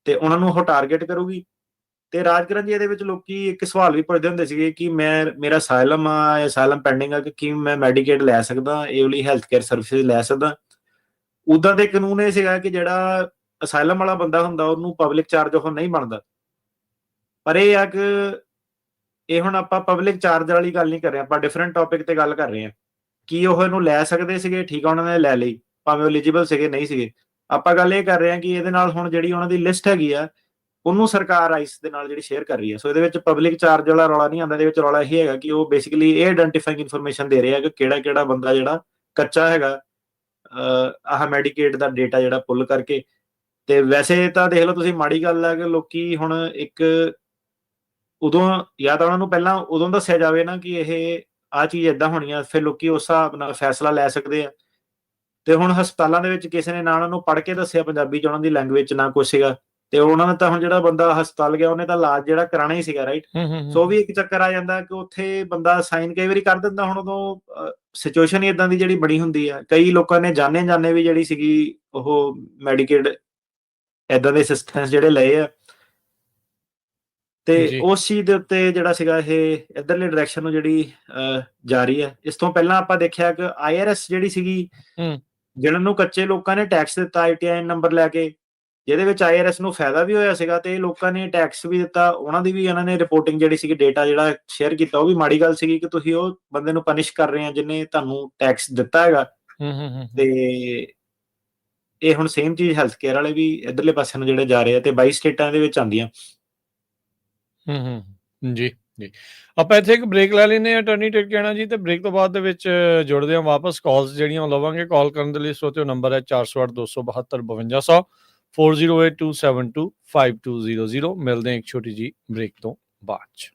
ਤੇ ਉਹਨਾਂ ਨੂੰ ਉਹ ਟਾਰਗੇਟ ਕਰੂਗੀ। ਤੇ ਰਾਜਕਰਨ ਜੀ ਇਹਦੇ ਵਿੱਚ ਲੋਕੀ ਇੱਕ ਸਵਾਲ ਵੀ ਪੁੱਛਦੇ ਹੁੰਦੇ ਸੀਗੇ ਕਿ ਮੇਰਾ ਅਸਾਈਲਮ ਆ ਜਾਂ ਅਸਾਈਲਮ ਪੈਂਡਿੰਗ ਆ ਕਿ ਕੀ ਮੈਂ ਮੈਡੀਕੇਡ ਲੈ ਸਕਦਾ, ਇਹ ਵਾਲੀ ਹੈਲਥ ਕੇਅਰ ਸਰਵਿਸਿਜ਼ ਲੈ ਸਕਦਾ। ਉਦਾਂ ਦੇ ਕਾਨੂੰਨ ਇਹ ਸੀਗਾ ਕਿ ਜਿਹੜਾ ਅਸਾਈਲਮ ਵਾਲਾ ਬੰਦਾ ਹੁੰਦਾ ਉਹਨੂੰ ਪਬਲਿਕ ਚਾਰਜ ਉਹ ਨਹੀਂ ਬਣਦਾ। ਪਰ ਇਹ ਆ ਕਿ ਇਹ ਹੁਣ ਆਪਾਂ ਪਬਲਿਕ ਚਾਰਜ ਵਾਲੀ ਗੱਲ ਨਹੀਂ ਕਰ ਰਹੇ, ਆਪਾਂ ਡਿਫਰੈਂਟ ਟੌਪਿਕ ਤੇ ਗੱਲ ਕਰ ਰਹੇ ਹਾਂ। ਕੀ ਉਹ ਇਹਨੂੰ ਲੈ ਸਕਦੇ ਸੀਗੇ? ਠੀਕ ਆ, ਉਹਨਾਂ ਨੇ ਲੈ ਲਈ, ਭਾਵੇਂ ਉਹ ਐਲੀਜੀਬਲ ਸੀਗੇ ਨਹੀਂ ਸੀਗੇ। ਆਪਾਂ ਗੱਲ ਇਹ ਕਰ ਰਹੇ ਹਾਂ ਕਿ ਇਹਦੇ ਨਾਲ ਹੁਣ ਜਿਹੜੀ ਉਹਨਾਂ ਦੀ ਲਿਸਟ ਹੈਗੀ ਆ ਉਹਨੂੰ ਸਰਕਾਰ ਆਈਸ ਦੇ ਨਾਲ ਜਿਹੜੀ ਸ਼ੇਅਰ ਕਰ ਰਹੀ ਹੈ। ਸੋ ਇਹਦੇ ਵਿੱਚ ਪਬਲਿਕ ਚਾਰਜ ਵਾਲਾ ਰੌਲਾ ਨਹੀਂ ਆਉਂਦਾ। ਇਹਦੇ ਵਿੱਚ ਰੌਲਾ ਇਹ ਹੈਗਾ ਕਿ ਉਹ ਬੇਸਿਕਲੀ ਇਹ ਆਇਡੈਂਟੀਫਾਈਂਗ ਇਨਫੋਰਮੇਸ਼ਨ ਦੇ ਰਹੇ ਆ ਕਿ ਕਿਹੜਾ ਕਿਹੜਾ ਬੰਦਾ ਜਿਹੜਾ ਕੱਚਾ ਹੈਗਾ ਆਹ ਮੈਡੀਕੇਡ ਦਾ ਡੇਟਾ ਜਿਹੜਾ ਪੁੱਲ ਕਰਕੇ। ਤੇ ਵੈਸੇ ਤਾਂ ਦੇਖ ਲਓ ਤੁਸੀਂ, ਮਾੜੀ ਗੱਲ ਹੈ ਕਿ ਲੋਕੀ ਹੁਣ ਇੱਕ ਉਦੋਂ ਜਾਂ ਤਾਂ ਉਹਨਾਂ ਨੂੰ ਪਹਿਲਾਂ ਉਦੋਂ ਦੱਸਿਆ ਜਾਵੇ ਨਾ ਕਿ ਇਹ ਆਹ ਚੀਜ਼ ਏਦਾਂ ਹੋਣੀ ਆ, ਫਿਰ ਲੋਕੀ ਉਸ ਹਿਸਾਬ ਨਾਲ ਫੈਸਲਾ ਲੈ ਸਕਦੇ ਆ। ਤੇ ਹੁਣ ਹਸਪਤਾਲਾਂ ਦੇ ਵਿੱਚ ਕਿਸੇ ਨੇ ਨਾ ਉਹਨਾਂ ਨੂੰ ਪੜ੍ਹ ਕੇ ਦੱਸਿਆ ਪੰਜਾਬੀ ਚ, ਉਹਨਾਂ ਦੀ ਲੈਂਗੁਏਜ ਚ ਨਾ ਕੁਛ ਸੀਗਾ, ਤੇ ਉਹਨਾਂ ਨੇ ਤਾਂ ਹੁਣ ਜਿਹੜਾ ਬੰਦਾ ਹਸਪਤਾਲ ਗਿਆ ਉਹਨੇ ਤਾਂ ਇਲਾਜ ਜਿਹੜਾ ਕਰਾਣਾ ਹੀ ਸੀਗਾ, ਰਾਈਟ। ਸੋ ਵੀ ਇੱਕ ਚੱਕਰ ਆ ਜਾਂਦਾ ਕਿ ਉੱਥੇ ਬੰਦਾ ਸਾਈਨ ਕਈ ਵਾਰੀ ਕਰ ਦਿੰਦਾ। ਹੁਣ ਉਦੋਂ ਸਿਚੁਏਸ਼ਨ ਹੀ ਇਦਾਂ ਦੀ ਜਿਹੜੀ ਬਣੀ ਹੁੰਦੀ ਆ, ਕਈ ਲੋਕਾਂ ਨੇ ਜਾਣੇ ਵੀ ਜਿਹੜੀ ਸੀਗੀ ਉਹ ਮੈਡੀਕੇਡ ਏਦਾਂ ਦੇ ਅਸਿਸਟੈਂਸ ਜਿਹੜੇ ਲਏ ਆ। ਤੇ ਉਸ ਚੀਜ਼ ਦੇ ਉੱਤੇ ਜਿਹੜਾ ਸੀਗਾ ਇਹ ਇਧਰਲੇ ਡਾਇਰੈਕਸ਼ਨ ਨੂੰ ਜਿਹੜੀ ਜਾ ਰਹੀ ਹੈ। ਇਸ ਤੋਂ ਪਹਿਲਾਂ ਆਪਾਂ ਦੇਖਿਆ ਕਿ IRS ਜਿਹੜੀ ਸੀਗੀ, ਜਿਹਨਾਂ ਨੂੰ ਕੱਚੇ ਲੋਕਾਂ ਨੇ ਟੈਕਸ ਦਿੱਤਾ ITIN ਨੰਬਰ ਲੈ ਕੇ, ਜਿਹਦੇ ਵਿੱਚ IRS ਨੂੰ ਫਾਇਦਾ ਵੀ ਹੋਇਆ ਸੀਗਾ ਤੇ ਲੋਕਾਂ ਨੇ ਟੈਕਸ ਵੀ ਦਿੱਤਾ। ਉਹਨਾਂ ਦੀ ਵੀ ਇਹਨਾਂ ਨੇ ਰਿਪੋਰਟਿੰਗ ਜਿਹੜੀ ਸੀਗੀ, ਡੇਟਾ ਜਿਹੜਾ ਸ਼ੇਅਰ ਕੀਤਾ, ਉਹ ਵੀ ਮਾੜੀ ਗੱਲ ਸੀਗੀ ਕਿ ਤੁਸੀਂ ਉਹ ਬੰਦੇ ਨੂੰ ਪਨਿਸ਼ ਕਰ ਰਹੇ ਆ ਜਿਹਨੇ ਤੁਹਾਨੂੰ ਟੈਕਸ ਦਿੱਤਾ ਹੈਗਾ। ਤੇ ਇਹ ਹੁਣ ਸੇਮ ਚੀਜ਼ ਹੈਲਥ ਕੇਅਰ ਵਾਲੇ ਵੀ ਇਧਰਲੇ ਪਾਸੇ ਨੂੰ ਜਿਹੜੇ ਜਾ ਰਹੇ ਆ, ਤੇ 22 ਸਟੇਟਾਂ ਦੇ ਵਿੱਚ ਆਉਂਦੀਆਂ। ਜੀ। ਜੀ। ਆਪਾਂ ਇੱਥੇ ਇੱਕ ਬ੍ਰੇਕ ਲੈ ਲੈਂਦੇ ਹਾਂ ਅਟਾਰਨੀ ਟਿਕੈਣਾ ਜੀ, ਤੇ ਬ੍ਰੇਕ ਤੋਂ ਬਾਅਦ ਦੇ ਵਿੱਚ ਜੁੜਦੇ ਹਾਂ ਵਾਪਸ। ਕਾਲਸ ਜਿਹੜੀਆਂ ਉਹ ਲਵਾਂਗੇ। ਕਾਲ ਕਰਨ ਦੇ ਲਈ ਸਰੋਤਿਓ ਨੰਬਰ ਹੈ 408 272 5200, 4082725200। ਮਿਲਦੇ ਹਾਂ ਇੱਕ ਛੋਟੀ ਜੀ ਬ੍ਰੇਕ ਤੋਂ ਬਾਅਦ 'ਚ।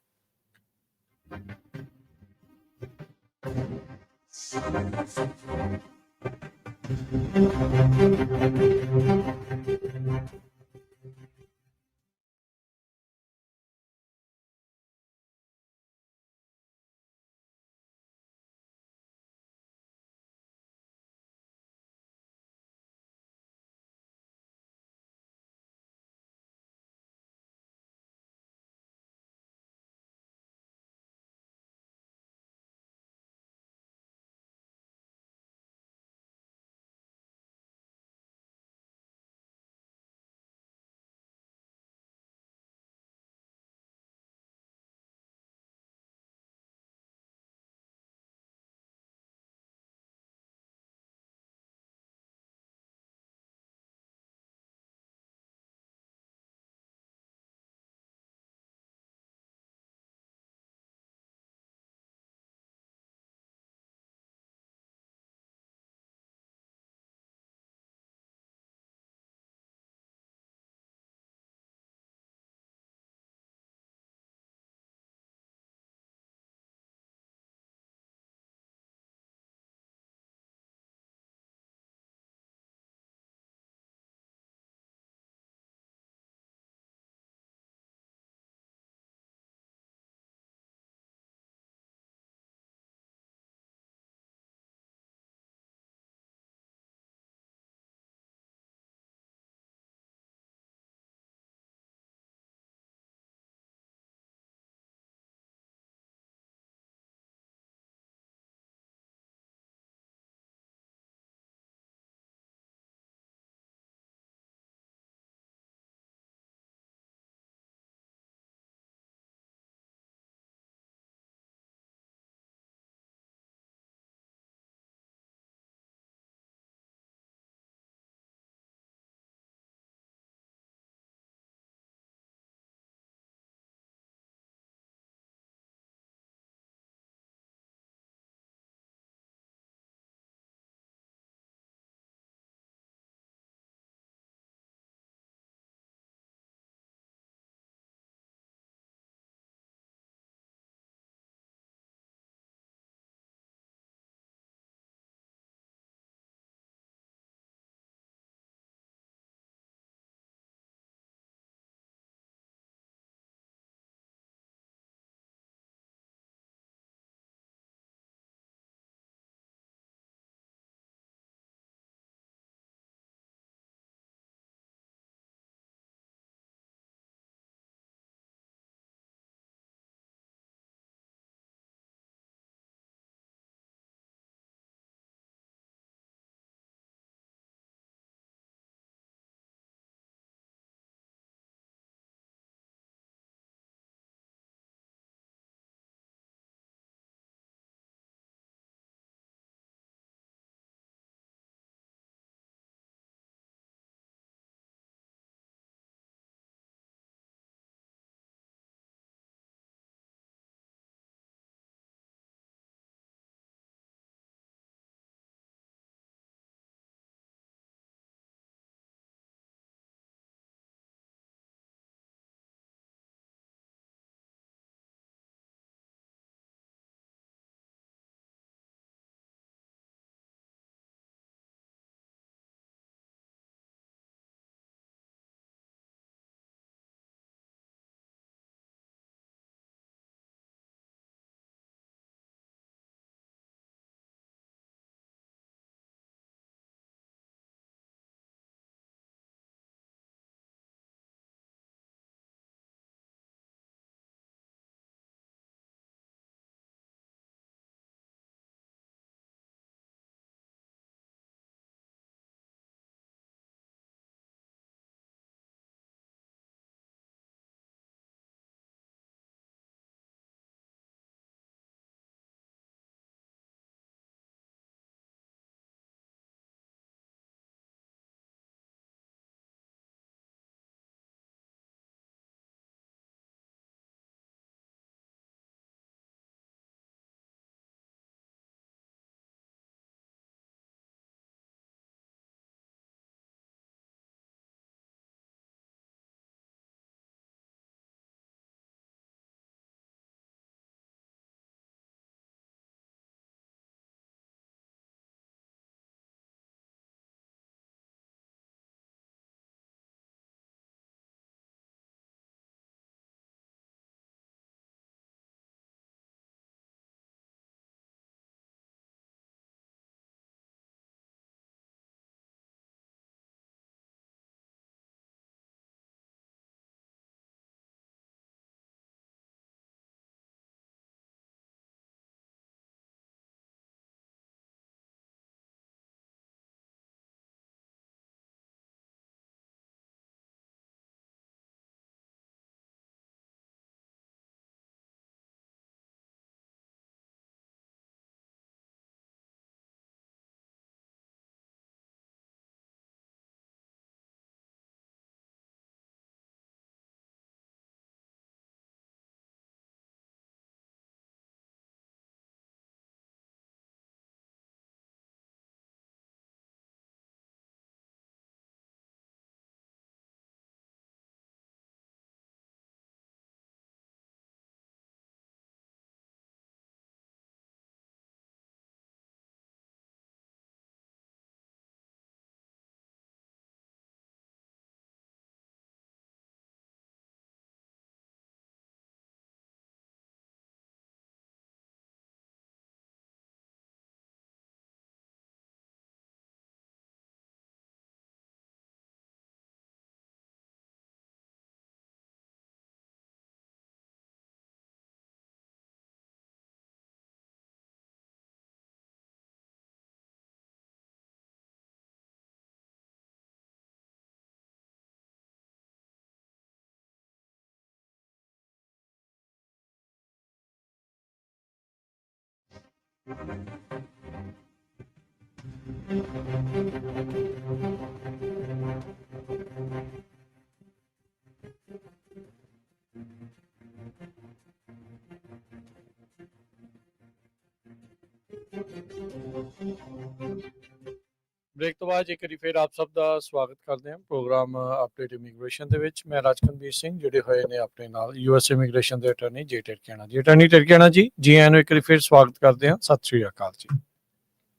ਬ੍ਰੇਕ ਤੋਂ ਬਾਅਦ ਇੱਕ ਵਾਰੀ ਫਿਰ ਆਪ ਸਭ ਦਾ ਸਵਾਗਤ ਕਰਦੇ ਹਾਂ ਪ੍ਰੋਗਰਾਮ ਅਪਡੇਟ ਇਮੀਗ੍ਰੇਸ਼ਨ ਦੇ ਵਿੱਚ। ਮੈਂ ਰਾਜਕਨਵੀਰ ਸਿੰਘ, ਜੁੜੇ ਹੋਏ ਨੇ ਆਪਣੇ ਨਾਲ ਯੂਐਸ ਇਮੀਗ੍ਰੇਸ਼ਨ ਦੇ ਅਟਾਰਨੀ ਜੇ ਟਿਰਕਿਆਣਾ ਜੀ। ਅਟਾਰਨੀ ਟਿਰਕਿਆਣਾ ਜੀ, ਜੀ ਆਇਆਂ ਨੂੰ ਇੱਕ ਵਾਰੀ ਫਿਰ ਸਵਾਗਤ ਕਰਦੇ ਹਾਂ। ਸਤਿ ਸ਼੍ਰੀ ਅਕਾਲ ਜੀ।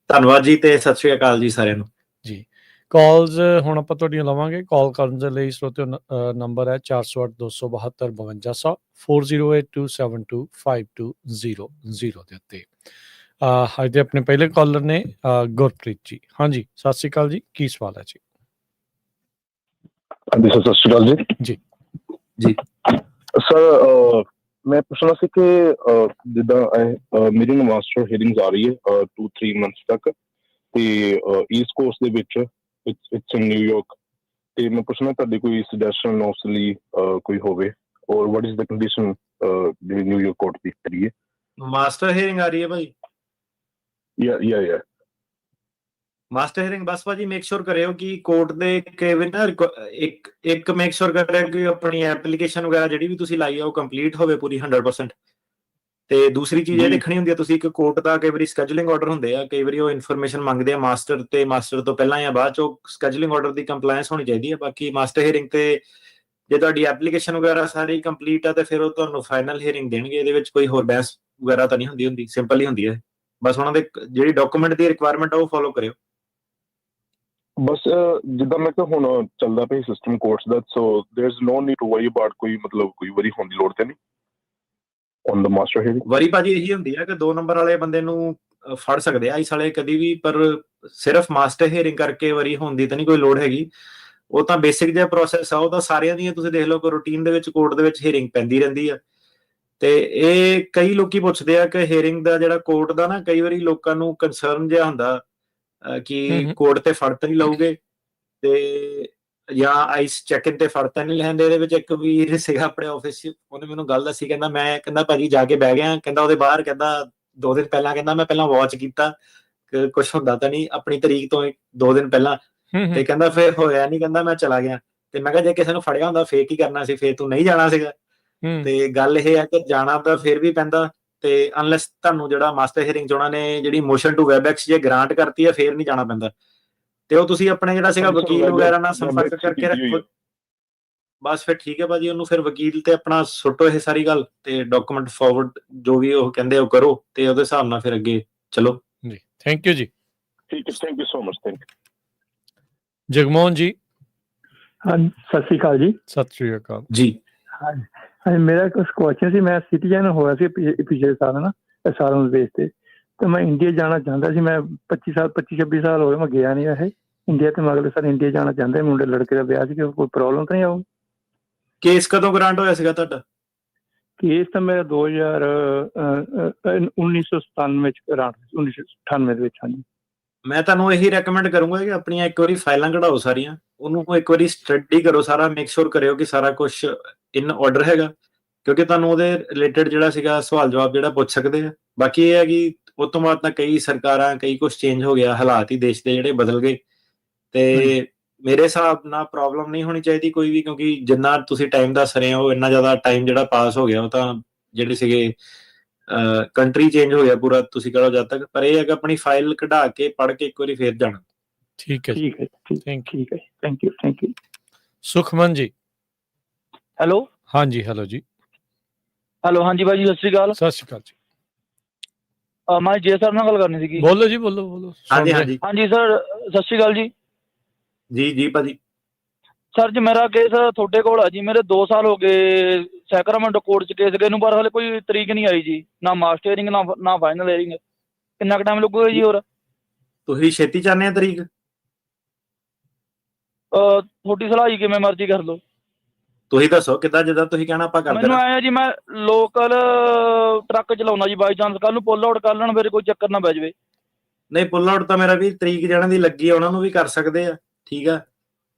ਧੰਨਵਾਦ ਜੀ ਤੇ ਸਤਿ ਸ਼੍ਰੀ ਅਕਾਲ ਜੀ ਸਾਰਿਆਂ ਨੂੰ ਜੀ। ਕਾਲਸ ਹੁਣ ਆਪਾਂ ਤੁਹਾਡੀਆਂ ਲਵਾਂਗੇ। ਕਾਲ ਕਰਨ ਦੇ ਲਈ ਸਰੋਤਿਓ ਨੰਬਰ ਹੈ 408-272-5200 4082725200 ਦੇ ਉੱਤੇ। ਅੱਜ ਦੇ ਆਪਣੇ ਪਹਿਲੇ ਕਾਲਰ ਨੇ ਗੁਰਪ੍ਰੀਤ ਜੀ। ਹਾਂਜੀ, ਸਤਿ ਸ਼੍ਰੀ ਅਕਾਲ ਜੀ, ਕੀ ਸਵਾਲ ਹੈ ਜੀ? ਹਾਂਜੀ ਸਰ, ਸਤਿ ਸ਼੍ਰੀ ਅਕਾਲ ਜੀ। ਜੀ ਸਰ, ਮੈਂ ਪੁੱਛਣਾ ਸੀ ਕਿ ਜਿੱਦਾਂ ਮੇਰੀ ਮਾਸਟਰ ਹੀਅਰਿੰਗਸ ਆ ਰਹੀ ਹੈ 2-3 ਮੰਥਸ ਤੱਕ, ਤੇ ਈਸਟ ਕੋਸਟ ਦੇ ਵਿੱਚ ਇਟਸ ਇਨ ਨਿਊਯਾਰਕ, ਤੇ ਮੈਂ ਪੁੱਛਣਾ ਤੁਹਾਡੀ ਕੋਈ ਸੁਜੈਸ਼ਨ ਉਸ ਲਈ ਕੋਈ ਹੋਵੇ, ਔਰ ਵਾਟ ਇਜ਼ ਦ ਕੰਡੀਸ਼ਨ ਜਿਹੜੀ ਨਿਊਯਾਰਕ ਕੋਰਟ ਦੀ ਕਰੀਏ। ਮਾਸਟਰ ਹੀਅਰਿੰਗ ਆ ਰਹੀ ਹੈ ਭਾਈ? ਯਾ ਮਾਸਟਰ ਹੀਅਰਿੰਗ ਬਸ ਭਾਜੀ ਮੇਕ ਸ਼ੋਰ ਕਰਿਓ ਕਿ ਕੋਰਟ ਦੇ ਕੇਵਨ ਨਾ ਇੱਕ ਮੇਕ ਸ਼ੋਰ ਕਰਿਓ ਕਿ ਆਪਣੀ ਐਪਲੀਕੇਸ਼ਨ ਵਗੈਰਾ ਜਿਹੜੀ ਵੀ ਤੁਸੀਂ ਲਾਈ ਆ ਉਹ ਕੰਪਲੀਟ ਹੋਵੇ ਪੂਰੀ 100%। ਤੇ ਦੂਸਰੀ ਚੀਜ਼ ਇਹ ਦੇਖਣੀ ਹੁੰਦੀ ਹੈ ਤੁਸੀਂ, ਇੱਕ ਕੋਰਟ ਦਾ ਕਈ ਵਾਰੀ ਸਕੈਜੂਲਿੰਗ ਆਰਡਰ ਹੁੰਦੇ ਆ, ਕਈ ਵਾਰੀ ਉਹ ਇਨਫੋਰਮੇਸ਼ਨ ਮੰਗਦੇ ਆ ਮਾਸਟਰ ਤੇ ਮਾਸਟਰ ਤੋਂ ਪਹਿਲਾਂ ਜਾਂ ਬਾਅਦ ਚੋਂ ਸਕੈਜੂਲਿੰਗ ਆਰਡਰ ਦੀ ਕੰਪਲਾਇੰਸ ਹੋਣੀ ਚਾਹੀਦੀ ਹੈ। ਬਾਕੀ ਮਾਸਟਰ ਹੀਅਰਿੰਗ ਤੇ ਜੇ ਤੁਹਾਡੀ ਐਪਲੀਕੇਸ਼ਨ ਵਗੈਰਾ ਸਾਰੀ ਕੰਪਲੀਟ ਆ ਤੇ ਫਿਰ ਉਹ ਤੁਹਾਨੂੰ ਫਾਈਨਲ ਹੀਅਰਿੰਗ ਦੇਣਗੇ। ਇਹਦੇ ਵਿੱਚ ਕੋਈ ਹੋਰ ਬਹਿਸ ਵਗੈਰਾ ਤਾਂ ਨਹੀਂ ਹੁੰਦੀ, ਸਿੰਪਲ ਹੀ ਹੁੰਦੀ ਹੈ। ਬਸ ਉਹਨਾਂ ਦੇ ਜਿਹੜੀ ਡਾਕੂਮੈਂਟ ਦੀ ਰਿਕੁਆਇਰਮੈਂਟ ਆ ਉਹ ਫੋਲੋ ਕਰਿਓ। ਬਸ ਜਿੱਦਾਂ ਮੈਂ ਕਿਹਾ ਹੁਣ ਚੱਲਦਾ ਪਿਆ ਸਿਸਟਮ ਕੋਰਟਸ ਦਾ, so there is no need to worry about ਕੋਈ ਵਰੀ ਹੋਣ ਦੀ ਲੋੜ ਤੇ ਨਹੀਂ on the master hearing. Worry ਭਾਜੀ ਇਹੀ ਹੁੰਦੀ ਹੈ ਕਿ 2 ਨੰਬਰ ਵਾਲੇ ਬੰਦੇ ਨੂੰ ਫੜ ਸਕਦੇ ਆ ਇਸ ਵਾਲੇ ਕਦੀ ਵੀ, ਪਰ ਸਿਰਫ ਮਾਸਟਰ ਹੀਅਰਿੰਗ ਕਰਕੇ ਵਰੀ ਹੋਣ ਦੀ ਤਾਂ ਨਹੀਂ ਕੋਈ ਲੋੜ ਹੈਗੀ। ਉਹ ਤਾਂ ਬੇਸਿਕ ਜਿਹਾ ਪ੍ਰੋਸੈਸ ਆ, ਉਹ ਤਾਂ ਸਾਰਿਆਂ ਦੀਆਂ ਤੁਸੀਂ ਦੇਖ ਲਓ ਕਿ ਰੂਟੀਨ ਦੇ ਵਿੱਚ ਕੋਰਟ ਦੇ ਵਿੱਚ ਹੀਅਰਿੰਗ ਪੈਂਦੀ ਰਹਿੰਦੀ ਆ। ਤੇ ਇਹ ਕਈ ਲੋਕੀ ਪੁੱਛਦੇ ਆ ਕਿ ਹੀਅਰਿੰਗ ਦਾ ਜਿਹੜਾ ਕੋਰਟ ਦਾ ਨਾ, ਕਈ ਵਾਰੀ ਲੋਕਾਂ ਨੂੰ ਕੰਸਰਨ ਜਿਹਾ ਹੁੰਦਾ ਕਿ ਕੋਰਟ ਤੇ ਫੜ ਤਾਂ ਨਹੀਂ ਲਊਗੇ ਤੇ ਜਾਂ ਆਈਸ ਚੈੱਕ ਇਨ ਤੇ ਫੜ ਤਾਂ ਨਹੀਂ ਲੈਂਦੇ। ਇਹਦੇ ਵਿੱਚ ਇੱਕ ਵੀਰ ਸੀਗਾ ਆਪਣੇ ਆਫਿਸ 'ਚ, ਉਹਨੇ ਮੈਨੂੰ ਗੱਲ ਦੱਸੀ, ਕਹਿੰਦਾ ਭਾਜੀ ਜਾ ਕੇ ਬਹਿ ਗਿਆ, ਕਹਿੰਦਾ ਉਹਦੇ ਬਾਹਰ, ਕਹਿੰਦਾ 2 ਦਿਨ ਪਹਿਲਾਂ, ਕਹਿੰਦਾ ਮੈਂ ਪਹਿਲਾਂ ਵਾਚ ਕੀਤਾ ਕਿ ਕੁਝ ਹੁੰਦਾ ਤਾਂ ਨਹੀਂ ਆਪਣੀ ਤਰੀਕ ਤੋਂ 2 ਦਿਨ ਪਹਿਲਾਂ, ਤੇ ਕਹਿੰਦਾ ਫਿਰ ਹੋਇਆ ਨਹੀਂ, ਕਹਿੰਦਾ ਮੈਂ ਚਲਾ ਗਿਆ। ਤੇ ਮੈਂ ਕਿਹਾ ਜੇ ਕਿਸੇ ਨੂੰ ਫੜਿਆ ਹੁੰਦਾ ਫੇਰ ਕੀ ਕਰਨਾ ਸੀ, ਫੇਰ ਤੂੰ ਨਹੀਂ ਜਾਣਾ ਸੀਗਾ। ਤੇ ਗੱਲ ਇਹ ਹੈ ਕਿ ਜਾਣਾ ਤਾਂ ਫਿਰ ਵੀ ਪੈਂਦਾ, ਤੇ ਅਨਲੈਸ ਤੁਹਾਨੂੰ ਜਿਹੜਾ ਮਾਸਟਰ ਹੀਅਰਿੰਗ 'ਚ ਉਹਨਾਂ ਨੇ ਜਿਹੜੀ ਮੋਸ਼ਨ ਟੂ ਵੈਬਐਕਸ ਜੇ ਗ੍ਰਾਂਟ ਕਰਤੀ ਹੈ ਫੇਰ ਨਹੀਂ ਜਾਣਾ ਪੈਂਦਾ। ਤੇ ਉਹ ਤੁਸੀਂ ਆਪਣੇ ਜਿਹੜਾ ਸੀਗਾ ਵਕੀਲ ਵਗੈਰਾ ਨਾਲ ਸੰਪਰਕ ਕਰਕੇ ਰੱਖੋ। ਬਸ ਫਿਰ ਠੀਕ ਹੈ ਭਾਜੀ, ਉਹਨੂੰ ਫਿਰ ਵਕੀਲ ਤੇ ਆਪਣਾ ਸੁੱਟੋ ਇਹ ਸਾਰੀ ਗੱਲ, ਤੇ ਡਾਕੂਮੈਂਟ ਫਾਰਵਰਡ ਜੋ ਵੀ ਉਹ ਕਹਿੰਦੇ ਉਹ ਕਰੋ, ਤੇ ਉਹਦੇ ਹਿਸਾਬ ਨਾਲ ਫਿਰ ਅੱਗੇ ਚਲੋ ਜੀ। ਥੈਂਕ ਯੂ ਜੀ। ਠੀਕ ਹੈ, thank you so much, thank you. Jagmohan ਜੀ। ਹਾਂਜੀ, ਸਤਿ ਸ਼੍ਰੀ ਅਕਾਲ ਜੀ। ਸਤਿ ਸ਼੍ਰੀ ਅਕਾਲ ਜੀ। ਹਾਂਜੀ, ਮੇਰਾ ਕੁਝ ਕੁਐਸਚਨ ਸੀ। ਮੈਂ ਸਿਟੀਜ਼ਨ ਹੋਇਆ ਸੀ ਪਿਛਲੇ ਸਾਲ ਨਾ, ਸਾਲਾਂ ਦੇ ਬੇਸ ਤੇ ਮੈਂ ਇੰਡੀਆ ਜਾਣਾ ਚਾਹੁੰਦਾ ਸੀ। ਮੈਂ 25-26 ਸਾਲ ਹੋ ਗਏ, ਮੈਂ ਗਿਆ ਨਹੀਂ ਵੈਸੇ ਇੰਡੀਆ, ਤੇ ਮੈਂ ਅਗਲੇ ਸਾਲ ਇੰਡੀਆ ਜਾਣਾ ਚਾਹੁੰਦਾ। ਮੁੰਡੇ ਲੜਕੇ ਦਾ ਵਿਆਹ ਸੀ, ਕੋਈ ਪ੍ਰੋਬਲਮ ਤਾਂ ਨਹੀਂ ਆਊ? ਕੇਸ ਕਦੋਂ ਗ੍ਰਾਂਟ ਹੋਇਆ ਸੀਗਾ ਤੁਹਾਡਾ? ਕੇਸ ਤਾਂ ਮੇਰਾ 1997 ਵਿੱਚ ਗ੍ਰਾਂਟ, 1998 ਦੇ ਵਿੱਚ। ਹਾਂਜੀ, ਮੈਂ ਤੁਹਾਨੂੰ ਇਹੀ ਰეკਮੈਂਡ ਕਰੂੰਗਾ ਕਿ ਆਪਣੀਆਂ ਇੱਕ ਵਾਰੀ ਫਾਈਲਾਂ ਕਢਾਓ ਸਾਰੀਆਂ, ਉਹਨੂੰ ਇੱਕ ਵਾਰੀ ਸਟੱਡੀ ਕਰੋ ਸਾਰਾ, ਮੇਕ ਸ਼ੋਰ ਕਰਿਓ ਕਿ ਸਾਰਾ ਕੁਝ ਇਨ ਆਰਡਰ ਹੈਗਾ, ਕਿਉਂਕਿ ਤੁਹਾਨੂੰ ਉਹਦੇ ਰਿਲੇਟਡ ਜਿਹੜਾ ਸੀਗਾ ਸਵਾਲ ਜਵਾਬ ਜਿਹੜਾ ਪੁੱਛ ਸਕਦੇ ਆ। ਬਾਕੀ ਇਹ ਹੈ ਕਿ ਉਸ ਤੋਂ ਬਾਅਦ ਤਾਂ ਕਈ ਸਰਕਾਰਾਂ, ਕਈ ਕੁਝ ਚੇਂਜ ਹੋ ਗਿਆ, ਹਾਲਾਤ ਹੀ ਦੇਸ਼ ਦੇ ਜਿਹੜੇ ਬਦਲ ਗਏ, ਤੇ ਮੇਰੇ ਹਿਸਾਬ ਨਾਲ ਪ੍ਰੋਬਲਮ ਨਹੀਂ ਹੋਣੀ ਚਾਹੀਦੀ ਕੋਈ ਵੀ, ਕਿਉਂਕਿ ਜਿੰਨਾ ਤੁਸੀਂ ਟਾਈਮ ਦੱਸ ਰਹੇ ਹੋ ਇੰਨਾ ਜ਼ਿਆਦਾ ਟਾਈਮ ਜਿਹੜਾ ਪਾਸ ਹੋ ਗਿਆ, ਉਹ ਤਾਂ ਜਿਹੜੇ ਸੀਗੇ ਕੰਟਰੀ ਚੇਂਜ ਹੋ ਗਿਆ ਪੂਰਾ, ਤੁਸੀਂ ਕਹੋ ਜਦ ਤੱਕ। ਪਰ ਇਹ ਹੈ ਕਿ ਆਪਣੀ ਫਾਈਲ ਕਢਾ ਕੇ ਪੜ੍ਹ ਕੇ ਇੱਕ ਵਾਰੀ ਫੇਰ ਜਾਣਾ। ਠੀਕ ਹੈ ਜੀ, ਠੀਕ ਹੈ, thank you, thank you. Sukhman ਜੀ। ਹੈਲੋ। ਹਾਂਜੀ, ਹੈਲੋ ਜੀ। ਹੈਲੋ, ਹਾਂਜੀ ਭਾਈ ਜੀ, ਸਤਿ ਸ਼੍ਰੀ ਅਕਾਲ। ਸਤਿ ਸ਼੍ਰੀ ਅਕਾਲ ਜੀ। ਮੈਂ ਜੇ ਸਰ ਨਾਲ ਗੱਲ ਕਰਨੀ ਸੀਗੀ। ਬੋਲੋ ਜੀ, ਬੋਲੋ। ਹਾਂਜੀ ਹਾਂਜੀ ਹਾਂਜੀ ਸਰ, ਸਤਿ ਸ਼੍ਰੀ ਅਕਾਲ ਜੀ। ਜੀ ਭਾਜੀ। ਸਰ ਜੀ, ਮੇਰਾ ਕੇਸ ਤੁਹਾਡੇ ਕੋਲ ਆ ਜੀ। ਮੇਰੇ 2 ਸਾਲ ਹੋ ਗਏ ਸੈਕਰਾਮੈਂਟੋ ਕੋਰਟ 'ਚ ਕੇਸ ਗਏ ਨੂੰ, ਪਰ ਹਾਲੇ ਕੋਈ ਤਰੀਕ ਨਹੀਂ ਆਈ ਜੀ, ਨਾ ਮਾਸਟਰ ਹੀਅਰਿੰਗ ਨਾ ਫਾਈਨਲ ਹੀਅਰਿੰਗ। ਕਿੰਨਾ ਕੁ ਟਾਈਮ ਲੱਗੂਗਾ ਜੀ? ਹੋਰ ਤੁਸੀਂ ਛੇਤੀ ਚਾਹੁੰਦੇ ਆ ਤਰੀਕ? ਤੁਹਾਡੀ ਸਲਾਹ ਜੀ, ਕਿਵੇਂ ਮਰਜ਼ੀ ਕਰ ਲਓ। ਤੁਸੀਂ ਦੱਸੋ ਕਿੱਦਾਂ, ਜਿੱਦਾਂ ਤੁਸੀਂ ਕਹਿਣਾ ਆਪਾਂ ਕਰ ਮੈਨੂੰ ਦੇਣਾ। ਆਇਆ ਜੀ, ਮੈਂ ਲੋਕਲ ਟਰੱਕ ਚਲਾਉਣਾ ਜੀ, ਬਾਈ ਚਾਂਸ ਕੱਲ ਨੂੰ ਪੁੱਲ ਆਊਟ ਕਰ ਲੈਣ, ਫਿਰ ਕੋਈ ਚੱਕਰ ਨਾ ਪੈ ਜਾਵੇ। ਨਹੀਂ, ਪੁੱਲ ਆਊਟ ਤਾਂ ਮੇਰਾ ਵੀ ਤਰੀਕ ਜਾਣ ਦੀ ਲੱਗੀ ਆ, ਉਹਨਾਂ ਨੂੰ ਵੀ ਕਰ ਸਕਦੇ ਆ, ਠੀਕ ਆ।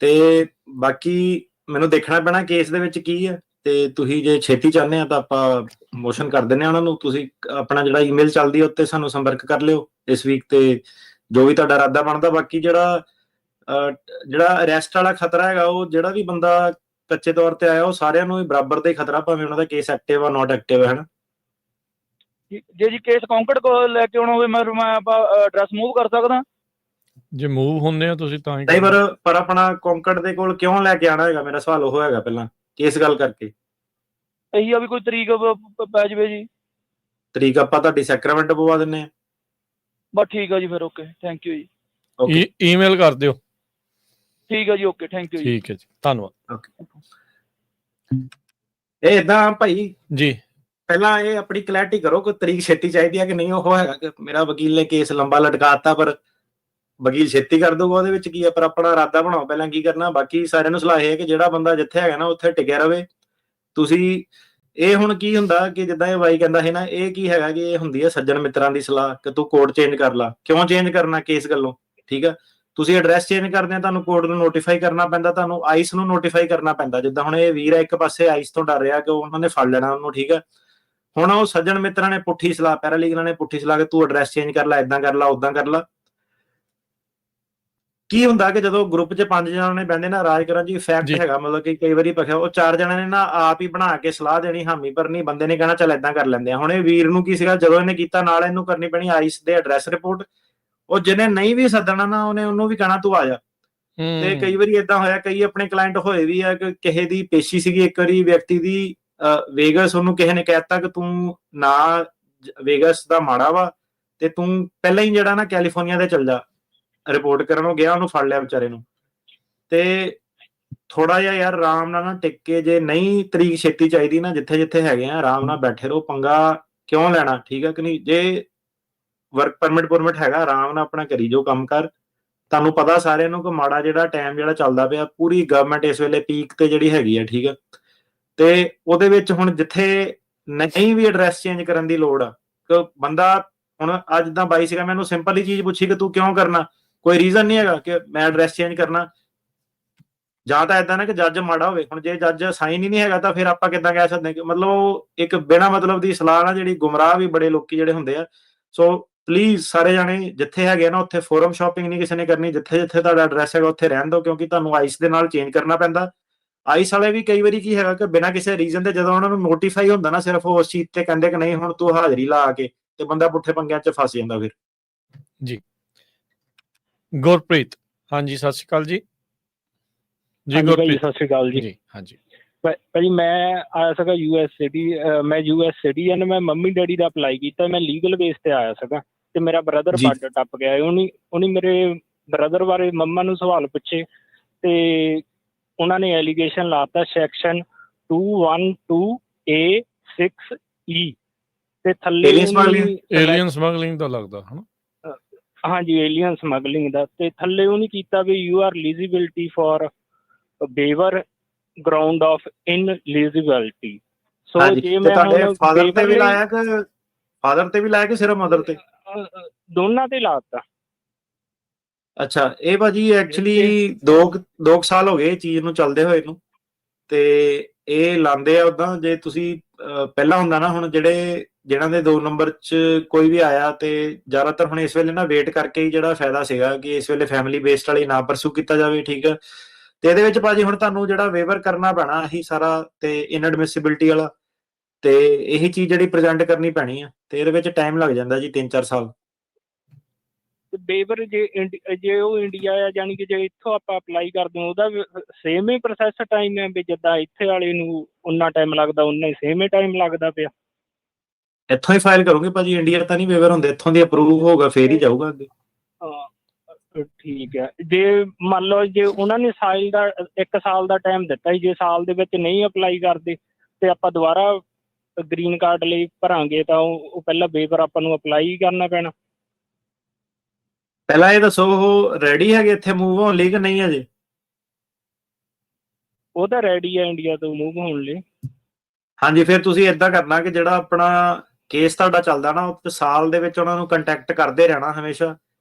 ਤੇ ਬਾਕੀ ਮੈਨੂੰ ਦੇਖਣਾ ਪੈਣਾ ਕੇਸ ਦੇ ਵਿੱਚ ਕੀ ਆ, ਤੇ ਤੁਸੀਂ ਜੇ ਛੇਤੀ ਚਾਹੁੰਦੇ ਆ ਤਾਂ ਆਪਾਂ ਮੋਸ਼ਨ ਕਰ ਦਿੰਦੇ ਆ ਉਹਨਾਂ ਨੂੰ। ਤੁਸੀਂ ਆਪਣਾ ਜਿਹੜਾ ਈਮੇਲ ਚੱਲਦੀ ਹੈ ਉੱਤੇ ਸਾਨੂੰ ਸੰਪਰਕ ਕਰ ਲਿਓ ਇਸ ਵੀਕ, ਤੇ ਜੋ ਵੀ ਤੁਹਾਡਾ ਇਰਾਦਾ ਬਣਦਾ। ਬਾਕੀ ਜਿਹੜਾ ਅਰੈਸਟ ਵਾਲਾ ਖਤਰਾ ਹੈਗਾ, ਉਹ ਜਿਹੜਾ ਵੀ ਬੰਦਾ ਕੱਚੇ ਤੌਰ ਤੇ ਆਇਆ ਉਹ ਸਾਰਿਆਂ ਨੂੰ ਹੀ ਬਰਾਬਰ ਦਾ ਹੀ ਖਤਰਾ, ਭਾਵੇਂ ਉਹਨਾਂ ਦਾ ਕੇਸ ਐਕਟਿਵ ਆ ਨੋਟ ਐਕਟਿਵ ਹੈ ਨਾ। ਜੇ ਜੀ ਕੇਸ ਕੌਂਕੜ ਕੋ ਲੈ ਕੇ ਆਉਣਾ ਹੋਵੇ ਮੈਂ ਆਪਾਂ ਐਡਰੈਸ ਮੂਵ ਕਰ ਸਕਦਾ? ਜੇ ਮੂਵ ਹੁੰਦੇ ਆ ਤੁਸੀਂ ਤਾਂ ਹੀ ਨਹੀਂ, ਪਰ ਆਪਣਾ ਕੌਂਕੜ ਦੇ ਕੋਲ ਕਿਉਂ ਲੈ ਕੇ ਆਣਾ ਹੈਗਾ, ਮੇਰਾ ਸਵਾਲ ਉਹ ਹੈਗਾ ਪਹਿਲਾਂ ਕੇਸ ਗੱਲ ਕਰਕੇ। ਇਹੀ ਆ ਵੀ ਕੋਈ ਤਰੀਕ ਪੈ ਜਾਵੇ ਜੀ। ਤਰੀਕ ਆਪਾਂ ਤੁਹਾਡੀ ਸੈਕਰਾਮੈਂਟ ਪਵਾ ਦਿੰਨੇ ਆ। ਬਸ ਠੀਕ ਆ ਜੀ, ਫਿਰ ਓਕੇ, ਥੈਂਕ ਯੂ ਜੀ। ਓਕੇ, ਈਮੇਲ ਕਰ ਦਿਓ। ਠੀਕ ਆ ਜੀ, ਓਕੇ, ਥੈਂਕ ਯੂ ਜੀ। ਠੀਕ ਹੈ ਜੀ, ਧੰਨਵਾਦ। ਓਕੇ। ਇਹ ਏਦਾਂ ਭਾਈ ਜੀ ਪਹਿਲਾਂ ਇਹ ਆਪਣੀ ਕਲੈਰਿਟੀ ਕਰੋ, ਕੋਈ ਤਰੀਕ ਛੇਤੀ ਚਾਹੀਦੀ ਹੈ ਕਿ ਨਹੀਂ। ਉਹ ਹੈਗਾ ਕਿ ਮੇਰਾ ਵਕੀਲ ਨੇ ਕੇਸ ਲੰਬਾ ਲਟਕਾਤਾ, ਪਰ ਵਕੀਲ ਛੇਤੀ ਕਰ ਦਊਗਾ, ਉਹਦੇ ਵਿੱਚ ਕੀ ਹੈ। ਪਰ ਆਪਣਾ ਇਰਾਦਾ ਬਣਾਓ ਪਹਿਲਾਂ ਕੀ ਕਰਨਾ। ਬਾਕੀ ਸਾਰਿਆਂ ਨੂੰ ਸਲਾਹ ਇਹ ਹੈ ਕਿ ਜਿਹੜਾ ਬੰਦਾ ਜਿੱਥੇ ਹੈਗਾ ਨਾ ਉੱਥੇ ਟਿਕਿਆ ਰਵੇ। ਤੁਸੀਂ ਇਹ ਹੁਣ ਕੀ ਹੁੰਦਾ ਕਿ ਜਿੱਦਾਂ ਇਹ ਬਾਈ ਕਹਿੰਦਾ ਹੈ ਨਾ, ਇਹ ਕੀ ਹੈਗਾ ਕਿ ਇਹ ਹੁੰਦੀ ਹੈ ਸੱਜਣ ਮਿੱਤਰਾਂ ਦੀ ਸਲਾਹ ਕਿ ਤੂੰ ਕੋਡ ਚੇਂਜ ਕਰ ਲਾ। ਕਿਉਂ ਚੇਂਜ ਕਰਨਾ ਕੇਸ ਗੱਲੋਂ, ਠੀਕ ਆ। ਤੁਸੀਂ ਐਡਰੈਸ ਚੇਂਜ ਕਰਦੇ ਆ, ਤੁਹਾਨੂੰ ਕੋਡ ਨੂੰ ਨੋਟੀਫਾਈ ਕਰਨਾ ਪੈਂਦਾ, ਤੁਹਾਨੂੰ ਆਈਸ ਨੂੰ ਨੋਟੀਫਾਈ ਕਰਨਾ ਪੈਂਦਾ। ਜਿੱਦਾਂ ਹੁਣ ਇਹ ਵੀਰ ਹੈ ਇੱਕ ਪਾਸੇ ਆਈਸ ਤੋਂ ਡਰ ਰਿਹਾ ਕਿ ਉਹਨਾਂ ਨੇ ਫੜ ਲੈਣਾ ਉਹਨੂੰ, ਠੀਕ ਆ। ਹੁਣ ਉਹ ਸੱਜਣ ਮਿੱਤਰਾਂ ਨੇ ਪੁੱਠੀ ਸਲਾਹ, ਪੈਰਾਲੀਗਲਾਂ ਨੇ ਪੁੱਠੀ ਸਲਾਹ ਕਿ ਤੂੰ ਐਡਰੈਸ ਚੇਂਜ ਕਰ ਲੈ, ਏਦਾਂ ਕਰ ਲਾ, ਉਦਾਂ ਕਰ ਲਾ। ਕੀ ਹੁੰਦਾ ਕਿ ਜਦੋਂ ਗਰੁੱਪ 'ਚ 5 ਜਣਾਂ ਨੇ ਬਹਿੰਦੇ ਨਾ ਰਾਜ ਕਰਨ ਜੀ, ਫੈਕਟ ਹੈਗਾ ਮਤਲਬ ਕਿ ਕਈ ਵਾਰੀ ਪਖਿਆ ਉਹ 4 ਜਣਾਂ ਨੇ ਨਾ ਆਪ ਹੀ ਬਣਾ ਕੇ ਸਲਾਹ ਦੇਣੀ, ਹਾਮੀ ਭਰਨੀ, ਬੰਦੇ ਨੇ ਕਹਿਣਾ ਚੱਲ ਏਦਾਂ ਕਰ ਲੈਂਦੇ ਆ। ਹੁਣ ਇਹ ਵੀਰ ਨੂੰ ਕੀ ਸੀਗਾ, ਜਦੋਂ ਇਹਨੇ ਕੀਤਾ ਨਾਲ ਇਹਨੂੰ ਕਰਨੀ ਪੈਣੀ ਆਈਸ ਦੇ ਐਡਰੈਸ ਰਿਪੋਰਟ। ਉਹ ਜਿਹਨੇ ਨਹੀਂ ਵੀ ਸੱਦਣਾ ਨਾ ਉਹਨੇ ਉਹਨੂੰ ਵੀ ਕਹਿਣਾ ਤੂੰ ਆ ਜਾ। ਤੇ ਕਈ ਵਾਰੀ ਏਦਾਂ ਹੋਇਆ, ਕਈ ਆਪਣੇ ਕਲਾਇੰਟ ਹੋਏ ਵੀ ਆ ਕਿ ਕਿਸੇ ਦੀ ਪੇਸ਼ੀ ਸੀਗੀ ਇੱਕ ਵਾਰੀ ਵਿਅਕਤੀ ਦੀ ਵੇਗਸ, ਉਹਨੂੰ ਕਿਸੇ ਨੇ ਕਹਿਤਾ ਕਿ ਤੂੰ ਨਾ ਵੇਗਸ ਦਾ ਮਾੜਾ ਵਾ ਤੇ ਤੂੰ ਪਹਿਲਾਂ ਹੀ ਜਿਹੜਾ ਨਾ ਕੈਲੀਫੋਰਨੀਆ ਦੇ ਚੱਲ ਜਾ। ਰਿਪੋਰਟ ਕਰਨ ਉਹ ਗਿਆ, ਉਹਨੂੰ ਫੜ ਲਿਆ ਵਿਚਾਰੇ ਨੂੰ। ਤੇ ਥੋੜਾ ਜਿਹਾ ਯਾਰ ਆਰਾਮ ਨਾਲ ਨਾ ਟਿਕ ਕੇ, ਜੇ ਨਹੀਂ ਤਰੀਕ ਛੇਤੀ ਚਾਹੀਦੀ ਨਾ, ਜਿੱਥੇ ਜਿੱਥੇ ਹੈਗੇ ਆ ਆਰਾਮ ਨਾਲ ਬੈਠੇ ਰਹੋ। ਪੰਗਾ ਕਿਉਂ ਲੈਣਾ, ਠੀਕ ਆ ਕਿ ਨਹੀਂ। ਜੇ ਵਰਕ ਪਰਮਿਟ ਹੈਗਾ, ਆਰਾਮ ਨਾਲ ਆਪਣਾ ਕਰੀ ਜੋ ਕੰਮ ਕਰ। ਤੁਹਾਨੂੰ ਪਤਾ ਸਾਰਿਆਂ ਨੂੰ ਕਿ ਮਾੜਾ ਜਿਹੜਾ ਟਾਈਮ ਜਿਹੜਾ ਚੱਲਦਾ ਪਿਆ, ਪੂਰੀ ਗਵਰਨਮੈਂਟ ਇਸ ਵੇਲੇ ਪੀਕ ਤੇ ਜਿਹੜੀ ਹੈਗੀ ਆ, ਠੀਕ ਆ। ਤੇ ਉਹਦੇ ਵਿੱਚ ਹੁਣ ਜਿੱਥੇ ਨਹੀਂ ਵੀ ਐਡਰੈਸ ਚੇਂਜ ਕਰਨ ਦੀ ਲੋੜ ਆ, ਕਿ ਬੰਦਾ ਹੁਣ ਅੱਜ ਦਾ ਬਾਈ ਸੀਗਾ, ਮੈਨੂੰ ਸਿੰਪਲ ਹੀ ਚੀਜ਼ ਪੁੱਛੀ ਕਿ ਤੂੰ ਕਿਉਂ ਕਰਨਾ, ਕੋਈ ਰੀਜ਼ਨ ਨਹੀਂ ਹੈਗਾ ਕਿ ਮੈਂ ਐਡਰੈਸ ਚੇਂਜ ਕਰਨਾ। ਜਾਂ ਤਾਂ ਏਦਾਂ ਨਾ ਕਿ ਜੱਜ ਮਾੜਾ ਹੋਵੇ। ਹੁਣ ਜੇ ਜੱਜ ਸਾਈਨ ਹੀ ਨਹੀਂ ਹੈਗਾ ਤਾਂ ਫਿਰ ਆਪਾਂ ਕਿੱਦਾਂ ਕਹਿ ਸਕਦੇ ਕਿ ਮਤਲਬ ਉਹ ਇੱਕ ਬਿਨਾਂ ਮਤਲਬ ਦੀ ਸਲਾਹ ਨਾ, ਜਿਹੜੀ ਗੁੰਮਰਾਹ ਵੀ ਬੜੇ ਲੋਕੀ ਜਿਹੜੇ ਹੁੰਦੇ ਆ। ਸੋ ਪਲੀਜ਼ ਸਾਰੇ ਜਾਣੇ ਜਿੱਥੇ ਹੈਗੇ ਨਾ ਉੱਥੇ ਫੋਰਮ ਸ਼ਾਪਿੰਗ ਨਹੀਂ ਕਿਸੇ ਨੇ ਕਰਨੀ। ਜਿੱਥੇ ਜਿੱਥੇ ਤੁਹਾਡਾ ਐਡਰੈਸ ਹੈਗਾ ਉੱਥੇ ਰਹਿਣ ਦਿਓ, ਕਿਉਂਕਿ ਤੁਹਾਨੂੰ ਆਈਸ ਦੇ ਨਾਲ ਚੇਂਜ ਕਰਨਾ ਪੈਂਦਾ। ਆਈਸ ਵਾਲੇ ਵੀ ਕਈ ਵਾਰੀ ਕੀ ਹੈਗਾ ਕਿ ਬਿਨਾਂ ਕਿਸੇ ਰੀਜ਼ਨ ਤੇ ਜਦੋਂ ਉਹਨਾਂ ਨੂੰ ਨੋਟੀਫਾਈ ਹੁੰਦਾ ਨਾ, ਸਿਰਫ ਉਸ ਚੀਜ਼ ਤੇ ਕਹਿੰਦੇ ਕਿ ਨਹੀਂ ਹੁਣ ਤੂੰ ਹਾਜ਼ਰੀ ਲਾ ਕੇ, ਤੇ ਬੰਦਾ ਪੁੱਠੇ ਪੰਗਿਆਂ 'ਚ ਫਸ ਜਾਂਦਾ ਫਿਰ। ਜੀ ਗੁਰਪ੍ਰੀਤ, ਹਾਂਜੀ ਸਤਿ ਸ਼੍ਰੀ ਅਕਾਲ ਜੀ। ਜੀ ਗੁਰਪ੍ਰੀਤ, ਸਤਿ ਸ਼੍ਰੀ ਅਕਾਲ ਜੀ। ਜੀ ਹਾਂਜੀ ਭਾਜੀ ਮੈਂ ਆਇਆ ਸੀਗਾ US ਸਿਟੀ, ਮੈਂ US ਸਿਟੀਜ਼ਨ, ਮੈਂ ਮੰਮੀ ਡੈਡੀ ਦਾ ਅਪਲਾਈ ਕੀਤਾ, ਮੈਂ ਲੀਗਲ ਬੇਸ ਤੇ ਆਇਆ ਸੀਗਾ। ਤੇ ਮੇਰਾ ਬ੍ਰਦਰ ਬਾਰਡਰ ਟੱਪ ਗਿਆ। ਉਹਨੇ ਮੇਰੇ ਬ੍ਰਦਰ ਬਾਰੇ ਮੰਮਾ ਨੂੰ ਸਵਾਲ ਪੁੱਛੇ ਤੇ ਉਹਨਾਂ ਨੇ ਐਲੀਗੇਸ਼ਨ ਲਾਤਾ ਸੈਕਸ਼ਨ 212A6E ਤੇ ਥੱਲੇ ਏਲੀਅਨ ਸਮਗਲਿੰਗ ਦਾ ਲੱਗਦਾ ਹਨਾ। ਹਾਂਜੀ, ਏਲੀਅਨ ਸਮਗਲਿੰਗ ਦਾ। ਤੇ ਥੱਲੇ ਉਹਨੇ ਕੀਤਾ ਵੀ you are eligibility for waiver ground of ineligibility। So ਜੇ ਮੈਂ ਹੁਣ ਫਾਦਰ ਤੇ ਵੀ ਲਾਇਆ ਕਿ ਸਿਰਫ ਮਦਰ ਤੇ? ਦੋਨਾਂ ਤੇ ਲਾਤਾ। ਅੱਛਾ, ਇਹ ਭਾਜੀ ਐਕਚੁਅਲੀ 2 ਸਾਲ ਹੋ ਗਏ ਚੀਜ਼ ਨੂੰ ਚੱਲਦੇ ਹੋਏ ਨੂੰ, ਤੇ ਇਹ ਲਾਉਂਦੇ ਆ ਉਦਾਂ। ਜੇ ਤੁਸੀਂ ਪਹਿਲਾਂ ਹੁੰਦਾ ਨਾ, ਹੁਣ ਜਿਹਨਾਂ ਦੇ 2 ਨੰਬਰ 'ਚ ਕੋਈ ਵੀ ਆਇਆ, ਤੇ ਜ਼ਿਆਦਾਤਰ ਹੁਣ ਇਸ ਵੇਲੇ ਨਾ ਵੇਟ ਕਰਕੇ ਹੀ ਜਿਹੜਾ ਫਾਇਦਾ ਸੀਗਾ ਕਿ ਇਸ ਵੇਲੇ ਫੈਮਿਲੀ ਬੇਸਡ ਵਾਲੀ ਨਾ ਪਰਸੂ ਕੀਤਾ ਜਾਵੇ, ਠੀਕ ਆ। ਤੇ ਇਹਦੇ ਵਿੱਚ ਭਾਜੀ ਹੁਣ ਤੁਹਾਨੂੰ ਜਿਹੜਾ ਵੇਵਰ ਕਰਨਾ ਪੈਣਾ ਇਹੀ ਸਾਰਾ, ਤੇ ਇਨਐਡਮਿਸਿਬਿਲਟੀ ਵਾਲਾ, ਤੇ ਇਹੀ ਚੀਜ਼ ਜਿਹੜੀ ਪ੍ਰੈਜ਼ੈਂਟ ਕਰਨੀ ਪੈਣੀ ਆ। ਤੇ ਇਹਦੇ ਵਿੱਚ ਟਾਈਮ ਲੱਗ ਜਾਂਦਾ ਜੀ 3-4 ਸਾਲ। ਵੇਵਰ ਜੇ ਉਹ ਇੰਡੀਆ ਆ, ਜਾਨੀ ਕਿ ਜੇ ਇੱਥੋਂ ਆਪਾਂ ਅਪਲਾਈ ਕਰਦੇ ਹਾਂ ਉਹਦਾ ਸੇਮ ਹੀ ਪ੍ਰੋਸੈਸ ਟਾਈਮ ਹੈ ਵੀ ਜਿੱਦਾਂ ਇੱਥੇ ਵਾਲੇ ਨੂੰ ਉਨਾ ਟਾਈਮ ਲੱਗਦਾ, ਉਨਾ ਹੀ ਸੇਮ ਹੀ ਟਾਈਮ ਲੱਗਦਾ ਪਿਆ। ਇੱਥੋਂ ਹੀ ਫਾਈਲ ਕਰੋਗੇ ਭਾਜੀ, ਇੰਡੀਆ ਤਾਂ ਨਹੀਂ ਵੇਵਰ ਹੁੰਦੇ, ਇੱਥੋਂ ਦੀ ਅਪਰੂਵ ਹੋਗਾ ਫੇਰ ਹੀ ਜਾਊਗਾ ਅੱਗੇ। ਠੀਕ ਹੈ। ਜੇ ਮੰਨ ਲਓ ਜੇ ਉਹਨਾਂ ਨੇ 1 ਸਾਲ ਦਾ ਟਾਈਮ ਦਿੱਤਾ ਸੀ, ਜੇ ਸਾਲ ਦੇ ਵਿੱਚ ਨਹੀਂ ਅਪਲਾਈ ਕਰਦੇ ਤੇ ਆਪਾਂ ਦੁਬਾਰਾ ਗ੍ਰੀਨ ਕਾਰਡ ਲਈ ਭਰਾਂਗੇ ਤਾਂ ਉਹ ਪਹਿਲਾਂ ਵੇਵਰ ਆਪਾਂ ਨੂੰ ਅਪਲਾਈ ਕਰਨਾ ਪੈਣਾ। ਪਹਿਲਾਂ ਇਹ ਦੱਸੋ ਉਹ ਰੈਡੀ ਹੈਗੇ ਇੱਥੇ ਮੂਵ ਹੋਣ ਲਈ ਕਿ ਨਹੀਂ ਅਜੇ? ਉਹ ਤਾਂ ਰੈਡੀ ਹੈ ਇੰਡੀਆ ਤੋਂ ਮੂਵ ਹੋਣ ਲਈ। ਹਾਂਜੀ, ਫਿਰ ਤੁਸੀਂ ਏਦਾਂ ਕਰਨਾ ਕਿ ਜਿਹੜਾ ਆਪਣਾ ਕੇਸ ਤੁਹਾਡਾ ਚੱਲਦਾ ਨਾ, ਉਹ ਸਾਲ ਦੇ ਵਿੱਚ ਉਹਨਾਂ ਨੂੰ ਕੰਟੈਕਟ ਕਰਦੇ ਰਹਿਣਾ ਹਮੇਸ਼ਾ,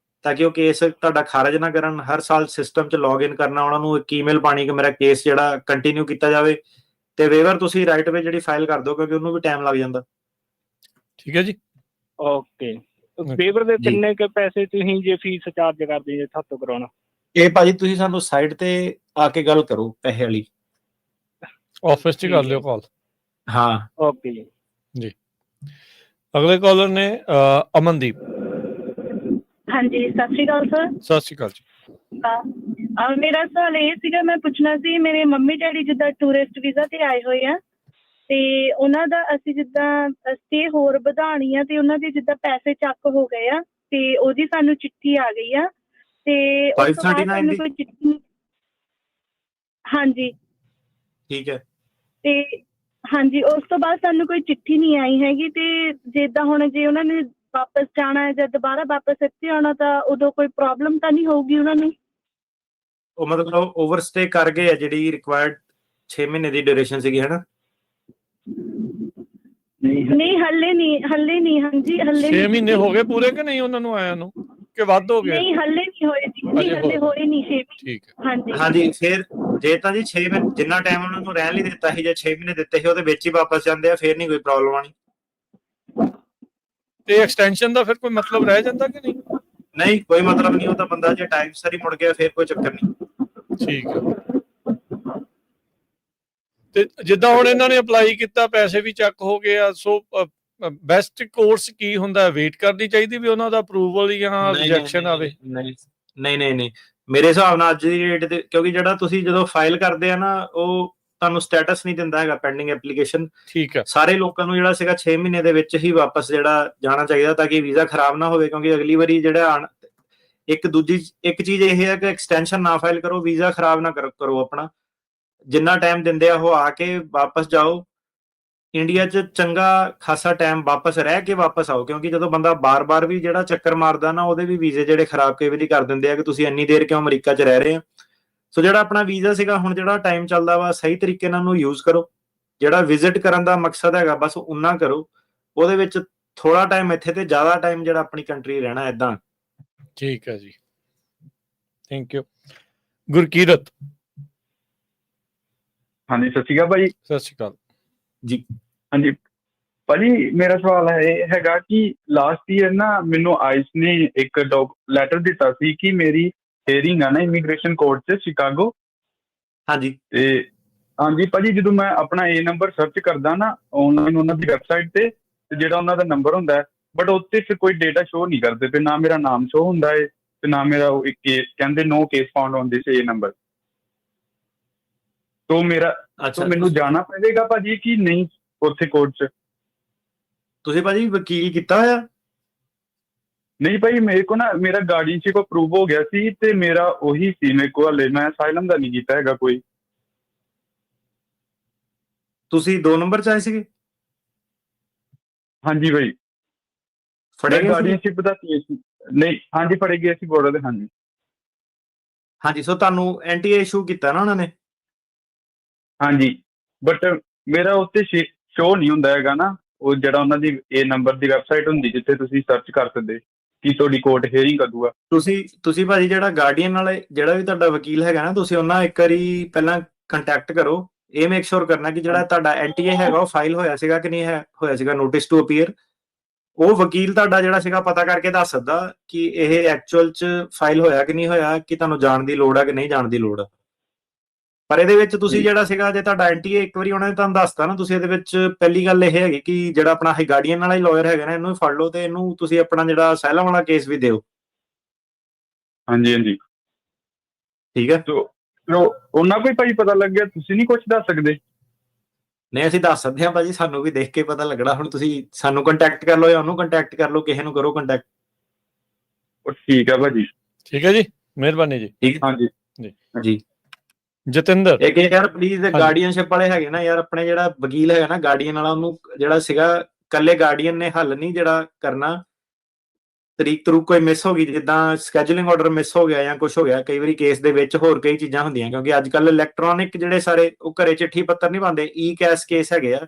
ਤਾਂ ਕਿ ਉਹ ਕੇਸ ਤੁਹਾਡਾ ਖਾਰਜ ਨਾ ਕਰਨ। ਹਰ ਸਾਲ ਸਿਸਟਮ 'ਚ ਲੌਗਇਨ ਕਰਨਾ, ਉਹਨਾਂ ਨੂੰ ਇੱਕ ਈਮੇਲ ਪਾਣੀ ਕਿ ਮੇਰਾ ਕੇਸ ਜਿਹੜਾ ਕੰਟੀਨਿਊ ਕੀਤਾ ਜਾਵੇ। ਤੇ ਵੇਵਰ ਤੁਸੀਂ ਰਾਈਟ ਵੇ ਜਿਹੜੀ ਫਾਈਲ ਕਰ ਦਿਓ, ਕਿਉਂਕਿ ਉਹਨੂੰ ਵੀ ਟਾਈਮ ਲੱਗ ਜਾਂਦਾ। ਠੀਕ ਹੈ ਜੀ। ਓਕੇ, ਵੇਵਰ ਦੇ ਜੀ। ਕਿੰਨੇ ਕੁ ਪੈਸੇ ਤੁਸੀਂ ਜੇ ਫੀਸ ਚਾਰਜ ਕਰਦੇ ਜੇ ਤੁਹਾਤੋਂ ਕਰਾਉਣਾ? ਇਹ ਭਾਜੀ ਤੁਸੀਂ ਸਾਨੂੰ ਸਾਈਟ ਤੇ ਆ ਕੇ ਗੱਲ ਕਰੋ ਪੈਸੇ ਵਾਲੀ। ਆਫਿਸ 'ਚ ਕਰ ਲਿਓ ਕਾਲ। ਹਾਂ ਓਕੇ ਜੀ। ਅਗਲੇ ਕਾਲਰ ਨੇ ਅਮਨਦੀਪ। ਹਾਂਜੀ, ਸਤਿ ਸ਼੍ਰੀ ਅਕਾਲ ਸਰ। ਸਤਿ ਸ਼੍ਰੀ ਅਕਾਲ ਜੀ। ਮੇਰਾ ਸਵਾਲ ਇਹ ਸੀਗਾ, ਮੈਂ ਪੁੱਛਣਾ ਸੀ, ਮੇਰੇ ਮੰਮੀ ਡੈਡੀ ਜਿੱਦਾਂ ਟੂਰਿਸਟ ਵੀਜ਼ਾ ਤੇ ਆਏ ਹੋਏ ਆ, ਤੇ ਉਹਨਾਂ ਦਾ ਅਸੀਂ ਜਿੱਦਾਂ ਸਟੇ ਹੋਰ ਵਧਾਉਣੀ ਆ, ਤੇ ਉਹਨਾਂ ਦੇ ਜਿੱਦਾਂ ਪੈਸੇ ਚੱਕ ਹੋ ਗਏ ਆ, ਤੇ ਉਹਦੀ ਸਾਨੂੰ ਚਿੱਠੀ ਆ ਗਈ ਆ, ਤੇ ਉਸ ਤੋਂ ਬਾਅਦ 539 ਸਾਨੂੰ ਦੀ? ਕੋਈ ਚਿੱਠੀ। ਹਾਂਜੀ ਠੀਕ ਹੈ। ਤੇ ਹਾਂਜੀ, ਉਸ ਤੋਂ ਬਾਅਦ ਸਾਨੂੰ ਕੋਈ ਚਿੱਠੀ ਨਹੀਂ ਆਈ ਹੈਗੀ, ਤੇ ਜਿੱਦਾਂ ਹੁਣ ਜੇ ਉਹਨਾਂ ਨੇ ਵਾਪਸ ਜਾਣਾ ਹੈ ਜਾਂ ਦੁਬਾਰਾ ਵਾਪਸ ਇੱਥੇ ਆਉਣਾ, ਤਾਂ ਉਦੋਂ ਕੋਈ ਪ੍ਰੋਬਲਮ ਤਾਂ ਨਹੀਂ ਹੋਊਗੀ ਉਹਨਾਂ ਨੂੰ? ਉਹ ਮਤਲਬ ਓਵਰਸਟੇ ਕਰ ਗਏ ਆ, ਜਿਹੜੀ ਰਿਕੁਆਇਰਡ 6 ਮਹੀਨੇ ਦੀ ਡਿਊਰੇਸ਼ਨ ਸੀਗੀ, ਹੈਨਾ? ਨਹੀਂ, ਹੱਲੇ ਨਹੀਂ ਹਾਂਜੀ, ਹੱਲੇ 6 ਮਹੀਨੇ ਹੋ ਗਏ ਪੂਰੇ ਕਿ ਨਹੀਂ ਉਹਨਾਂ ਨੂੰ ਆਇਆ ਨੂੰ, ਕਿ ਵੱਧ ਹੋ ਗਏ? ਨਹੀਂ, ਹੱਲੇ ਨਹੀਂ ਹੋਏ ਜੀ, ਨਹੀਂ ਹੱਲੇ ਹੋਏ ਨਹੀਂ 6 ਮਹੀਨੇ। ਠੀਕ ਹੈ। ਹਾਂਜੀ ਹਾਂਜੀ, ਫਿਰ ਜੇ ਤਾਂ ਜੀ 6 ਮਹੀਨੇ ਜਿੰਨਾ ਟਾਈਮ ਉਹਨਾਂ ਨੂੰ ਰਹਿਣ ਲਈ ਦਿੱਤਾ ਸੀ, ਜਾਂ 6 ਮਹੀਨੇ ਦਿੱਤੇ ਸੀ, ਉਹਦੇ ਵਿੱਚ ਹੀ ਵਾਪਸ ਜਾਂਦੇ ਆ, ਫਿਰ ਨਹੀਂ ਕੋਈ ਪ੍ਰੋਬਲਮ ਆਣੀ। ਤੇ ਐਕਸਟੈਂਸ਼ਨ ਦਾ ਫਿਰ ਕੋਈ ਮਤਲਬ ਰਹਿ ਜਾਂਦਾ ਕਿ ਨਹੀਂ? ਨਹੀਂ, ਕੋਈ ਮਤਲਬ ਨਹੀਂ, ਉਹ ਤਾਂ ਬੰਦਾ ਜੇ ਟਾਈਮ ਸਿਰ ਹੀ ਮੁੜ ਗਿਆ ਫਿਰ ਕੋਈ ਚੱਕਰ ਨਹੀਂ। ਠੀਕ ਹੈ। ਤੇ ਜਿੱਦਾਂ ਹੁਣ ਇਹਨਾਂ ਨੇ ਅਪਲਾਈ ਕੀਤਾ, ਪੈਸੇ ਵੀ ਚੱਕ ਹੋ ਗਏ ਆ, ਸੋ ਬੈਸਟ ਕੋਰਸ ਕੀ ਹੁੰਦਾ? ਵੇਟ ਕਰਨੀ ਚਾਹੀਦੀ ਵੀ ਉਹਨਾਂ ਦਾ ਅਪਰੂਵਲ ਜਾਂ ਰਿਜੈਕਸ਼ਨ ਆਵੇ? ਨਹੀਂ, ਮੇਰੇ ਹਿਸਾਬ ਨਾਲ ਅੱਜ ਦੀ ਡੇਟ ਤੇ, ਕਿਉਂਕਿ ਜਿਹੜਾ ਤੁਸੀਂ ਜਦੋਂ ਫਾਈਲ ਕਰਦੇ ਆ ਨਾ, ਉਹ ਤੁਹਾਨੂੰ ਸਟੇਟਸ ਨਹੀਂ ਦਿੰਦਾ ਹੈਗਾ ਪੈਂਡਿੰਗ ਐਪਲੀਕੇਸ਼ਨ। ਠੀਕ ਹੈ। ਸਾਰੇ ਲੋਕਾਂ ਨੂੰ ਜਿਹੜਾ ਸੀਗਾ 6 ਮਹੀਨੇ ਦੇ ਵਿੱਚ ਹੀ ਵਾਪਸ ਜਿਹੜਾ ਜਾਣਾ ਚਾਹੀਦਾ, ਤਾਂ ਕਿ ਵੀਜ਼ਾ ਖਰਾਬ ਨਾ ਹੋਵੇ, ਕਿਉਂਕਿ ਅਗਲੀ ਵਾਰੀ ਜਿਹੜਾ ਇੱਕ ਚੀਜ਼ ਇਹ ਹੈ ਕਿ ਐਕਸਟੈਂਸ਼ਨ ਨਾ ਫਾਈਲ ਕਰੋ, ਵੀਜ਼ਾ ਖਰਾਬ ਨਾ ਕਰੋ ਆਪਣਾ। ਜਿੰਨਾ ਟਾਈਮ ਦਿੰਦੇ ਆ ਉਹ ਆ ਕੇ ਵਾਪਸ ਜਾਓ, ਇੰਡੀਆ 'ਚ ਚੰਗਾ ਖਾਸਾ ਟਾਈਮ ਵਾਪਸ ਰਹਿ ਕੇ ਵਾਪਸ ਆਓ, ਕਿਉਂਕਿ ਜਦੋਂ ਬੰਦਾ ਬਾਰ-ਬਾਰ ਵੀ ਜਿਹੜਾ ਚੱਕਰ ਮਾਰਦਾ ਨਾ, ਉਹਦੇ ਵੀ ਵੀਜ਼ੇ ਜਿਹੜੇ ਖਰਾਬ ਕਈ ਵਾਰੀ ਕਰ ਦਿੰਦੇ ਆ ਕਿ ਤੁਸੀਂ ਇੰਨੀ ਦੇਰ ਕਿਉਂ ਅਮਰੀਕਾ 'ਚ ਰਹਿ ਰਹੇ ਆ। ਸੋ ਜਿਹੜਾ ਆਪਣਾ ਵੀਜ਼ਾ ਸੀਗਾ, ਹੁਣ ਜਿਹੜਾ ਟਾਈਮ ਚੱਲਦਾ ਵਾ, ਸਹੀ ਤਰੀਕੇ ਨਾਲ ਉਹਨੂੰ ਯੂਜ਼ ਕਰੋ। ਜਿਹੜਾ ਵਿਜ਼ਿਟ ਕਰਨ ਦਾ ਮਕਸਦ ਹੈਗਾ ਬਸ ਉਨਾ ਕਰੋ, ਉਹਦੇ ਵਿੱਚ ਥੋੜਾ ਟਾਈਮ ਇੱਥੇ ਤੇ ਜ਼ਿਆਦਾ ਟਾਈਮ ਜਿਹੜਾ ਆਪਣੀ ਕੰਟਰੀ ਰਹਿਣਾ ਏਦਾਂ। ਠੀਕ ਹੈ ਜੀ, ਥੈਂਕ ਯੂ। ਗੁਰਕੀਰਤ। ਹਾਂਜੀ, ਸਤਿ ਸ਼੍ਰੀ ਅਕਾਲ ਭਾਜੀ। ਸਤਿ ਸ਼੍ਰੀ ਅਕਾਲ ਜੀ। ਹਾਂਜੀ ਭਾਜੀ, ਮੇਰਾ ਸਵਾਲ ਇਹ ਹੈਗਾ ਕਿ ਲਾਸਟ ਈਅਰ ਨਾ ਮੈਨੂੰ ਆਈਸ ਨੇ ਇੱਕ ਲੈਟਰ ਦਿੱਤਾ ਸੀ ਕਿ ਮੇਰੀ ਹੀਅਰਿੰਗ ਆ ਨਾ ਇਮੀਗ੍ਰੇਸ਼ਨ ਕੋਰਟ 'ਚ ਸ਼ਿਕਾਗੋ। ਹਾਂਜੀ। ਤੇ ਹਾਂਜੀ ਭਾਜੀ, ਜਦੋਂ ਮੈਂ ਆਪਣਾ ਇਹ ਨੰਬਰ ਸਰਚ ਕਰਦਾ ਨਾ ਆਨਲਾਈਨ ਉਹਨਾਂ ਦੀ ਵੈਬਸਾਈਟ ਤੇ ਜਿਹੜਾ ਉਹਨਾਂ ਦਾ ਨੰਬਰ ਹੁੰਦਾ ਹੈ, ਬਟ ਉੱਤੇ ਫਿਰ ਕੋਈ ਡੇਟਾ ਸ਼ੋ ਨਹੀਂ ਕਰਦੇ ਪਏ, ਨਾ ਮੇਰਾ ਨਾਮ ਸ਼ੋ ਹੁੰਦਾ ਹੈ ਤੇ ਨਾ ਮੇਰਾ ਉਹ ਇੱਕ ਕੇਸ, ਕਹਿੰਦੇ ਨੋ ਕੇਸ ਫਾਊਂਡ ਔਨ ਦਿਸ ਇਹ ਨੰਬਰ। ਤੋਂ ਮੇਰਾ ਮੈਨੂੰ ਜਾਣਾ ਪਵੇਗਾ ਭਾਜੀ ਕਿ ਨਹੀਂ ਉੱਥੇ ਕੋਰਟ 'ਚ? ਤੁਸੀਂ ਭਾਜੀ ਵਕੀਲ ਕੀਤਾ ਹੋਇਆ? ਨਹੀਂ ਭਾਈ, ਮੇਰੇ ਕੋ ਨਾ ਮੇਰਾ ਗਾਰਡੀਅਨਸ਼ਿਪ ਅਪਰੂਵ ਹੋ ਗਿਆ ਸੀ ਤੇ ਮੇਰਾ ਉਹੀ ਸੀ ਮੇਰੇ ਕੋਲ, ਹਲੇ ਮੈਂ ਅਸਾਈਲਮ ਦਾ ਨਹੀਂ ਕੀਤਾ ਹੈਗਾ ਕੋਈ। ਤੁਸੀਂ 2 ਨੰਬਰ 'ਚ ਆਏ ਸੀਗੇ? ਹਾਂਜੀ ਭਾਈ, ਫੜੇ ਗਏ ਗਾਰਡੀਅਨਸ਼ਿਪ ਦਾ ਕੇਸ ਨਹੀਂ। ਹਾਂਜੀ, ਫੜੇ ਗਏ ਸੀ ਬੋਰਡਰ ਦੇ। ਹਾਂਜੀ ਹਾਂਜੀ। ਸੋ ਤੁਹਾਨੂੰ ਐਨਟੀਏ ਇਸ਼ੂ ਕੀਤਾ ਨਾ ਉਹਨਾਂ ਨੇ? ਹਾਂਜੀ, ਬਟ ਮੇਰਾ ਉੱਤੇ ਸ਼ੋ ਨਹੀਂ ਹੁੰਦਾ ਹੈਗਾ ਨਾ, ਉਹ ਜਿਹੜਾ ਉਹਨਾਂ ਦੀ ਇਹ ਨੰਬਰ ਦੀ ਵੈਬਸਾਈਟ ਹੁੰਦੀ ਜਿੱਥੇ ਤੁਸੀਂ ਸਰਚ ਕਰ ਸਕਦੇ ਕਿ ਤੁਹਾਡੀ ਕੋਰਟ ਹੀਅਰਿੰਗ ਕਦੋਂ ਆ। ਤੁਸੀਂ ਭਾਜੀ ਜਿਹੜਾ ਗਾਰਡੀਅਨ ਵਾਲੇ ਜਿਹੜਾ ਵੀ ਤੁਹਾਡਾ ਵਕੀਲ ਹੈਗਾ ਨਾ, ਤੁਸੀਂ ਉਹਨਾਂ ਇੱਕ ਵਾਰੀ ਪਹਿਲਾਂ ਕੰਟੈਕਟ ਕਰੋ, ਇਹ ਮੇਕ ਸ਼ੋਰ ਕਰਨਾ ਕਿ ਜਿਹੜਾ ਤੁਹਾਡਾ ਐਨਟੀਏ ਹੈਗਾ ਉਹ ਫਾਈਲ ਹੋਇਆ ਸੀਗਾ ਕਿ ਨਹੀਂ ਹੋਇਆ ਸੀਗਾ, ਨੋਟਿਸ ਟੂ ਅਪੀਅਰ। ਉਹ ਵਕੀਲ ਤੁਹਾਡਾ ਜਿਹੜਾ ਸੀਗਾ ਪਤਾ ਕਰਕੇ ਦੱਸ ਸਕਦਾ ਕਿ ਇਹ ਐਕਚੁਅਲ 'ਚ ਫਾਈਲ ਹੋਇਆ ਕਿ ਨਹੀਂ ਹੋਇਆ, ਕਿ ਤੁਹਾਨੂੰ ਜਾਣ ਦੀ ਲੋੜ ਆ ਕਿ ਨਹੀਂ ਜਾਣ ਦੀ ਲੋੜ ਆ। ਪਰ ਇਹਦੇ ਵਿੱਚ ਤੁਸੀਂ ਜਿਹੜਾ ਸੀਗਾ, ਜੇ ਤੁਹਾਡਾ ਐਨਟੀਏ ਇੱਕ ਵਾਰੀ ਉਹਨਾਂ ਨੇ ਤੁਹਾਨੂੰ ਦੱਸਤਾ ਨਾ, ਤੁਸੀਂ ਇਹਦੇ ਵਿੱਚ ਪਹਿਲੀ ਗੱਲ ਇਹ ਹੈਗੀ ਕਿ ਜਿਹੜਾ ਆਪਣਾ ਗਾਰਡੀਅਨ ਵਾਲਾ ਹੀ ਲਾਇਰ ਹੈਗਾ ਨਾ, ਇਹਨੂੰ ਫੜ ਲਓ ਤੇ ਇਹਨੂੰ ਤੁਸੀਂ ਆਪਣਾ ਜਿਹੜਾ ਅਸਾਈਲਮ ਵਾਲਾ ਕੇਸ ਵੀ ਦਿਓ। ਹਾਂਜੀ ਹਾਂਜੀ, ਠੀਕ ਹੈ। ਤੋ ਉਹਨਾਂ ਕੋਈ ਭਾਈ ਪਤਾ ਲੱਗ ਗਿਆ, ਤੁਸੀਂ ਨਹੀਂ ਕੁਝ ਦੱਸ ਸਕਦੇ? ਨਹੀਂ, ਅਸੀਂ ਦੱਸ ਸਕਦੇ ਹਾਂ ਭਾਜੀ, ਸਾਨੂੰ ਵੀ ਦੇਖ ਕੇ ਪਤਾ ਲੱਗਣਾ। ਹੁਣ ਤੁਸੀਂ ਸਾਨੂੰ ਕੰਟੈਕਟ ਕਰ ਲਓ ਜਾਂ ਉਹਨੂੰ ਕੰਟੈਕਟ ਕਰ ਲਓ, ਕਿਸੇ ਨੂੰ ਕਰੋ ਕੰਟੈਕਟ। ਠੀਕ ਹੈ ਭਾਜੀ। ਠੀਕ ਹੈ ਜੀ, ਮਿਹਰਬਾਨੀ ਜੀ। ਠੀਕ ਹਾਂਜੀ ਜੀ। ਜਤਿੰਦਰ। ਇੱਕ ਯਾਰ ਪਲੀਜ਼ ਗਾਰਡੀਅਨਸ਼ਿਪ ਵਾਲੇ ਹੈਗੇ ਨਾ ਯਾਰ, ਆਪਣੇ ਜਿਹੜਾ ਵਕੀਲ ਹੈਗਾ ਨਾ ਗਾਰਡੀਅਨ ਵਾਲਾ, ਉਹਨੂੰ ਜਿਹੜਾ ਸੀਗਾ ਕੱਲੇ ਗਾਰਡੀਅਨ ਨੇ ਹੱਲ ਨਹੀਂ ਜਿਹੜਾ ਕਰਨਾ। ਤਰੀਕ ਕੋਈ ਮਿਸ ਹੋ ਗਈ, ਜਿੱਦਾਂ ਸਕੈਜੂਲਿੰਗ ਆਰਡਰ ਮਿਸ ਹੋ ਗਿਆ ਜਾਂ ਕੁਝ ਹੋ ਗਿਆ, ਕਈ ਵਾਰੀ ਕੇਸ ਦੇ ਵਿੱਚ ਹੋਰ ਕਈ ਚੀਜ਼ਾਂ ਹੁੰਦੀਆਂ, ਕਿਉਂਕਿ ਅੱਜ ਕੱਲ ਇਲੈਕਟ੍ਰੋਨਿਕ ਜਿਹੜੇ ਸਾਰੇ ਉਹ ਘਰੇ ਚਿੱਠੀ ਪੱਤਰ ਨਹੀਂ ਪਾਉਂਦੇ, ਈ ਕੈਸ਼ ਕੇਸ ਹੈਗੇ ਆ,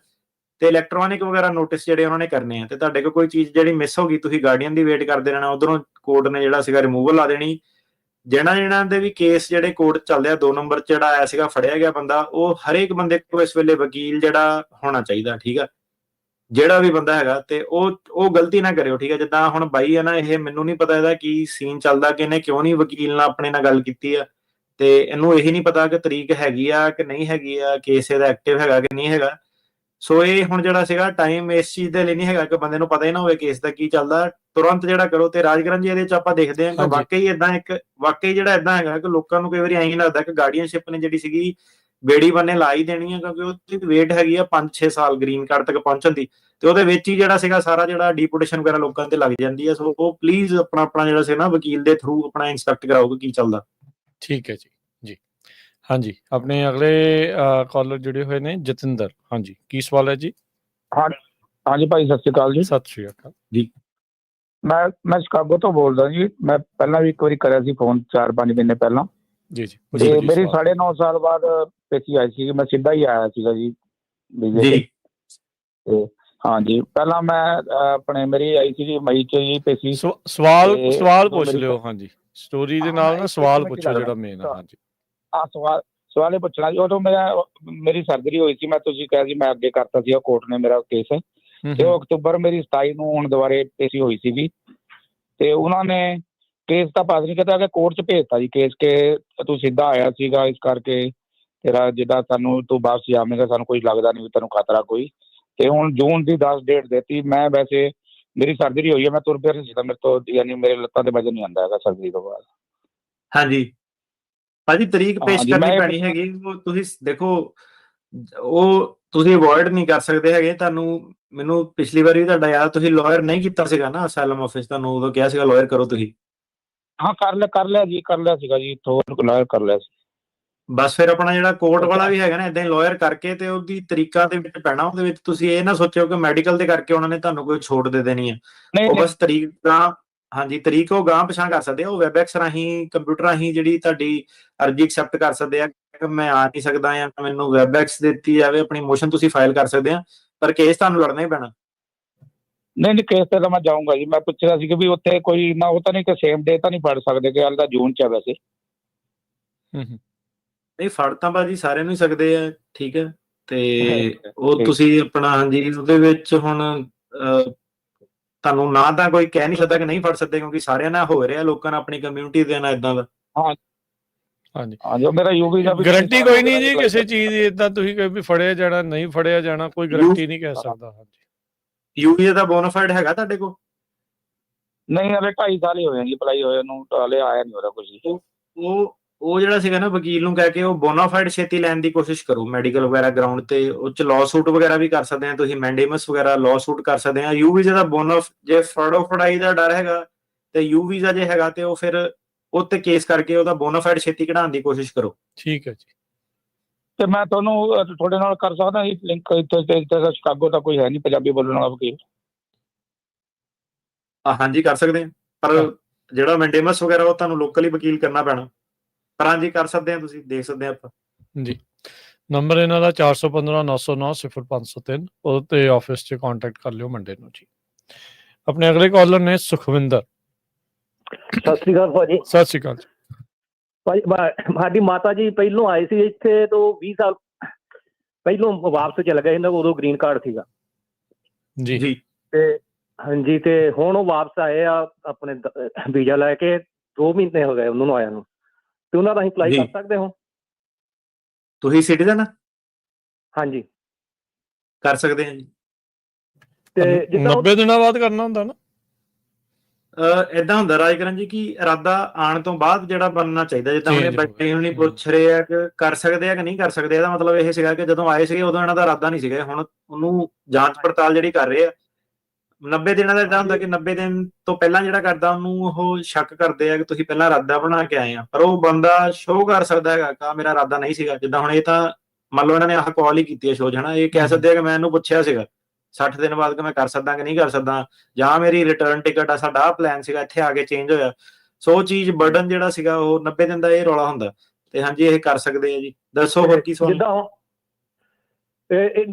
ਤੇ ਇਲੈਕਟ੍ਰੋਨਿਕ ਵਗੈਰਾ ਨੋਟਿਸ ਜਿਹੜੇ ਉਹਨਾਂ ਨੇ ਕਰਨੇ ਆ। ਤੇ ਤੁਹਾਡੇ ਕੋਲ ਕੋਈ ਚੀਜ਼ ਜਿਹੜੀ ਮਿਸ ਹੋ ਗਈ, ਤੁਸੀਂ ਗਾਰਡੀਅਨ ਦੀ ਵੇਟ ਕਰਦੇ ਰਹਿਣਾ, ਉਧਰੋਂ ਕੋਰਟ ਨੇ ਜਿਹੜਾ ਸੀਗਾ ਰਿਮੂਵਲ ਲਾ ਦੇਣੀ, ਜਿਹਨਾਂ ਦੇ ਵੀ ਕੇਸ ਜਿਹੜੇ ਕੋਰਟ ਚੱਲਦੇ ਆ 2 ਨੰਬਰ 'ਚ ਜਿਹੜਾ ਆਇਆ ਸੀਗਾ, ਫੜਿਆ ਗਿਆ ਬੰਦਾ, ਉਹ ਹਰੇਕ ਬੰਦੇ ਕੋਲ ਇਸ ਵੇਲੇ ਵਕੀਲ ਜਿਹੜਾ ਹੋਣਾ ਚਾਹੀਦਾ, ਠੀਕ ਆ, ਜਿਹੜਾ ਵੀ ਬੰਦਾ ਹੈਗਾ। ਤੇ ਉਹ ਗਲਤੀ ਨਾ ਕਰਿਓ, ਠੀਕ ਹੈ। ਜਿੱਦਾਂ ਹੁਣ ਬਾਈ ਹੈ ਨਾ, ਇਹ ਮੈਨੂੰ ਨਹੀਂ ਪਤਾ ਇਹਦਾ ਕੀ ਸੀਨ ਚੱਲਦਾ ਕਿ ਇਹਨੇ ਕਿਉਂ ਨਹੀਂ ਵਕੀਲ ਨਾਲ ਆਪਣੇ ਨਾਲ ਗੱਲ ਕੀਤੀ ਆ, ਤੇ ਇਹਨੂੰ ਇਹੀ ਨਹੀਂ ਪਤਾ ਕਿ ਤਰੀਕ ਹੈਗੀ ਆ ਕਿ ਨਹੀਂ ਹੈਗੀ ਆ, ਕੇਸ ਇਹਦਾ ਐਕਟਿਵ ਹੈਗਾ ਕਿ ਨਹੀਂ ਹੈਗਾ। ਸੋ ਇਹ ਹੁਣ ਜਿਹੜਾ ਸੀਗਾ ਟਾਈਮ ਇਸ ਚੀਜ਼ ਦੇ ਲਈ ਨਹੀਂ ਹੈਗਾ ਕਿ ਬੰਦੇ ਨੂੰ ਪਤਾ ਹੀ ਨਾ ਹੋਵੇ ਕੇਸ ਦਾ ਕੀ ਚੱਲਦਾ, ਤੁਰੰਤ ਜਿਹੜਾ ਕਰੋ। ਤੇ ਰਾਜਗਰਨ ਜੀ ਇਹਦੇ ਚ ਆਪਾਂ ਦੇਖਦੇ ਹਾਂ ਕਿ ਵਾਕਈ ਜਿਹੜਾ ਇਦਾਂ ਹੈਗਾ ਕਿ ਲੋਕਾਂ ਨੂੰ ਕਈ ਵਾਰੀ ਐਂ ਹੀ ਲੱਗਦਾ ਕਿ ਗਾਰਡੀਅਨਸ਼ਿਪ ਨੇ ਜਿਹੜੀ ਸੀਗੀ ਬੇੜੀ ਬੰਨੇ ਲਾ ਹੀ ਦੇਣੀ ਹੈ, ਕਿਉਂਕਿ ਉਹਦੀ ਵੇਟ ਹੈਗੀ ਆ 5-6 ਸਾਲ ਗ੍ਰੀਨ ਕਾਰਡ ਤੱਕ ਪਹੁੰਚਣ ਦੀ, ਤੇ ਉਹਦੇ ਵਿੱਚ ਹੀ ਜਿਹੜਾ ਸੀਗਾ ਸਾਰਾ ਜਿਹੜਾ ਡੀਪੋਰਟੇਸ਼ਨ ਵਗੈਰਾ ਲੋਕਾਂ ਤੇ ਲੱਗ ਜਾਂਦੀ ਹੈ। ਸੋ ਉਹ ਪਲੀਜ਼ ਆਪਣਾ ਜਿਹੜਾ ਸੀ ਨਾ ਵਕੀਲ ਦੇ ਥਰੂ ਆਪਣਾ ਇੰਸਪੈਕਟ ਕਰਾਓਗੇ ਕੀ ਚੱਲਦਾ। ਠੀਕ ਹੈ ਜੀ। ਹਾਂਜੀ, ਆਪਣੇ ਅਗਲੇ ਕਾਲਰ ਜੁੜੇ ਹੋਏ ਨੇ ਜਤਿੰਦਰ। ਹਾਂਜੀ, ਕੀ ਸਵਾਲ ਹੈ ਜੀ? ਹਾਂਜੀ ਭਾਈ, ਸਤਿ ਸ਼੍ਰੀ ਅਕਾਲ ਜੀ। ਸਤਿ ਸ਼੍ਰੀ ਅਕਾਲ ਜੀ। ਮੈਂ ਸ਼ਿਕਾਗੋ ਤੋਂ ਬੋਲਦਾ ਜੀ। ਮੈਂ ਪਹਿਲਾਂ ਵੀ ਇੱਕ ਵਾਰੀ ਕਰਿਆ ਸੀ ਫੋਨ 4-5 ਮਹੀਨੇ ਪਹਿਲਾਂ। ਜੀ ਤੇ ਮੇਰੀ 9.5 ਸਾਲ ਬਾਅਦ ਪੇਸ਼ੀ ਆਈ ਸੀ, ਮੈਂ ਸਿੱਧਾ ਹੀ ਆਇਆ ਸੀਗਾ ਜੀ ਜੀ। ਤੇ ਹਾਂਜੀ, ਪਹਿਲਾਂ ਮੈਂ ਆਪਣੇ ਮੇਰੀ ਆਈ ਸੀ ਜੀ ਮਈ ਚ ਜੀ ਪੇਸ਼ੀ। ਸਵਾਲ ਪੁੱਛ ਲਿਓ। ਹਾਂਜੀ, ਸਟੋਰੀ ਦੇ ਨਾਲ ਨਾ ਸਵਾਲ ਪੁੱਛੋ ਜਿਹੜਾ ਮੇਨ ਆ। ਹਾਂਜੀ, ਸਵਾਲ ਇਹ ਪੁੱਛਣਾ ਜੀ, ਉਦੋਂ ਮੇਰੀ ਸਰਜਰੀ ਹੋਈ ਸੀ, ਮੈਂ ਤੁਸੀਂ ਕਿਹਾ ਸੀ ਮੈਂ ਅੱਗੇ ਕਰਤਾ ਸੀ, ਕੋਰਟ ਨੇ ਮੇਰਾ ਕੇਸ, ਤੇ ਉਹ ਅਕਤੂਬਰ ਮੇਰੀ 27 ਨੂੰ ਹੁਣ ਦੁਬਾਰੇ ਪੇਸ਼ੀ ਹੋਈ ਸੀਗੀ। ਤੇ ਉਹਨਾਂ ਨੇ ਕੇਸ ਤਾਂ ਪਾਸ ਨਹੀਂ ਕੀਤਾ ਕਿ ਕੋਰਟ 'ਚ ਭੇਜਤਾ ਜੀ ਕੇਸ ਕਿ ਤੂੰ ਸਿੱਧਾ ਆਇਆ ਸੀਗਾ, ਇਸ ਕਰਕੇ ਤੇਰਾ ਜਿੱਦਾਂ ਸਾਨੂੰ ਤੂੰ ਵਾਪਸ ਜਾਵੇਂਗਾ, ਸਾਨੂੰ ਕੋਈ ਲੱਗਦਾ ਨਹੀਂ ਵੀ ਤੈਨੂੰ ਖਤਰਾ ਕੋਈ। ਤੇ ਹੁਣ ਜੂਨ ਦੀ 10 ਡੇਟ ਦਿੱਤੀ। ਮੈਂ ਵੈਸੇ ਮੇਰੀ ਸਰਜਰੀ ਹੋਈ ਹੈ, ਮੈਂ ਤੁਰ ਫਿਰ ਨਹੀਂ ਸਕਦਾ, ਮੇਰੇ ਤੋਂ ਯਾਨੀ ਮੇਰੇ ਲੱਤਾਂ ਤੇ ਵਜਨ ਨਹੀਂ ਆਉਂਦਾ ਹੈਗਾ ਸਰਜਰੀ ਤੋਂ ਬਾਅਦ। ਹਾਂਜੀ ਭਾਜੀ, ਤਰੀਕ ਪੇਸ਼ ਕਰਨੀ ਪੈਣੀ ਹੈਗੀ। ਉਹ ਤੁਸੀਂ ਦੇਖੋ, ਉਹ ਤੁਸੀਂ ਅਵੋਇਡ ਨਹੀਂ ਕਰ ਸਕਦੇ ਹੈਗੇ। ਮੈਨੂੰ ਪਿਛਲੀ ਵਾਰੀ ਤੁਹਾਡਾ ਯਾਦ, ਤੁਸੀਂ ਲਾਇਰ ਨਹੀਂ ਕੀਤਾ ਸੀਗਾ ਨਾ ਅਸਾਈਲਮ ਆਫਿਸ, ਤੁਹਾਨੂੰ ਉਦੋਂ ਕਿਹਾ ਸੀਗਾ ਲਾਇਰ ਕਰੋ ਤੁਸੀਂ। ਹਾਂ ਕਰ ਲਿਆ ਸੀਗਾ ਜੀ, ਲਾਇਰ ਕਰ ਲਿਆ ਸੀ। ਬਸ ਫਿਰ ਆਪਣਾ ਜਿਹੜਾ ਕੋਰਟ ਵਾਲਾ ਵੀ ਹੈਗਾ ਨਾ, ਇਦਾਂ ਹੀ ਲਾਇਰ ਕਰਕੇ ਤੇ ਉਹਦੀ ਤਰੀਕਾਂ ਦੇ ਵਿੱਚ ਪੈਣਾ। ਉਹਦੇ ਵਿੱਚ ਤੁਸੀਂ ਇਹ ਨਾ ਸੋਚਿਓ ਕਿ ਮੈਡੀਕਲ ਦੇ ਕਰਕੇ ਉਹਨਾਂ ਨੇ ਤੁਹਾਨੂੰ ਕੋਈ ਛੋਟ ਦੇ ਦੇਣੀ ਹੈ। ਉਹ ਬਸ ਤਰੀਕ ਉਹ ਗਾਂਹ ਪਿਛਾਂ ਕਰ ਸਕਦੇ ਆ। ਉਹ ਵੈਬਐਕਸ ਰਾਹੀਂ, ਕੰਪਿਊਟਰ ਰਾਹੀਂ ਜਿਹੜੀ ਤੁਹਾਡੀ ਅਰਜੀ ਐਕਸੈਪਟ ਕਰ ਸਕਦੇ ਆ ਕਿ ਮੈਂ ਆ ਨਹੀਂ ਸਕਦਾ ਜਾਂ ਮੈਨੂੰ ਵੈਬਐਕਸ ਦਿੱਤੀ ਜਾਵੇ, ਆਪਣੀ ਮੋਸ਼ਨ ਤੁਸੀਂ ਫਾਈਲ ਕਰ ਸਕਦੇ ਆ, ਪਰ ਕੇਸ ਤੁਹਾਨੂੰ ਲੜਨਾ ਹੀ ਪੈਣਾ। ਨਹੀਂ ਕੇਸ ਤੇ ਤਾਂ ਮੈਂ ਜਾਊਂਗਾ ਜੀ। ਮੈਂ ਪੁੱਛ ਰਿਹਾ ਸੀ ਕਿ ਵੀ ਉੱਥੇ ਕੋਈ ਨਾ ਉਹ ਤਾਂ ਨਹੀਂ ਕਿ ਸੇਮ ਡੇ ਤਾਂ ਨਹੀਂ ਫੜ ਸਕਦੇ ਕਿ ਹਾਲ ਤਾਂ ਜੂਨ 'ਚ ਹੈ ਵੈਸੇ। ਨਹੀਂ, ਫੜ ਤਾਂ ਭਾਜੀ ਸਾਰਿਆਂ ਨੂੰ ਹੀ ਸਕਦੇ ਆ, ਠੀਕ ਹੈ। ਤੇ ਉਹ ਤੁਸੀਂ ਆਪਣਾ ਹਾਂਜੀ, ਉਹਦੇ ਵਿੱਚ ਹੁਣ ਤੁਹਾਨੂੰ ਨਾ ਤਾਂ ਕੋਈ ਕਹਿ ਨਹੀਂ ਸਕਦਾ ਕਿ ਨਹੀਂ ਫੜ ਸਕਦੇ, ਕਿਉਂਕਿ ਸਾਰਿਆਂ ਨਾਲ ਹੋ ਰਿਹਾ, ਲੋਕਾਂ ਨਾਲ, ਆਪਣੀ ਕਮਿਊਨਿਟੀ ਦੇ ਨਾਲ ਇਦਾਂ ਦਾ। ਹਾਂਜੀ, ਮੇਰਾ ਯੂਵੀ ਦਾ ਗਰੰਟੀ ਕੋਈ ਨਹੀਂ ਜੀ ਕਿਸੇ ਚੀਜ਼ ਦੀ। ਇਦਾਂ ਤੁਸੀਂ ਕੋਈ ਵੀ ਫੜਿਆ ਜਾਣਾ, ਨਹੀਂ ਫੜਿਆ ਜਾਣਾ, ਕੋਈ ਗਰੰਟੀ ਨਹੀਂ ਕਹਿ ਸਕਦਾ। ਹਾਂਜੀ, ਯੂਵੀ ਦਾ ਬੋਨਾਫਾਈਡ ਹੈਗਾ ਤੁਹਾਡੇ ਕੋਲ? ਨਹੀਂ, ਹਲੇ 2.5 ਸਾਲ ਹੀ ਹੋਏ ਜੀ ਅਪਲਾਈ ਹੋਏ ਨੂੰ, ਹਲੇ ਆਇਆ ਨਹੀਂ ਉਹਦਾ ਕੁਝ। ਉਹ ਜਿਹੜਾ ਸੀਗਾ ਨਾ, ਵਕੀਲ ਨੂੰ ਕਹਿ ਕੇ ਉਹ ਬੋਨਾਫਾਈਡ ਛੇਤੀ ਲੈਣ ਦੀ ਕੋਸ਼ਿਸ਼ ਕਰੋ ਮੈਡੀਕਲ ਵਗੈਰਾ ਗਰਾਊਂਡ ਤੇ। ਉਹ ਚ ਲਾਅ ਸੂਟ ਵਗੈਰਾ ਵੀ ਕਰ ਸਕਦੇ ਆ ਤੁਸੀਂ, ਮੈਂਡੇਮਸ ਵਗੈਰਾ ਲਾਅ ਸੂਟ ਕਰ ਸਕਦੇ ਆ। ਯੂ ਵੀਜ਼ਾ ਦਾ ਜੇ ਫੜਾਈ ਦਾ ਡਰ ਹੈਗਾ ਤੇ ਯੂ ਵੀਜ਼ਾ ਜੇ ਹੈਗਾ ਤੇ ਉਹ ਫਿਰ ਉਹ ਤੇ ਕੇਸ ਕਰਕੇ ਉਹਦਾ ਬੋਨਾਫਾਈਡ ਛੇਤੀ ਕਢਾਉਣ ਦੀ ਕੋਸ਼ਿਸ਼ ਕਰੋ। ਠੀਕ ਹੈ ਜੀ। ਤੇ ਮੈਂ ਤੁਹਾਨੂੰ ਤੁਹਾਡੇ ਨਾਲ ਕਰ ਸਕਦਾ ਜੀ ਲਿੰਕ? ਇੱਥੇ ਸ਼ਿਕਾਗੋ ਤਾਂ ਕੋਈ ਹੈ ਨਹੀਂ ਪੰਜਾਬੀ ਬੋਲਣ ਵਾਲਾ ਵਕੀਲ। ਹਾਂਜੀ ਕਰ ਸਕਦੇ ਆ, ਪਰ ਜਿਹੜਾ ਮੈਂਡੇਮਸ ਵਗੈਰਾ ਉਹ ਤੁਹਾਨੂੰ ਲੋਕਲੀ ਵਕੀਲ ਕਰਨਾ ਪੈਣਾ। ਪਰ ਹਾਂਜੀ ਕਰ ਸਕਦੇ ਆ, ਤੁਸੀਂ ਦੇਖ ਸਕਦੇ ਆ ਆਪਾਂ ਜੀ। ਨੰਬਰ ਇਹਨਾਂ ਦਾ 415-909-0503, ਉਹਦੇ ਤੇ ਆਫਿਸ 'ਚ ਕੰਟੈਕਟ ਕਰ ਲਿਓ ਮੰਡੇ ਨੂੰ ਜੀ। ਆਪਣੇ ਅਗਲੇ ਕਾਲਰ ਨੇ ਸੁਖਵਿੰਦਰ। ਸਤਿ ਸ਼੍ਰੀ ਅਕਾਲ ਭਾਜੀ। ਸਤਿ ਸ਼੍ਰੀ ਅਕਾਲ ਭਾਜੀ, ਸਾਡੀ ਮਾਤਾ ਜੀ ਪਹਿਲੋਂ ਆਏ ਸੀ ਇੱਥੇ ਤੋਂ 20 ਸਾਲ ਪਹਿਲੋਂ, ਵਾਪਸ ਚਲੇ ਗਏ, ਇਹਨਾਂ ਕੋਲ ਉਦੋਂ ਗ੍ਰੀਨ ਕਾਰਡ ਸੀਗਾ ਜੀ। ਤੇ ਹਾਂਜੀ, ਤੇ ਹੁਣ ਉਹ ਵਾਪਸ ਆਏ ਆ ਆਪਣੇ ਵੀਜ਼ਾ ਲੈ ਕੇ। 2 ਮਹੀਨੇ ਹੋ ਗਏ ਉਹਨਾਂ ਨੂੰ ਆਇਆ ਨੂੰ, ਤੇ ਉਹਨਾਂ ਦਾ ਅਸੀਂ ਅਪਲਾਈ ਕਰ ਸਕਦੇ ਹੋ? ਤੁਸੀਂ ਸਿਟੀਜ਼ਨ? ਹਾਂਜੀ ਕਰ ਸਕਦੇ ਹਾਂ ਜੀ। ਤੇ 90 ਦਿਨਾਂ ਬਾਅਦ ਕਰਨਾ ਹੁੰਦਾ ਨਾ? ਏਦਾਂ ਹੁੰਦਾ ਰਾਜਕਰਨ ਜੀ ਕਿ ਇਰਾਦਾ ਆਉਣ ਤੋਂ ਬਾਅਦ ਜਿਹੜਾ ਬਣਨਾ ਚਾਹੀਦਾ। ਜਿੱਦਾਂ ਹੁਣ ਬੱਚੇ ਹੁਣੀ ਪੁੱਛ ਰਹੇ ਆ ਕਿ ਕਰ ਸਕਦੇ ਆ ਕਿ ਨਹੀਂ ਕਰ ਸਕਦੇ, ਇਹਦਾ ਮਤਲਬ ਇਹ ਸੀਗਾ ਕਿ ਜਦੋਂ ਆਏ ਸੀਗੇ ਉਦੋਂ ਇਹਨਾਂ ਦਾ ਇਰਾਦਾ ਨਹੀਂ ਸੀਗਾ। ਹੁਣ ਉਹਨੂੰ ਜਾਂਚ ਪੜਤਾਲ ਜਿਹੜੀ ਕਰ ਰਹੇ ਆ 90 ਦਿਨਾਂ ਦਾ, ਇਦਾਂ ਹੁੰਦਾ ਕਿ 90 ਦਿਨ ਤੋਂ ਪਹਿਲਾਂ ਜਿਹੜਾ ਕਰਦਾ ਉਹਨੂੰ ਉਹ ਸ਼ੱਕ ਕਰਦੇ ਆ ਕਿ ਤੁਸੀਂ ਪਹਿਲਾਂ ਇਰਾਦਾ ਬਣਾ ਕੇ ਆਏ ਆ, ਪਰ ਉਹ ਬੰਦਾ ਸ਼ੋਅ ਕਰ ਸਕਦਾ ਹੈਗਾ ਕਿ ਮੇਰਾ ਇਰਾਦਾ ਨਹੀਂ ਸੀਗਾ। ਜਿੱਦਾਂ ਹੁਣ ਇਹ ਤਾਂ ਮੰਨ ਲਓ ਇਹਨਾਂ ਨੇ ਆਹ ਕਾਲ ਹੀ ਕੀਤੀ ਹੈ ਸ਼ੋਅ 'ਚ, ਹਨਾ, ਇਹ ਕਹਿ ਸਕਦੇ ਆ ਕਿ ਮੈਂ ਇਹਨੂੰ ਪੁੱਛਿਆ ਸੀਗਾ 60 ਦਿਨ ਬਾਅਦ ਕਿ ਮੈਂ ਕਰ ਸਕਦਾ ਕਿ ਨਹੀਂ ਕਰ ਸਕਦਾ, ਜਾਂ ਮੇਰੀ ਰਿਟਰਨ ਟਿਕਟ ਆ, ਸਾਡਾ ਆਹ ਪਲਾਨ ਸੀਗਾ, ਇੱਥੇ ਆ ਕੇ ਚੇਂਜ ਹੋਇਆ। ਸੋ ਉਹ ਚੀਜ਼ ਬਰਡਨ ਜਿਹੜਾ ਸੀਗਾ ਉਹ 90 ਦਿਨ ਦਾ ਇਹ ਰੌਲਾ ਹੁੰਦਾ। ਤੇ ਹਾਂਜੀ ਇਹ ਕਰ ਸਕਦੇ ਆ ਜੀ। ਦੱਸੋ ਹੋਰ ਕੀ ਸਵਾਲ? ਜਿੱਦਾਂ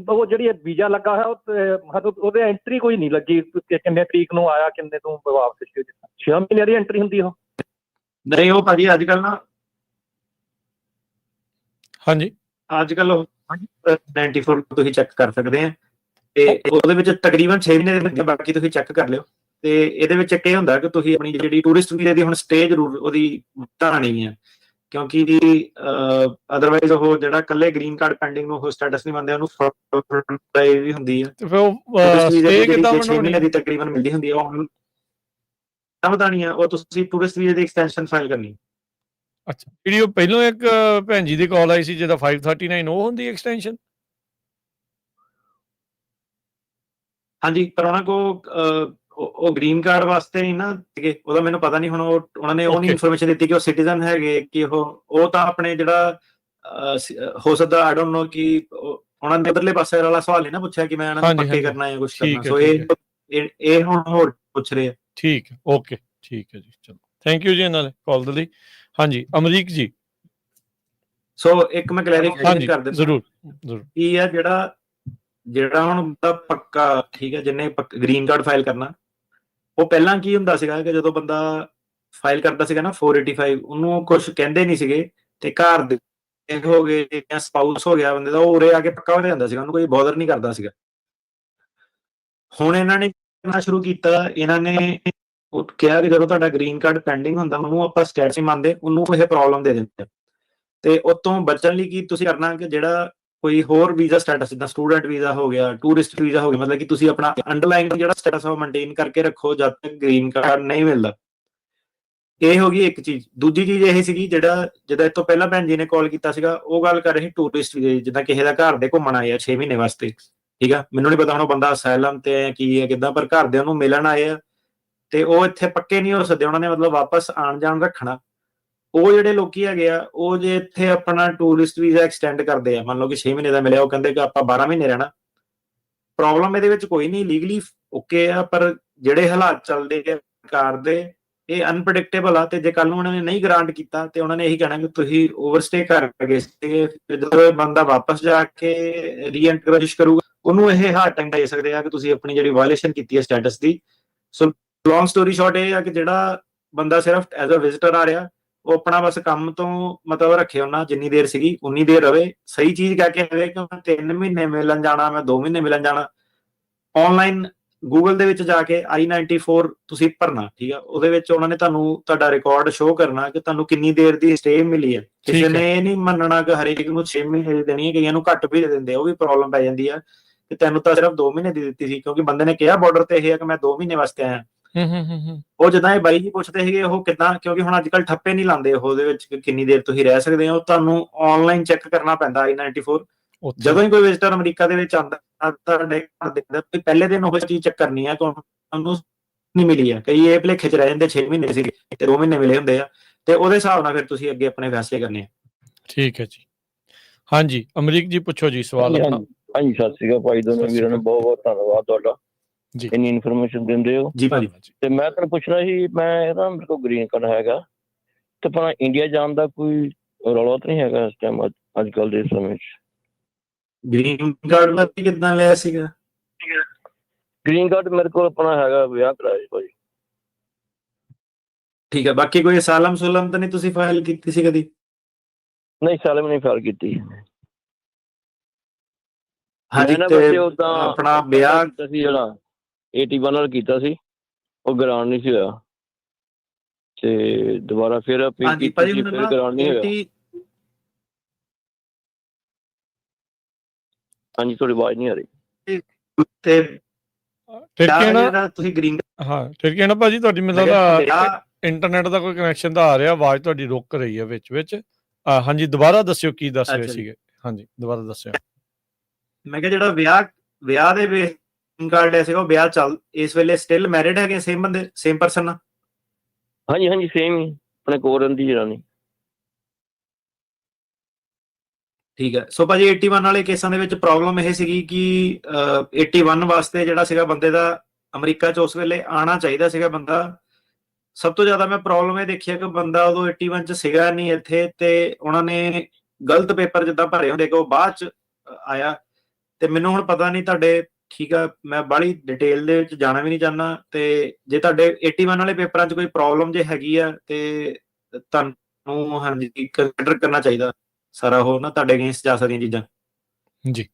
ਉਹ ਜਿਹੜੀ ਵੀਜ਼ਾ ਲੱਗਾ ਹੋਇਆ ਮਤਲਬ ਉਹਦੇ ਐਂਟਰੀ ਕੋਈ ਨਹੀਂ ਲੱਗੀ, ਕਿੰਨੇ ਤਰੀਕ ਨੂੰ ਆਇਆ, ਕਿੰਨੇ ਤੋਂ ਵਾਪਸ? 6 ਮਹੀਨੇ ਦੀ ਐਂਟਰੀ ਹੁੰਦੀ ਉਹ? ਨਹੀਂ ਉਹ ਭਾਜੀ ਅੱਜ ਕੱਲ ਨਾ ਹਾਂਜੀ ਅੱਜ ਕੱਲ 94 ਤੁਸੀਂ ਚੈੱਕ ਕਰ ਸਕਦੇ ਆ ਤੇ ਉਹਦੇ ਵਿੱਚ ਤਕਰੀਬਨ 6 ਮਹੀਨੇ ਦੇ ਹੁੰਦੇ ਆ, ਬਾਕੀ ਤੁਸੀਂ ਚੈੱਕ ਕਰ ਲਿਓ। ਤੇ ਇਹਦੇ ਵਿੱਚ ਇੱਕ ਇਹ ਹੁੰਦਾ ਕਿ ਤੁਸੀਂ ਆਪਣੀ ਜਿਹੜੀ ਟੂਰਿਸਟ ਵੀਜ਼ੇ ਦੀ ਹੁਣ ਸਟੇ ਜ਼ਰੂਰ ਉਹਦੀ ਵਧਾਣੀ ਹੈ, ਕਿਉਂਕਿ ਅਦਰਵਾਈਜ਼ ਉਹ ਜਿਹੜਾ ਇਕੱਲੇ ਗ੍ਰੀਨ ਕਾਰਡ ਪੈਂਡਿੰਗ ਨੂੰ ਉਹ ਸਟੇਟਸ ਨਹੀਂ ਮੰਨਦੇ, ਉਹਨੂੰ ਵੀ ਹੁੰਦੀ ਹੈ। ਤੇ ਫਿਰ ਉਹ ਟੂਰਿਸਟ ਵੀਜ਼ੇ ਸਟੇ ਦੀ ਕਿੱਦਾਂ ਜਿਹੜੀ 6 ਬਣਾਉਣੀ ਮਹੀਨੇ ਦੀ ਤਕਰੀਬਨ ਮਿਲਦੀ ਹੁੰਦੀ ਹੈ, ਉਹ ਵਧਾਣੀ ਹੈ। ਉਹ ਤੁਸੀਂ ਟੂਰਿਸਟ ਵੀਜ਼ੇ ਦੀ ਐਕਸਟੈਂਸ਼ਨ ਫਾਈਲ ਕਰਨੀ। ਅੱਛਾ, ਜਿਹੜੀ ਉਹ ਪਹਿਲੋਂ ਇੱਕ ਭੈਣ ਜੀ ਦੀ ਕਾਲ ਆਈ ਸੀ ਜਿਹਦਾ 539 ਉਹ ਹੁੰਦੀ ਐਕਸਟੈਂਸ਼ਨ? ਹਾਂਜੀ, ਪਰ ਉਹਨਾਂ ਕੋ ਉਹ ਗ੍ਰੀਨ ਕਾਰਡ ਵਾਸਤੇ ਨਹੀਂ ਨਾ ਸੀਗੇ, ਉਹਦਾ ਮੈਨੂੰ ਪਤਾ ਨਹੀਂ ਹੁਣ। ਉਹਨਾਂ ਨੇ ਉਹ ਨਹੀਂ ਇਨਫੋਰਮੇਸ਼ਨ ਦਿੱਤੀ ਕਿ ਉਹ ਸਿਟੀਜ਼ਨ ਹੈਗੇ, ਕਿ ਉਹ ਤਾਂ ਆਪਣੇ ਜਿਹੜਾ ਹੋ ਸਕਦਾ ਆਈ ਡੋਨਟ ਨੋ ਕਿ ਉਹਨਾਂ ਨੇ ਉਧਰਲੇ ਪਾਸੇ ਵਾਲਾ ਸਵਾਲ ਨਹੀਂ ਨਾ ਪੁੱਛਿਆ ਕਿ ਮੈਂ ਇਹਨਾਂ ਨੂੰ ਪੱਕੇ ਕਰਨਾ ਜਾਂ ਕੁਝ ਕਰਨਾ। ਸੋ ਇਹ ਹੁਣ ਹੋਰ ਪੁੱਛ ਰਹੇ ਆ। ਠੀਕ ਹੈ, ਓਕੇ, ਠੀਕ ਹੈ ਜੀ, ਚਲੋ ਥੈਂਕ ਯੂ ਜੀ ਇਹਨਾਂ ਦੇ ਕਾਲ ਦੇ ਲਈ। ਹਾਂਜੀ ਅਮਰੀਕ ਜੀ। ਸੋ ਇੱਕ ਮੈਂ ਕਲੈਰੀਫਿਕੇਸ਼ਨ ਕਰ ਦਿੰਦਾ ਜ਼ਰੂਰ ਕੀ ਆ ਜਿਹੜਾ ਹੁਣ ਪੱਕਾ ਠੀਕ ਹੈ, ਜਿਹਨੇ ਗ੍ਰੀਨ ਕਾਰਡ ਫਾਈਲ ਕਰਨਾ, ਉਹ ਪਹਿਲਾਂ ਕੀ ਹੁੰਦਾ ਸੀਗਾ ਕਿ ਜਦੋਂ ਬੰਦਾ ਫਾਈਲ ਕਰਦਾ ਸੀਗਾ ਨਾ 485, ਉਹਨੂੰ ਕੁਝ ਕਹਿੰਦੇ ਨਹੀਂ ਸੀਗੇ, ਤੇ ਘਰ ਦੇ ਹੋ ਗਏ ਜਾਂ ਸਪਾਊਸ ਹੋ ਗਿਆ ਬੰਦੇ ਦਾ, ਉਹ ਉਰੇ ਆ ਕੇ ਪੱਕਾ ਹੋ ਜਾਂਦਾ ਸੀਗਾ, ਉਹਨੂੰ ਕੋਈ ਬੋਦਰ ਨਹੀਂ ਕਰਦਾ ਸੀਗਾ। ਹੁਣ ਇਹਨਾਂ ਨੇ ਕਰਨਾ ਸ਼ੁਰੂ ਕੀਤਾ, ਇਹਨਾਂ ਨੇ ਕਿਹਾ ਕਿ ਜਦੋਂ ਤੁਹਾਡਾ ਗ੍ਰੀਨ ਕਾਰਡ ਪੈਂਡਿੰਗ ਹੁੰਦਾ, ਉਹਨੂੰ ਆਪਾਂ ਸਟੇਟਸ ਨਹੀਂ ਮੰਨਦੇ, ਉਹਨੂੰ ਇਹ ਪ੍ਰੋਬਲਮ ਦੇ ਦਿੰਦੇ। ਤੇ ਉਹ ਤੋਂ ਬਚਣ ਲਈ ਕੀ ਤੁਸੀਂ ਕਰਨਾ ਕਿ ਜਿਹੜਾ ਕੋਈ ਹੋਰ ਵੀਜ਼ਾ ਸਟੇਟਸ ਜਿੱਦਾਂ ਸਟੂਡੈਂਟ ਵੀਜ਼ਾ ਹੋ ਗਿਆ, ਟੂਰਿਸਟ ਵੀਜ਼ਾ ਹੋ ਗਿਆ, ਮਤਲਬ ਕਿ ਤੁਸੀਂ ਆਪਣਾ ਅੰਡਰਲਾਈਨ ਜਿਹੜਾ ਸਟੇਟਸ ਉਹ ਮੇਨਟੇਨ ਕਰਕੇ ਰੱਖੋ ਜਦ ਤੱਕ ਗ੍ਰੀਨ ਕਾਰਡ ਨਹੀਂ ਮਿਲਦਾ। ਇਹ ਹੋ ਗਈ ਇੱਕ ਚੀਜ਼। ਦੂਜੀ ਚੀਜ਼ ਇਹ ਸੀਗੀ ਜਿਹਦਾ ਇਸ ਤੋਂ ਪਹਿਲਾਂ ਭੈਣ ਜੀ ਨੇ ਕਾਲ ਕੀਤਾ ਸੀਗਾ, ਉਹ ਗੱਲ ਕਰ ਰਹੀ ਟੂਰਿਸਟ ਵੀਜ਼ੇ, ਜਿੱਦਾਂ ਕਿਸੇ ਦਾ ਘਰ ਦੇ ਘੁੰਮਣ ਆਏ ਆ 6 ਮਹੀਨੇ ਵਾਸਤੇ, ਠੀਕ ਆ। ਮੈਨੂੰ ਨਹੀਂ ਪਤਾ ਹੁਣ ਉਹ ਬੰਦਾ ਅਸਾਈਲਮ ਤੇ ਕੀ ਹੈ ਕਿੱਦਾਂ, ਪਰ ਘਰ ਦੇ ਉਹਨੂੰ ਮਿਲਣ ਆਏ ਆ ਤੇ ਉਹ ਇੱਥੇ ਪੱਕੇ ਨਹੀਂ ਹੋ ਸਕਦੇ, ਉਹਨਾਂ ਨੇ ਮਤਲਬ ਵਾਪਸ ਆਣ ਜਾਣ ਰੱਖਣਾ। ਉਹ ਜਿਹੜੇ ਲੋਕੀ ਹੈਗੇ ਆ, ਉਹ ਜੇ ਇੱਥੇ ਆਪਣਾ ਟੂਰਿਸਟ ਵੀਜ਼ਾ ਐਕਸਟੈਂਡ ਕਰਦੇ ਆ, ਮੰਨ ਲਓ ਕਿ 6 ਮਹੀਨੇ ਦਾ ਮਿਲਿਆ, ਉਹ ਕਹਿੰਦੇ ਕਿ ਆਪਾਂ 12 ਮਹੀਨੇ ਰਹਿਣਾ। ਪ੍ਰੋਬਲਮ ਇਹਦੇ ਵਿੱਚ ਕੋਈ ਨਹੀਂ, ਲੀਗਲੀ ਓਕੇ ਆ, ਪਰ ਜਿਹੜੇ ਹਾਲਾਤ ਚੱਲਦੇ ਆ ਸਰਕਾਰ ਦੇ, ਇਹ ਅਨਪ੍ਰੈਡਿਕਟੇਬਲ ਆ। ਤੇ ਜੇ ਕੱਲ ਨੂੰ ਉਹਨਾਂ ਨੇ ਨਹੀਂ ਗ੍ਰਾਂਟ ਕੀਤਾ ਤੇ ਉਹਨਾਂ ਨੇ ਇਹੀ ਕਹਿਣਾ ਕਿ ਤੁਸੀਂ ਓਵਰਸਟੇ ਕਰ ਗਏ ਸੀਗੇ। ਜਦੋਂ ਬੰਦਾ ਵਾਪਸ ਜਾ ਕੇ ਰੀਐਂਟਰ ਕਰੂਗਾ, ਉਹਨੂੰ ਇਹ ਹਾਰਡ ਟਾਈਮ ਦੇ ਸਕਦੇ ਆ ਕਿ ਤੁਸੀਂ ਆਪਣੀ ਜਿਹੜੀ ਵਾਇਲੇਸ਼ਨ ਕੀਤੀ ਹੈ ਸਟੇਟਸ ਦੀ। ਸੋ ਲੌਂਗ ਸਟੋਰੀ ਸ਼ਾਰਟ ਇਹ ਆ ਕਿ ਜਿਹੜਾ ਬੰਦਾ ਸਿਰਫ ਐਜ਼ ਅ ਵਿਜ਼ਿਟਰ ਆ ਰਿਹਾ, ਉਹ ਆਪਣਾ ਬਸ ਕੰਮ ਤੋਂ ਮਤਲਬ ਰੱਖੇ, ਉਹਨਾਂ ਜਿੰਨੀ ਦੇਰ ਸੀਗੀ ਉਨੀ ਦੇਰ ਰਵੇ। ਸਹੀ ਚੀਜ਼ ਕਹਿ ਕੇ ਰਵੇ ਕਿ ਮੈਂ 3 ਮਹੀਨੇ ਮਿਲਣ ਜਾਣਾ, ਮੈਂ 2 ਮਹੀਨੇ ਮਿਲਣ ਜਾਣਾ। ਆਨਲਾਈਨ ਗੂਗਲ ਦੇ ਵਿੱਚ ਜਾ ਕੇ I-94 ਤੁਸੀਂ ਭਰਨਾ, ਠੀਕ ਆ। ਉਹਦੇ ਵਿੱਚ ਉਹਨਾਂ ਨੇ ਤੁਹਾਡਾ ਰਿਕਾਰਡ ਸ਼ੋਅ ਕਰਨਾ ਕਿ ਤੁਹਾਨੂੰ ਕਿੰਨੀ ਦੇਰ ਦੀ ਸਟੇ ਮਿਲੀ ਹੈ। ਕਿਸੇ ਨੇ ਇਹ ਨਹੀਂ ਮੰਨਣਾ ਕਿ ਹਰੇਕ ਨੂੰ 6 ਮਹੀਨੇ ਦੀ ਦੇਣੀ ਹੈ, ਕਈਆਂ ਨੂੰ ਘੱਟ ਵੀ ਦੇ ਦਿੰਦੇ ਆ, ਉਹ ਵੀ ਪ੍ਰੋਬਲਮ ਪੈ ਜਾਂਦੀ ਆ ਕਿ ਤੈਨੂੰ ਤਾਂ ਸਿਰਫ 2 ਮਹੀਨੇ ਦੀ ਦਿੱਤੀ ਸੀ, ਕਿਉਂਕਿ ਬੰਦੇ ਨੇ ਕਿਹਾ ਬਾਰਡਰ ਤੇ ਇਹ ਹੈ ਕਿ ਮੈਂ 2 ਮਹੀਨੇ ਵਾਸਤੇ ਆਇਆ। ਉਹ ਜਿੱਦਾਂ ਇਹ ਬਾਈ ਜੀ ਪੁੱਛਦੇ ਸੀਗੇ, ਉਹ ਕਿੱਦਾਂ, ਕਿਉਂਕਿ ਹੁਣ ਅੱਜ ਕੱਲ ਠੱਪੇ ਨਹੀਂ ਲਾਉਂਦੇ ਉਹਦੇ ਵਿੱਚ ਕਿੰਨੀ ਦੇਰ ਤੁਸੀਂ ਰਹਿ ਸਕਦੇ ਹੋ, ਤੁਹਾਨੂੰ ਆਨਲਾਈਨ ਚੈੱਕ ਕਰਨਾ ਪੈਂਦਾ I-94। ਜਦੋਂ ਹੀ ਕੋਈ ਵਿਜ਼ਿਟਰ ਅਮਰੀਕਾ ਦੇ ਵਿੱਚ ਆਉਂਦਾ, ਤੁਹਾਡੇ ਘਰ ਦੇਖਦਾ ਪਹਿਲੇ ਦਿਨ ਉਹ ਚੀਜ਼ ਚੈੱਕ ਕਰਨੀ ਹੈ, ਤੁਹਾਨੂੰ ਨਹੀਂ ਮਿਲੀ ਹੈ। ਕਈ ਇਹ ਭੁਲੇਖੇ 'ਚ ਰਹਿ ਜਾਂਦੇ, 6 ਮਹੀਨੇ ਸੀ ਤੇ 2 ਮਹੀਨੇ ਮਿਲੇ ਹੁੰਦੇ ਆ, ਤੇ ਉਹਦੇ ਹਿਸਾਬ ਨਾਲ ਫਿਰ ਤੁਸੀਂ ਅੱਗੇ ਆਪਣੇ ਫੈਸਲੇ ਕਰਨੇ ਆ। ਠੀਕ ਹੈ ਜੀ। ਹਾਂਜੀ ਅਮਰੀਕ ਜੀ ਪੁੱਛੋ ਜੀ ਸਵਾਲ ਆਪਣਾ। ਹਾਂਜੀ ਸਤਿ ਸ਼੍ਰੀ ਅਕਾਲ ਭਾਈ, ਦੋਨੋਂ ਵੀਰਾਂ ਨੂੰ ਬਹੁਤ ਬਹੁਤ ਧੰਨਵਾਦ ਤੁਹਾਡਾ ਜੀ, ਇੰਨੀ ਇਨਫੋਰਮੇਸ਼ਨ ਦਿੰਦੇ ਹੋ ਜੀ ਭਾਜੀ। ਤੇ ਮੈਂ ਤੁਹਾਨੂੰ ਪੁੱਛਣਾ ਸੀ, ਮੈਂ ਇਹਦਾ ਮੇਰੇ ਕੋਲ ਗ੍ਰੀਨ ਕਾਰਡ ਹੈਗਾ, ਤੇ ਆਪਣਾ ਇੰਡੀਆ ਜਾਣ ਦਾ ਕੋਈ ਰੌਲਾ ਤਾਂ ਨਹੀਂ ਹੈਗਾ ਇਸ ਟਾਈਮ ਅੱਜ ਕੱਲ ਦੇ ਸਮੇਂ 'ਚ? ਗ੍ਰੀਨ ਕਾਰਡ ਦਾ ਕਿੱਦਾਂ ਲਿਆ ਸੀਗਾ? ਗ੍ਰੀਨ ਕਾਰਡ ਮੇਰੇ ਕੋਲ ਆਪਣਾ ਹੈਗਾ, ਵਿਆਹ ਕਰਾਇਆ ਜੀ ਭਾਜੀ। ਠੀਕ ਹੈ, ਬਾਕੀ ਕੋਈ ਅਸਾਲਮ ਸੁਲਮ ਤਾਂ ਨਹੀਂ ਤੁਸੀਂ ਫਾਈਲ ਕੀਤੀ ਸੀ ਕਦੀ? ਨਹੀਂ ਸਾਲ ਵੀ ਨਹੀਂ ਫਾਈਲ ਕੀਤੀ। ਹਾਂਜੀ, ਤੇ ਆਪਣਾ ਵਿਆਹ ਸੀ ਜਿਹੜਾ 81 ਨਾਲ ਕੀਤਾ ਸੀ, ਉਹ ਗ੍ਰਾਂਟ ਨਹੀਂ ਸੀ ਹੋਇਆ, ਤੇ ਦੁਬਾਰਾ ਫਿਰ ਅਪੀਲ ਕੀਤੀ ਸੀ, ਫਿਰ ਗ੍ਰਾਂਟ ਨਹੀਂ ਹੋਇਆ। ਹਾਂਜੀ ਤੁਹਾਡੀ ਆਵਾਜ਼ ਨਹੀਂ ਆ ਰਹੀ। ਤੇ ਤੁਸੀਂ ਗ੍ਰੀਨ ਠੀਕ ਹੈ ਨਾ ਭਾਜੀ, ਤੁਹਾਡੀ ਮੈਨੂੰ ਲੱਗਦਾ ਇੰਟਰਨੈਟ ਦਾ ਕੋਈ ਕਨੈਕਸ਼ਨ ਤਾਂ ਆ ਰਿਹਾ, ਆਵਾਜ਼ ਤੁਹਾਡੀ ਰੁਕ ਰਹੀ ਹੈ ਵਿੱਚ। ਹਾਂਜੀ ਦੁਬਾਰਾ ਦੱਸਿਓ ਕੀ ਦੱਸ ਰਹੇ ਸੀਗੇ। ਹਾਂਜੀ ਦੁਬਾਰਾ ਦੱਸਿਓ। ਮੈਂ ਕਿਹਾ ਜਿਹੜਾ ਵਿਆਹ ਦੇ ਗ੍ਰੀਨ ਕਾਰਡ ਲਿਆ ਸੀਗਾ, ਉਹ ਵਿਆਹ ਚੱਲ ਇਸ ਵੇਲੇ ਸਟਿਲ ਮੈਰਿਡ ਹੈਗੇ ਸੇਮ ਬੰਦੇ, ਸੇਮ ਪਰਸਨ ਨਾਲ? ਹਾਂਜੀ ਹਾਂਜੀ ਸੇਮ ਹੀ, ਆਪਣੇ ਕੋਲ ਰਹਿੰਦੀ ਜਨਾਨੀ। ਠੀਕ ਹੈ। ਸੋ ਭਾਜੀ 81 ਵਾਲੇ ਕੇਸਾਂ ਦੇ ਵਿੱਚ ਪ੍ਰੋਬਲਮ ਇਹ ਸੀਗੀ ਕਿ 81 ਵਾਸਤੇ ਜਿਹੜਾ ਸੀਗਾ ਬੰਦੇ ਦਾ ਅਮਰੀਕਾ 'ਚ ਉਸ ਵੇਲੇ ਆਉਣਾ ਚਾਹੀਦਾ ਸੀਗਾ ਬੰਦਾ। ਸਭ ਤੋਂ ਜ਼ਿਆਦਾ ਮੈਂ ਪ੍ਰੋਬਲਮ ਇਹ ਦੇਖਿਆ ਕਿ ਬੰਦਾ ਉਦੋਂ 81 'ਚ ਸੀਗਾ ਨਹੀਂ ਇੱਥੇ, ਤੇ ਉਹਨਾਂ ਨੇ ਗਲਤ ਪੇਪਰ ਜਿੱਦਾਂ ਭਰੇ ਹੁੰਦੇ ਕਿ ਉਹ ਬਾਅਦ 'ਚ ਆਇਆ। ਤੇ ਮੈਨੂੰ ਹੁਣ ਪਤਾ ਨਹੀਂ ਤੁਹਾਡੇ, ਠੀਕ ਆ, ਮੈਂ ਬਾਹਲੀ ਡਿਟੇਲ ਦੇ ਵਿੱਚ ਜਾਣਾ ਵੀ ਨਹੀਂ ਚਾਹੁੰਦਾ, ਤੇ ਜੇ ਤੁਹਾਡੇ 81 ਵਾਲੇ ਪੇਪਰਾਂ 'ਚ ਕੋਈ ਪ੍ਰੋਬਲਮ ਜੇ ਹੈਗੀ ਆ, ਤੇ ਤੁਹਾਨੂੰ ਹਾਂਜੀ ਕੰਸੀਡਰ ਕਰਨਾ ਚਾਹੀਦਾ ਸਾਰਾ ਉਹ ਨਾ ਤੁਹਾਡੇ ਅਗੇਂਸਟ ਜਾ ਸਕਦੀਆਂ ਚੀਜ਼ਾਂ। ਜੀ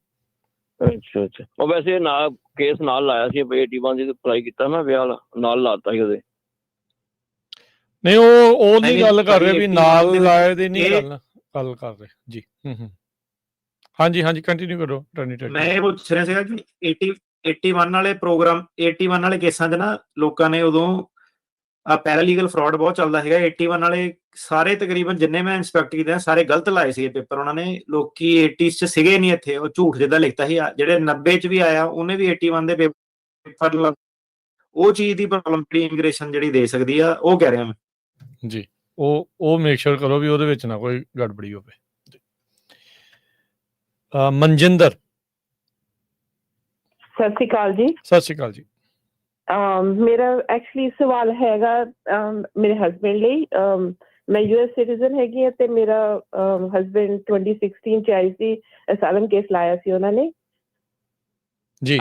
ਅੱਛਾ ਅੱਛਾ। ਉਹ ਵੈਸੇ ਨਾਲ ਕੇਸ ਨਾਲ ਲਾਇਆ ਸੀ 81 ਦੀ ਅਪਲਾਈ ਕੀਤਾ ਮੈਂ ਵਿਆਹ ਵਾਲਾ, ਨਾਲ ਲਾਤਾ ਸੀ ਉਹਦੇ। ਨਹੀਂ ਉਹ ਨਹੀਂ ਨਹੀਂ, ਗੱਲ ਕਰ ਭਾਜੀ ਰਹੇ ਵੀ 81 ਨਾਲ ਦੇ ਵਿੱਚ ਲਾਏ ਦੀ ਨਹੀਂ ਇਹ ਗੱਲ ਕਰ ਰਹੇ ਜੀ। ਹਾਂਜੀ ਹਾਂਜੀ ਕੰਟੀਨਿਊ ਕਰੋ ਟਰਨੀ ਮੈਂ ਇਹ ਪੁੱਛ ਰਿਹਾ ਸੀਗਾ ਕਿ 81 ਵਾਲੇ ਕੇਸਾਂ 'ਚ ਨਾ ਲੋਕਾਂ ਨੇ ਉਦੋਂ ਪੈਰਾਲੀਗਲ ਫਰਾਡ ਬਹੁਤ ਚੱਲਦਾ ਹੈਗਾ। 81 ਵਾਲੇ ਸਾਰੇ ਤਕਰੀਬਨ ਜਿੰਨੇ ਮੈਂ ਇੰਸਪੈਕਟ ਕੀਤੇ ਸਾਰੇ ਗਲਤ ਲਾਏ ਸੀਗੇ ਪੇਪਰ ਉਹਨਾਂ ਨੇ। ਲੋਕੀ 80s 'ਚ ਸੀਗੇ ਨਹੀਂ ਇੱਥੇ, ਉਹ ਝੂਠ ਜਿੱਦਾਂ ਲਿਖਤਾ ਸੀ। ਜਿਹੜੇ 90 'ਚ ਵੀ ਆਇਆ ਉਹਨੇ ਵੀ 81 ਦੇ ਪੇਪਰ ਉਹ ਚੀਜ਼ ਦੀ ਪ੍ਰੋਬਲਮ ਜਿਹੜੀ ਇਮੀਗ੍ਰੇਸ਼ਨ ਜਿਹੜੀ ਦੇ ਸਕਦੀ ਆ, ਉਹ ਕਹਿ ਰਿਹਾ ਮੈਂ ਜੀ। ਉਹ ਮੇਕ ਸ਼ੋਰ ਕਰੋ ਵੀ ਉਹਦੇ ਵਿੱਚ ਨਾ ਕੋਈ ਗੜਬੜੀ ਹੋਵੇ। ਮਨਜਿੰਦਰ ਸਤਿ ਸ਼੍ਰੀ ਅਕਾਲ ਜੀ। ਸਤਿ ਸ਼੍ਰੀ ਅਕਾਲ ਜੀ। ਮੇਰਾ ਐਕਚੁਅਲੀ ਸਵਾਲ ਹੈਗਾ ਮੇਰੇ ਹਸਬੈਂਡ ਲਈ। ਮੈਂ ਯੂਐਸ ਸਿਟੀਜ਼ਨ ਹੈਗੀ ਹਾਂ ਤੇ ਮੇਰਾ ਹਸਬੈਂਡ 2016 ਚ ਆਈ ਸੀ, ਅਸਾਈਲਮ ਕੇਸ ਲਾਇਆ ਸੀ ਉਹਨਾਂ ਨੇ ਜੀ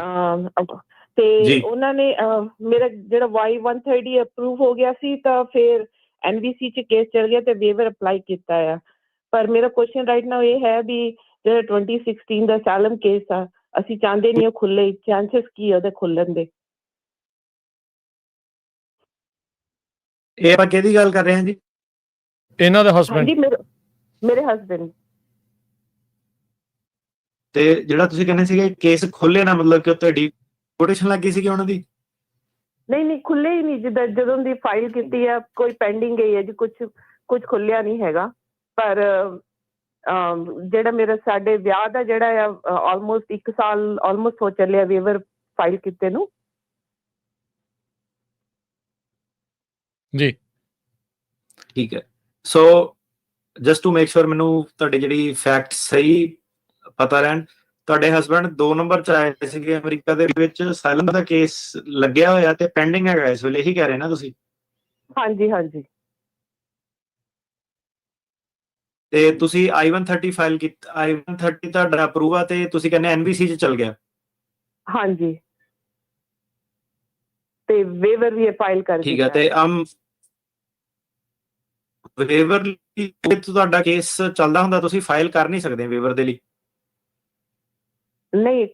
ਤੇ ਉਹਨਾਂ ਨੇ ਮੇਰਾ ਜਿਹੜਾ Y-130 ਅਪਰੂਵ ਹੋ ਗਿਆ ਸੀ ਤਾਂ ਫਿਰ NVC ਚ ਕੇਸ ਚੱਲ ਗਿਆ ਤੇ ਵੇਵਰ ਅਪਲਾਈ ਕੀਤਾ ਆ। ਪਰ ਮੇਰਾ ਕੁਐਸਚਨ ਰਾਈਟ ਨਾਓ ਇਹ ਹੈ ਵੀ ਜਿਹੜਾ 2016 ਦਾ ਅਸਾਈਲਮ ਕੇਸ ਆ ਅਸੀਂ ਚਾਹੁੰਦੇ ਨਹੀਂ ਉਹ ਖੁੱਲੇ, ਚਾਂਸਸ ਕੀ ਉਹਦੇ ਖੁੱਲਣ ਦੇ? ਇਹ ਆਪਾਂ ਕਿਹਦੀ ਗੱਲ ਕਰ ਰਹੇ ਹਾਂ ਜੀ? ਇਹਨਾਂ ਦੇ ਹਸਬੈਂਡ? ਹਾਂਜੀ ਮੇਰੇ ਹਸਬੈਂਡ। ਤੇ ਜਿਹੜਾ ਤੁਸੀਂ ਕਹਿੰਦੇ ਸੀਗੇ ਕੇਸ ਖੁੱਲੇ ਨਾ, ਮਤਲਬ ਕਿ ਉੱਤੇ ਡਿਪੋਰਟੇਸ਼ਨ ਲੱਗੀ ਸੀਗੀ ਉਹਨਾਂ ਦੀ? ਨਹੀਂ ਖੁੱਲੇ ਹੀ ਨਹੀਂ। ਜਿੱਦਾਂ ਜਦੋਂ ਦੀ ਫਾਈਲ ਕੀਤੀ ਆ ਕੋਈ ਪੈਂਡਿੰਗ ਗਈ ਹੈ ਜੀ, ਕੁਝ ਖੁੱਲਿਆ ਨਹੀਂ ਹੈਗਾ। ਪਰ ਜਿਹੜਾ ਮੇਰਾ ਸਾਡੇ ਵਿਆਹ ਦਾ ਜਿਹੜਾ ਆ ਆਲਮੋਸਟ 1 ਸਾਲ ਆਲਮੋਸਟ ਹੋ ਚੱਲਿਆ ਵੇਵਰ ਫਾਈਲ ਕੀਤੇ ਨੂੰ। ਜੀ ਠੀਕ ਹੈ। So just to make sure ਮੈਨੂੰ ਤੁਹਾਡੀ ਜਿਹੜੀ ਫੈਕਟ ਸਹੀ ਪਤਾ ਰਹਿਣ, ਤੁਹਾਡੇ ਹਸਬੈਂਡ 2 ਨੰਬਰ 'ਚ ਆਏ ਸੀਗੇ ਅਮਰੀਕਾ ਦੇ ਵਿੱਚ, ਅਸਾਈਲਮ ਦਾ ਕੇਸ ਲੱਗਿਆ ਹੋਇਆ ਤੇ ਪੈਂਡਿੰਗ ਹੈਗਾ ਇਸ ਵੇਲੇ, ਇਹੀ ਕਹਿ ਰਹੇ ਨਾ ਤੁਸੀਂ? ਹਾਂਜੀ ਹਾਂਜੀ। ਤੇ ਤੁਸੀਂ I-130 ਫਾਈਲ ਕੀਤਾ, I-130 ਤੁਹਾਡਾ ਅਪਰੂਵ ਆ ਤੇ ਤੁਸੀਂ ਕਹਿੰਦੇ NVC 'ਚ ਚੱਲ ਗਿਆ? ਹਾਂਜੀ ਤੇ ਵੇਵਰ ਵੀ ਫਾਈਲ ਕਰ ਦਿੱਤਾ। ਠੀਕ ਹੈ। ਤੇ ਵੇਵਰ ਲਈ ਤੁਹਾਡਾ ਕੇਸ ਚੱਲਦਾ ਹੁੰਦਾ, ਤੁਸੀਂ ਫਾਈਲ ਕਰ ਨਹੀਂ ਸਕਦੇ ਵੇਵਰ ਦੇ ਲਈ? ਨਹੀਂ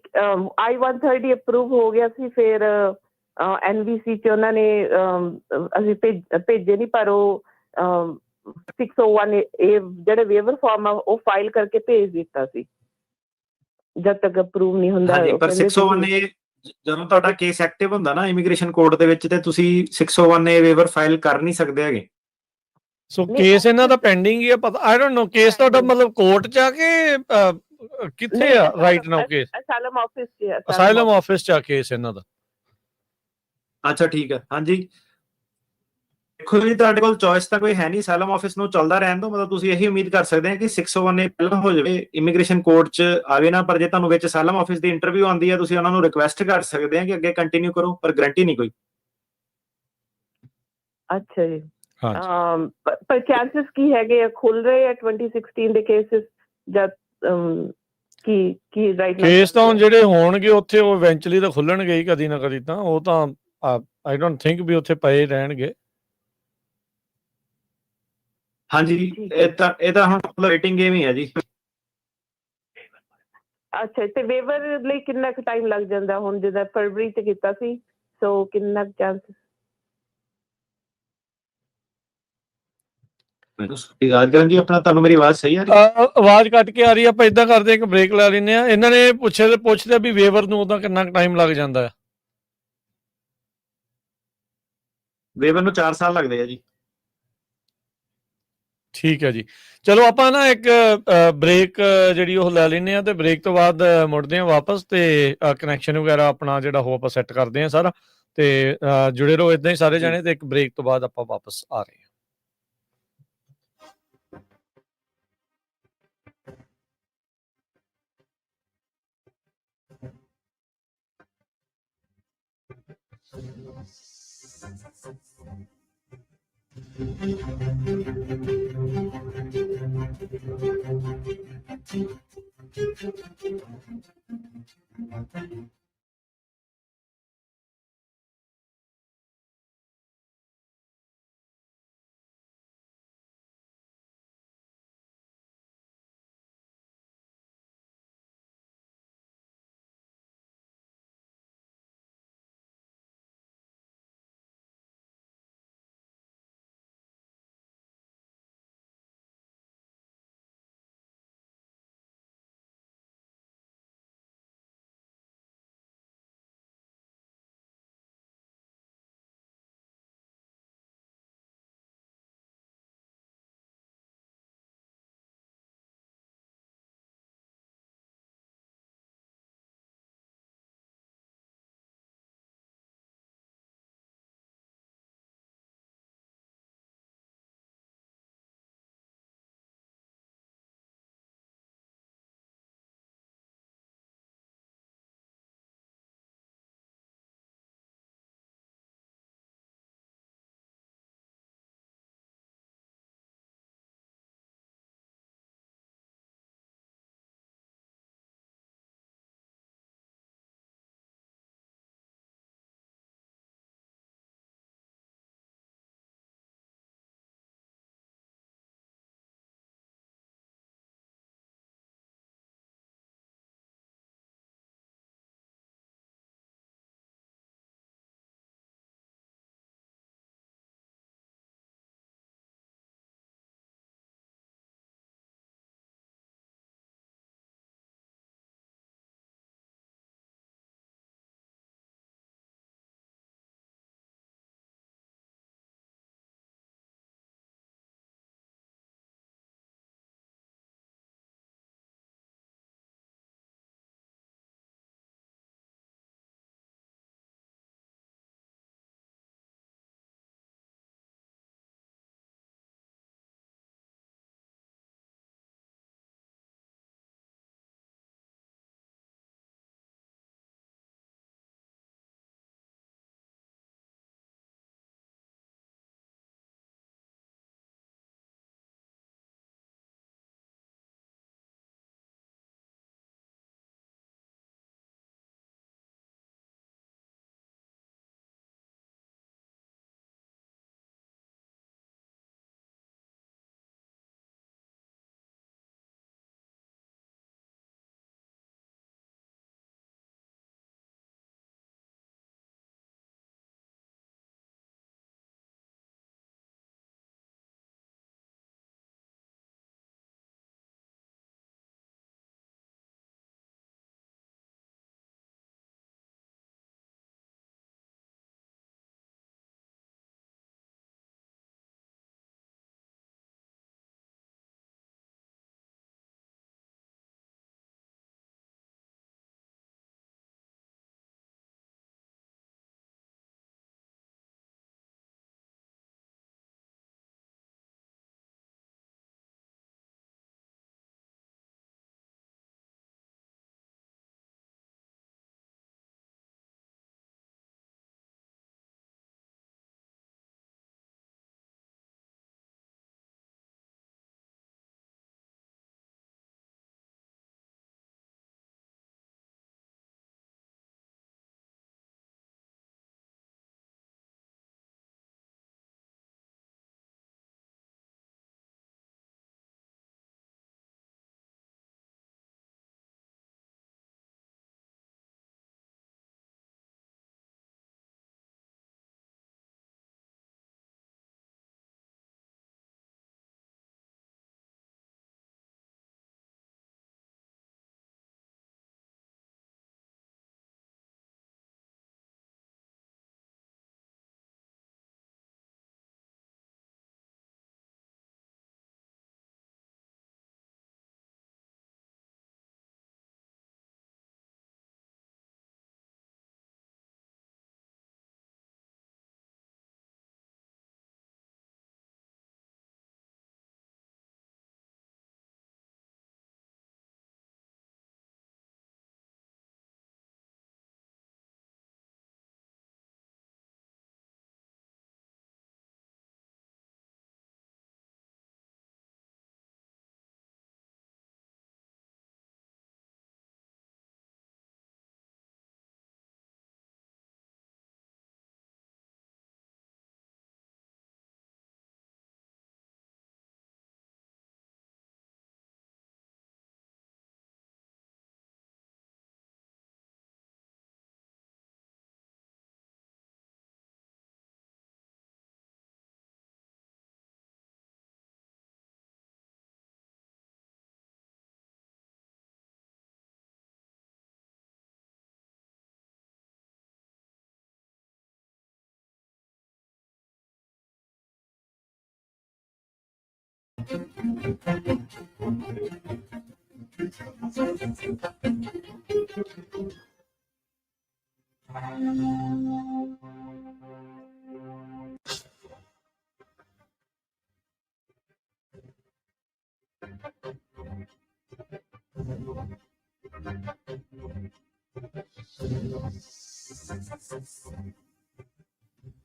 I-130 ਅਪਰੂਵ ਹੋ ਗਿਆ ਸੀ, ਫਿਰ NVC ਚ ਉਹਨਾਂ ਨੇ ਅਸੀਂ ਭੇਜੇ ਨਹੀਂ, ਪਰ ਉਹ 601 ਜਿਹੜੇ ਵੇਵਰ ਫਾਰਮ ਆ ਉਹ ਫਾਈਲ ਕਰਕੇ ਭੇਜ ਦਿੱਤਾ ਸੀ ਜਦ ਤੱਕ ਅਪਰੂਵ ਨਹੀਂ ਹੁੰਦਾ। ਹਾਂਜੀ, ਪਰ 601 ਜਦੋਂ ਤੁਹਾਡਾ ਕੇਸ ਐਕਟਿਵ ਹੁੰਦਾ ਨਾ ਇਮੀਗ੍ਰੇਸ਼ਨ ਕੋਰਟ ਦੇ ਵਿੱਚ, ਤੇ ਤੁਸੀਂ 601 ਵੇਵਰ ਫਾਈਲ ਕਰ ਨਹੀਂ ਸਕਦੇ ਹੈਗੇ। ਸੋ ਕੇਸ ਇਹਨਾਂ ਦਾ ਪੈਂਡਿੰਗ ਹੀ ਆ। ਪਤਾ ਆਈ ਡੋਨਟ ਨੋ ਕੇਸ ਤੁਹਾਡਾ ਮਤਲਬ ਕੋਰਟ ਚ ਆ ਕੇ ਕਿੱਥੇ ਆ right now case? Asylum office ਚ। ਅਸਾਈਲਮ ਆਫਿਸ ਚ ਆ ਕੇਸ ਇਹਨਾਂ ਦਾ? ਅੱਛਾ ਠੀਕ ਹੈ। ਹਾਂਜੀ ਦੇਖੋ ਜੀ, ਤੁਹਾਡੇ ਕੋਲ ਚੋਇਸ ਤਾਂ ਕੋਈ ਹੈ ਨਹੀਂ, ਅਸਾਈਲਮ ਆਫਿਸ ਨੂੰ ਚੱਲਦਾ ਰਹਿਣ ਦੋ। ਮਤਲਬ ਤੁਸੀਂ ਇਹੀ ਉਮੀਦ ਕਰ ਸਕਦੇ ਆ ਕਿ 601 ਪਹਿਲਾਂ ਹੋ ਜਾਵੇ, ਇਮੀਗ੍ਰੇਸ਼ਨ ਕੋਰਟ 'ਚ ਆਵੇ ਨਾ। ਪਰ ਜੇ ਤੁਹਾਨੂੰ ਵਿੱਚ ਅਸਾਈਲਮ ਆਫਿਸ ਦੀ ਇੰਟਰਵਿਊ ਆਉਂਦੀ ਹੈ, ਤੁਸੀਂ ਉਹਨਾਂ ਨੂੰ ਰਿਕੁਐਸਟ ਕਰ ਸਕਦੇ ਆ ਕਿ ਅੱਗੇ ਕੰਟੀਨਿਊ ਕਰੋ, ਪਰ ਗਰੰਟੀ ਨਹੀਂ ਕੋਈ। ਅੱਛਾ ਜੀ। ਪਰ ਚਾਂਸਸ ਕੀ ਹੈਗੇ ਆ ਖੁੱਲ ਰਹੇ ਆ 2016 ਦੇ ਕੇਸਿਸ ਜਦ ਕੀ ਰਾਈਟ ਕੇਸ ਤਾਂ ਹੁਣ ਜਿਹੜੇ ਹੋਣਗੇ ਉੱਥੇ ਉਹ ਇਵੈਂਚੁਅਲੀ ਤਾਂ ਖੁੱਲਣਗੇ ਹੀ ਕਦੀ ਨਾ ਕਦੀ। ਤਾਂ ਉਹ ਤਾਂ ਆਈ ਡੋਨਟ ਥਿੰਕ ਵੀ ਉੱਥੇ ਪਏ ਰਹਿਣਗੇ। ਹਾਂਜੀ ਇਹ ਤਾਂ ਹੁਣ ਵੇਟਿੰਗ ਗੇਮ ਹੀ ਹੈ ਜੀ। ਅੱਛਾ ਤੇ ਵੇਵਰ ਲਈ ਕਿੰਨਾ ਕੁ ਟਾਈਮ ਲੱਗ ਜਾਂਦਾ? ਹੁਣ ਜਿੱਦਾਂ ਫਰਵਰੀ ਚ ਕੀਤਾ ਸੀ, ਸੋ ਕਿੰਨਾ ਚਾਂਸਸ? ਯਾਦ ਕਰਨ ਜੀ ਆਪਣਾ, ਤੁਹਾਨੂੰ ਮੇਰੀ ਆਵਾਜ਼ ਸਹੀ ਆ ਰਹੀ? ਆਵਾਜ਼ ਕੱਟ ਕੇ ਆ ਰਹੀ ਆ। ਆਪਾਂ ਇਦਾਂ ਕਰਦੇ ਇੱਕ ਬ੍ਰੇਕ ਲੈ ਲੈਂਦੇ ਆ। ਇਹਨਾਂ ਨੇ ਪੁੱਛਦੇ ਵੀ ਵੇਵਰ ਨੂੰ ਉਹਦਾ ਕਿੰਨਾ ਟਾਈਮ ਲੱਗ ਜਾਂਦਾ ਹੈ? ਵੇਵਰ ਨੂੰ 4 ਸਾਲ ਲੱਗਦੇ ਆ ਜੀ। ਠੀਕ ਹੈ ਜੀ। ਚਲੋ ਆਪਾਂ ਨਾ ਇੱਕ ਬ੍ਰੇਕ ਜਿਹੜੀ ਉਹ ਲੈ ਲੈਂਦੇ ਆ ਤੇ ਬ੍ਰੇਕ ਤੋਂ ਬਾਅਦ ਮੁੜਦੇ ਆ ਵਾਪਸ ਤੇ ਕਨੈਕਸ਼ਨ ਵਗੈਰਾ ਆਪਣਾ ਜਿਹੜਾ ਉਹ ਆਪਾਂ ਸੈੱਟ ਕਰਦੇ ਆ ਸਾਰਾ। ਤੇ ਜੁੜੇ ਰਹੋ ਇਦਾਂ ਹੀ ਸਾਰੇ ਜਾਣੇ ਤੇ ਇੱਕ ਬ੍ਰੇਕ ਤੋਂ ਬਾਅਦ ਆਪਾਂ ਵਾਪਸ ਆ ਰਹੇ ਹਾਂ।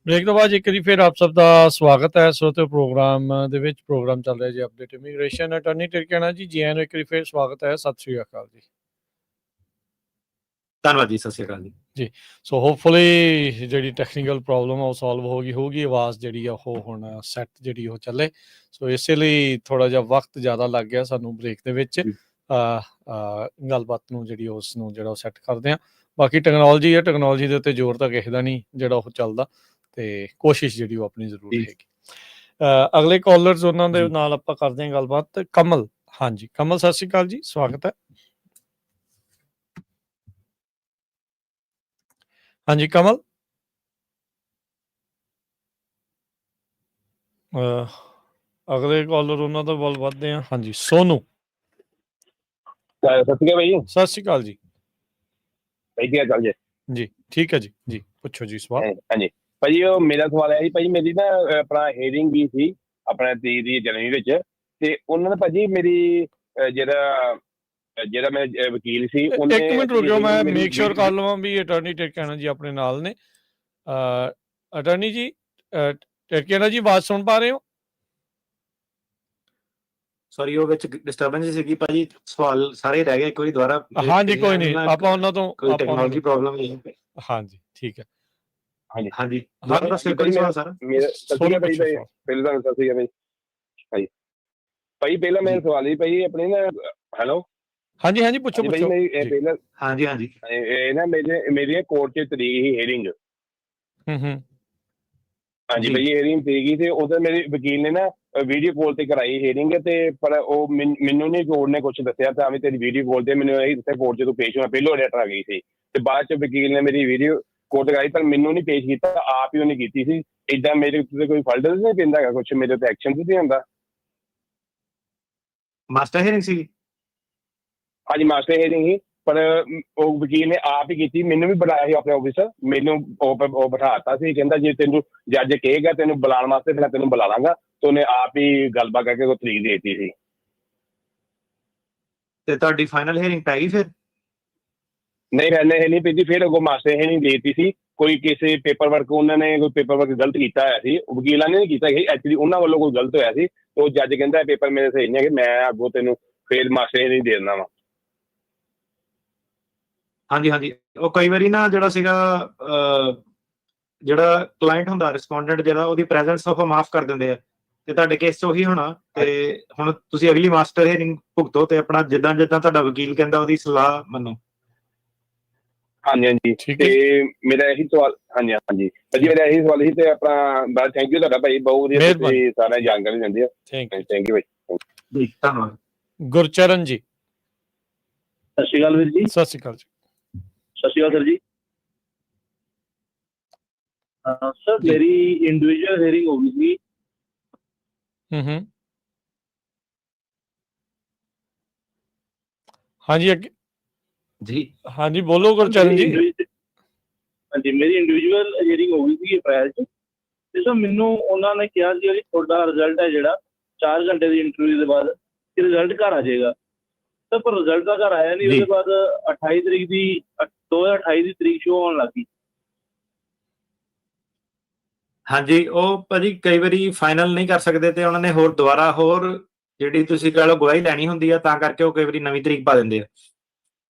ਬ੍ਰੇਕ ਤੋਂ ਬਾਅਦ ਇੱਕ ਵਾਰੀ ਫਿਰ ਆਪ ਸਭ ਦਾ ਸਵਾਗਤ ਹੈ ਸਰੋਤਿਓ ਪ੍ਰੋਗਰਾਮ ਦੇ ਵਿੱਚ। ਪ੍ਰੋਗਰਾਮ ਚੱਲ ਰਿਹਾ ਜੀ ਅਪਡੇਟ ਇਮੀਗ੍ਰੇਸ਼ਨ। ਅਟਾਰਨੀ ਟਿਰਕੈਣਾ ਜੀ, ਜੀ ਆਇਆਂ ਨੂੰ ਇੱਕ ਵਾਰੀ ਫਿਰ ਸਵਾਗਤ ਹੈ। ਸਤਿ ਸ਼੍ਰੀ ਅਕਾਲ ਜੀ। ਧੰਨਵਾਦ ਜੀ, ਸਤਿ ਸ਼੍ਰੀ ਅਕਾਲ ਜੀ। ਸੋ ਹੋਪਫੁਲੀ ਜਿਹੜੀ ਟੈਕਨੀਕਲ ਪ੍ਰੋਬਲਮ ਆ ਉਹ ਸੋਲਵ ਹੋਊਗੀ। ਆਵਾਜ਼ ਜਿਹੜੀ ਆ ਉਹ ਹੁਣ ਸੈੱਟ ਜਿਹੜੀ ਉਹ ਚੱਲੇ। ਸੋ ਇਸੇ ਲਈ ਥੋੜ੍ਹਾ ਜਿਹਾ ਵਕਤ ਜ਼ਿਆਦਾ ਲੱਗ ਗਿਆ ਸਾਨੂੰ ਬ੍ਰੇਕ ਦੇ ਵਿੱਚ ਗੱਲਬਾਤ ਨੂੰ ਜਿਹੜੀ ਉਸ ਨੂੰ ਜਿਹੜਾ ਉਹ ਸੈੱਟ ਕਰਦੇ ਹਾਂ। ਬਾਕੀ ਟੈਕਨੋਲੋਜੀ ਹੈ, ਟੈਕਨੋਲੋਜੀ ਦੇ ਉੱਤੇ ਜ਼ੋਰ ਤਾਂ ਕਿਸੇ ਦਾ ਨਹੀਂ ਜਿਹੜਾ ਉਹ ਚੱਲਦਾ, ਤੇ ਕੋਸ਼ਿਸ਼ ਜਿਹੜੀ ਉਹ ਆਪਣੀ ਜ਼ਰੂਰ ਹੈਗੀ। ਅਗਲੇ ਕਾਲਰਸ ਉਹਨਾਂ ਦੇ ਨਾਲ ਆਪਾਂ ਕਰਦੇ ਹਾਂ ਗੱਲਬਾਤ। ਕਮਲ, ਹਾਂਜੀ ਕਮਲ ਸਤਿ ਸ਼੍ਰੀ ਅਕਾਲ ਜੀ, ਸਵਾਗਤ ਹੈ। ਹਾਂਜੀ ਕਮਲ, ਅਗਲੇ ਕਾਲਰ ਉਹਨਾਂ ਦਾ ਵੱਲ ਵੱਧਦੇ ਹਾਂ। ਹਾਂਜੀ ਸੋਨੂ, ਸਤਿ ਸ਼੍ਰੀ ਅਕਾਲ ਭਾਈ। ਸਤਿ ਸ਼੍ਰੀ ਅਕਾਲ ਜੀ। ਭਾਈ ਕੀ ਹਾਲ ਚਾਲ ਜੀ ਠੀਕ ਹੈ ਜੀ। ਜੀ ਪੁੱਛੋ ਜੀ ਸਵਾਲ। ਹਾਂਜੀ ਭਾਜੀ, ਉਹ ਮੇਰਾ ਸਵਾਲ ਹੈ ਜੀ ਭਾਜੀ, ਮੇਰੀ ਨਾ ਆਪਣਾ ਹੀਅਰਿੰਗ ਵੀ ਸੀ ਆਪਣਾ 23 ਜਨਵਰੀ ਵਿੱਚ, ਤੇ ਉਹਨਾਂ ਨੇ ਭਾਜੀ ਮੇਰੀ ਜਿਹੜਾ ਮੈਂ ਵਕੀਲ ਸੀ ਉਹਨੇ। ਇੱਕ ਮਿੰਟ ਰੁਕਿਓ, ਮੈਂ ਮੇਕ ਸ਼ੋਰ ਕਰ ਲਵਾਂ ਵੀ ਅਟਾਰਨੀ ਟਿਰਕੈਣਾ ਜੀ ਆਪਣੇ ਨਾਲ ਨੇ। ਅਟਾਰਨੀ ਜੀ ਟਿਰਕੈਣਾ ਜੀ, ਆਵਾਜ਼ ਸੁਣ ਪਾ ਰਹੇ ਹੋ? ਸੌਰੀ, ਉਹ ਵਿੱਚ ਡਿਸਟਰਬੈਂਸ ਸੀਗੀ ਭਾਜੀ, ਸਵਾਲ ਸਾਰੇ ਰਹਿ ਗਏ, ਇੱਕ ਵਾਰੀ ਦੁਬਾਰਾ। ਹਾਂਜੀ ਕੋਈ ਨਹੀਂ, ਆਪਾਂ ਉਹਨਾਂ ਤੋਂ ਕੋਈ ਟੈਕਨੋਲੋਜੀ ਪ੍ਰੋਬਲਮ ਨਹੀਂ ਹੈ। ਹਾਂਜੀ ਠੀਕ ਹੈ। ਹਾਂਜੀ ਹਾਂਜੀ ਸਵਾਲ ਸਾਰਾ ਪਹਿਲਾਂ ਸਤਿ ਸ਼੍ਰੀ ਅਕਾਲ ਭਾਈ। ਭਾਈ ਪਹਿਲਾਂ ਮੇਰਾ ਸਵਾਲ ਸੀ ਭਾਈ ਆਪਣੇ ਨਾ, ਹੈਲੋ ਹਾਂਜੀ ਹਾਂਜੀ ਪੁੱਛੋ ਪੁੱਛੋ। ਪਹਿਲਾਂ ਹਾਂਜੀ ਹਾਂਜੀ ਇਹ ਨਾ ਮੇਰੀ ਕੋਰਟ 'ਚ ਤਰੀਕ ਸੀ ਹੀਅਰਿੰਗ। ਹਾਂਜੀ ਭਾਈ ਹੀਅਰਿੰਗ ਸੀਗੀ, ਤੇ ਉਹਦੇ ਮੇਰੇ ਵਕੀਲ ਨੇ ਨਾ ਵੀਡੀਓ ਕਾਲ ਤੇ ਕਰਾਈ ਹੀਅਰਿੰਗ, ਤੇ ਪਰ ਉਹ ਮੈਨੂੰ ਨਹੀਂ ਕੋਰਟ ਨੇ ਕੁਛ ਦੱਸਿਆ, ਤਾਂ ਵੀ ਤੇਰੀ ਵੀਡੀਓ ਕਾਲ ਤੇ ਮੈਨੂੰ ਇਹ ਦੱਸਿਆ ਕੋਰਟ 'ਚ ਤੂੰ ਪੇਸ਼ ਹੋਣਾ। ਪਹਿਲੋਂ ਲੈਟਰ ਆ ਗਈ ਸੀ, ਤੇ ਬਾਅਦ 'ਚ ਵਕੀਲ ਨੇ ਮੇਰੀ ਵੀਡੀਓ ਕੋਰਟ ਕਰਾਈ, ਪਰ ਮੈਨੂੰ ਨਹੀਂ ਪੇਸ਼ ਕੀਤਾ, ਆਪ ਹੀ ਉਹਨੇ ਕੀਤੀ ਸੀ। ਏਦਾਂ ਮੇਰੇ ਉੱਤੇ ਕੋਈ ਫਲਟ ਨਹੀਂ ਪੈਂਦਾ ਹੈਗਾ ਕੁਛ, ਮੇਰੇ ਉੱਤੇ ਐਕਸ਼ਨ ਨਹੀਂ ਹੁੰਦਾ? ਮਾਸਟਰ ਹੀਅਰਿੰਗ ਸੀ? ਹਾਂਜੀ ਮਾਸਟਰ ਹੀਅਰਿੰਗ ਸੀ, ਪਰ ਉਹ ਵਕੀਲ ਨੇ ਆਪ ਹੀ ਕੀਤੀ। ਮੈਨੂੰ ਵੀ ਬੁਲਾਇਆ ਸੀ ਆਪਣੇ ਆਫਿਸ, ਮੈਨੂੰ ਉਹ ਬਿਠਾਤਾ ਸੀ, ਕਹਿੰਦਾ ਜੇ ਤੈਨੂੰ ਜੱਜ ਕਹੇਗਾ ਤੈਨੂੰ ਬੁਲਾਉਣ ਵਾਸਤੇ ਫਿਰ ਤੈਨੂੰ ਬੁਲਾ ਲਾਂਗਾ, ਤੇ ਉਹਨੇ ਆਪ ਹੀ ਗੱਲਬਾਤ ਕਰਕੇ ਉਹ ਤਰੀਕ ਦੇ ਦਿੱਤੀ ਸੀ। ਤੇ ਤੁਹਾਡੀ ਫਾਈਨਲ ਹੀਅਰਿੰਗ ਪੈ ਗਈ ਫਿਰ? ਨਹੀਂ ਫਾਈਨਲ ਹੀਅਰਿੰਗ ਪੈਂਦੀ, ਫਿਰ ਅੱਗੋਂ ਮਾਸਟਰ ਹੀਅਰਿੰਗ ਦੇ ਦਿੱਤੀ ਸੀ। ਕੋਈ ਕਿਸੇ ਪੇਪਰ ਵਰਕ ਉਹਨਾਂ ਨੇ ਕੋਈ ਪੇਪਰ ਵਰਕ ਗਲਤ ਕੀਤਾ ਹੋਇਆ ਸੀ, ਵਕੀਲਾਂ ਨੇ ਨਹੀਂ ਕੀਤਾ ਸੀ, ਐਕਚੁਅਲੀ ਉਹਨਾਂ ਵੱਲੋਂ ਕੋਈ ਗਲਤ ਹੋਇਆ ਸੀ। ਉਹ ਜੱਜ ਕਹਿੰਦਾ ਪੇਪਰ ਮੇਰੇ ਸਹੀ ਨਹੀਂ ਹੈਗੇ, ਮੈਂ ਅੱਗੋਂ ਤੈਨੂੰ ਫਿਰ ਮਾਸਟਰ ਹੀਅਰਿੰਗ ਦੇ ਦਿੰਦਾ ਵਾ। ਹਾਂਜੀ ਹਾਂਜੀ, ਉਹ ਕਈ ਵਾਰੀ ਨਾ ਜਿਹੜਾ ਸੀਗਾ ਜਿਹੜਾ ਕਲਾਇੰਟ ਹੁੰਦਾ ਰਿਸਪੋਂਡੈਂਟ ਜਿਹੜਾ, ਉਹਦੀ ਪ੍ਰੈਜ਼ੈਂਸ ਉਹ ਮਾਫ ਕਰ ਦਿੰਦੇ ਆ, ਤੇ ਤੁਹਾਡੇ ਕੇਸ 'ਚ ਉਹੀ ਹੋਣਾ। ਤੇ ਹੁਣ ਤੁਸੀਂ ਅਗਲੀ ਮਾਸਟਰ ਹੀਅਰਿੰਗ ਭੁਗਤੋ, ਤੇ ਆਪਣਾ ਜਿੱਦਾਂ ਜਿੱਦਾਂ ਤੁਹਾਡਾ ਵਕੀਲ ਕਹਿੰਦਾ ਉਹਦੀ ਸਲਾਹ ਮੰਨੋ। ਹਾਂਜੀ ਹਾਂਜੀ, ਤੇ ਮੇਰਾ ਇਹੀ ਸਵਾਲ, ਹਾਂਜੀ ਹਾਂਜੀ ਭਾਜੀ ਮੇਰਾ ਇਹੀ ਸਵਾਲ ਸੀ, ਤੇ ਆਪਣਾ ਬੜਾ ਥੈਂਕ ਯੂ ਤੁਹਾਡਾ ਭਾਈ, ਬਹੁਤ ਵਧੀਆ ਤੁਸੀਂ ਸਾਰਾ ਜਾਣਕਾਰੀ ਦਿੰਦੇ ਹੋ। ਥੈਂਕ ਯੂ ਭਾਈ, ਧੰਨਵਾਦ। ਗੁਰਚਰਨ ਜੀ, ਸਤਿ ਸ਼੍ਰੀ ਅਕਾਲ ਵੀਰ ਜੀ। ਸਤਿ ਸ਼੍ਰੀ ਅਕਾਲ ਜੀ। ਸਤਿ ਸ਼੍ਰੀ ਅਕਾਲ ਸਰ ਜੀ। ਸਰ ਮੇਰੀ ਇੰਡੀਵਿਜੂਅਲ ਹੀਅਰਿੰਗ ਹੋ ਗਈ ਸੀ। ਹਾਂਜੀ ਅੱਗੇ ਜੀ, ਹਾਂਜੀ ਬੋਲੋ ਗੁਰਚਰਨ ਜੀ। ਹਾਂਜੀ ਮੇਰੀ ਇੰਡੀਵਿਜੂਅਲ ਹੀਅਰਿੰਗ ਹੋ ਗਈ ਸੀ ਅਪ੍ਰੈਲ 'ਚ, ਤੇ ਸਰ ਮੈਨੂੰ ਉਹਨਾਂ ਨੇ ਕਿਹਾ ਸੀ ਤੁਹਾਡਾ ਰਿਜ਼ਲਟ ਹੈ ਜਿਹੜਾ 4 ਘੰਟੇ ਦੀ ਇੰਟਰਵਿਊ ਦੇ ਬਾਅਦ ਕਿ ਰਿਜ਼ਲਟ ਘਰ ਆ ਜਾਏਗਾ। ਸਰ ਪਰ ਰਿਜ਼ਲਟ ਤਾਂ ਘਰ ਆਇਆ ਨਹੀਂ। ਉਹਦੇ ਬਾਅਦ 28 ਤਰੀਕ ਦੀ 2028 ਦੀ ਤਰੀਕ ਸ਼ੋ ਹੋਣ ਲੱਗ ਗਈ। ਹਾਂਜੀ, ਉਹ ਭਾਜੀ ਕਈ ਵਾਰੀ ਫਾਈਨਲ ਨਹੀਂ ਕਰ ਸਕਦੇ, ਤੇ ਉਹਨਾਂ ਨੇ ਦੁਬਾਰਾ ਜਿਹੜੀ ਤੁਸੀਂ ਕਹਿ ਲਓ ਗਵਾਹੀ ਲੈਣੀ ਹੁੰਦੀ ਆ, ਤਾਂ ਕਰਕੇ ਉਹ ਕਈ ਵਾਰੀ ਨਵੀਂ ਤਰੀਕ ਪਾ ਦਿੰਦੇ ਆ।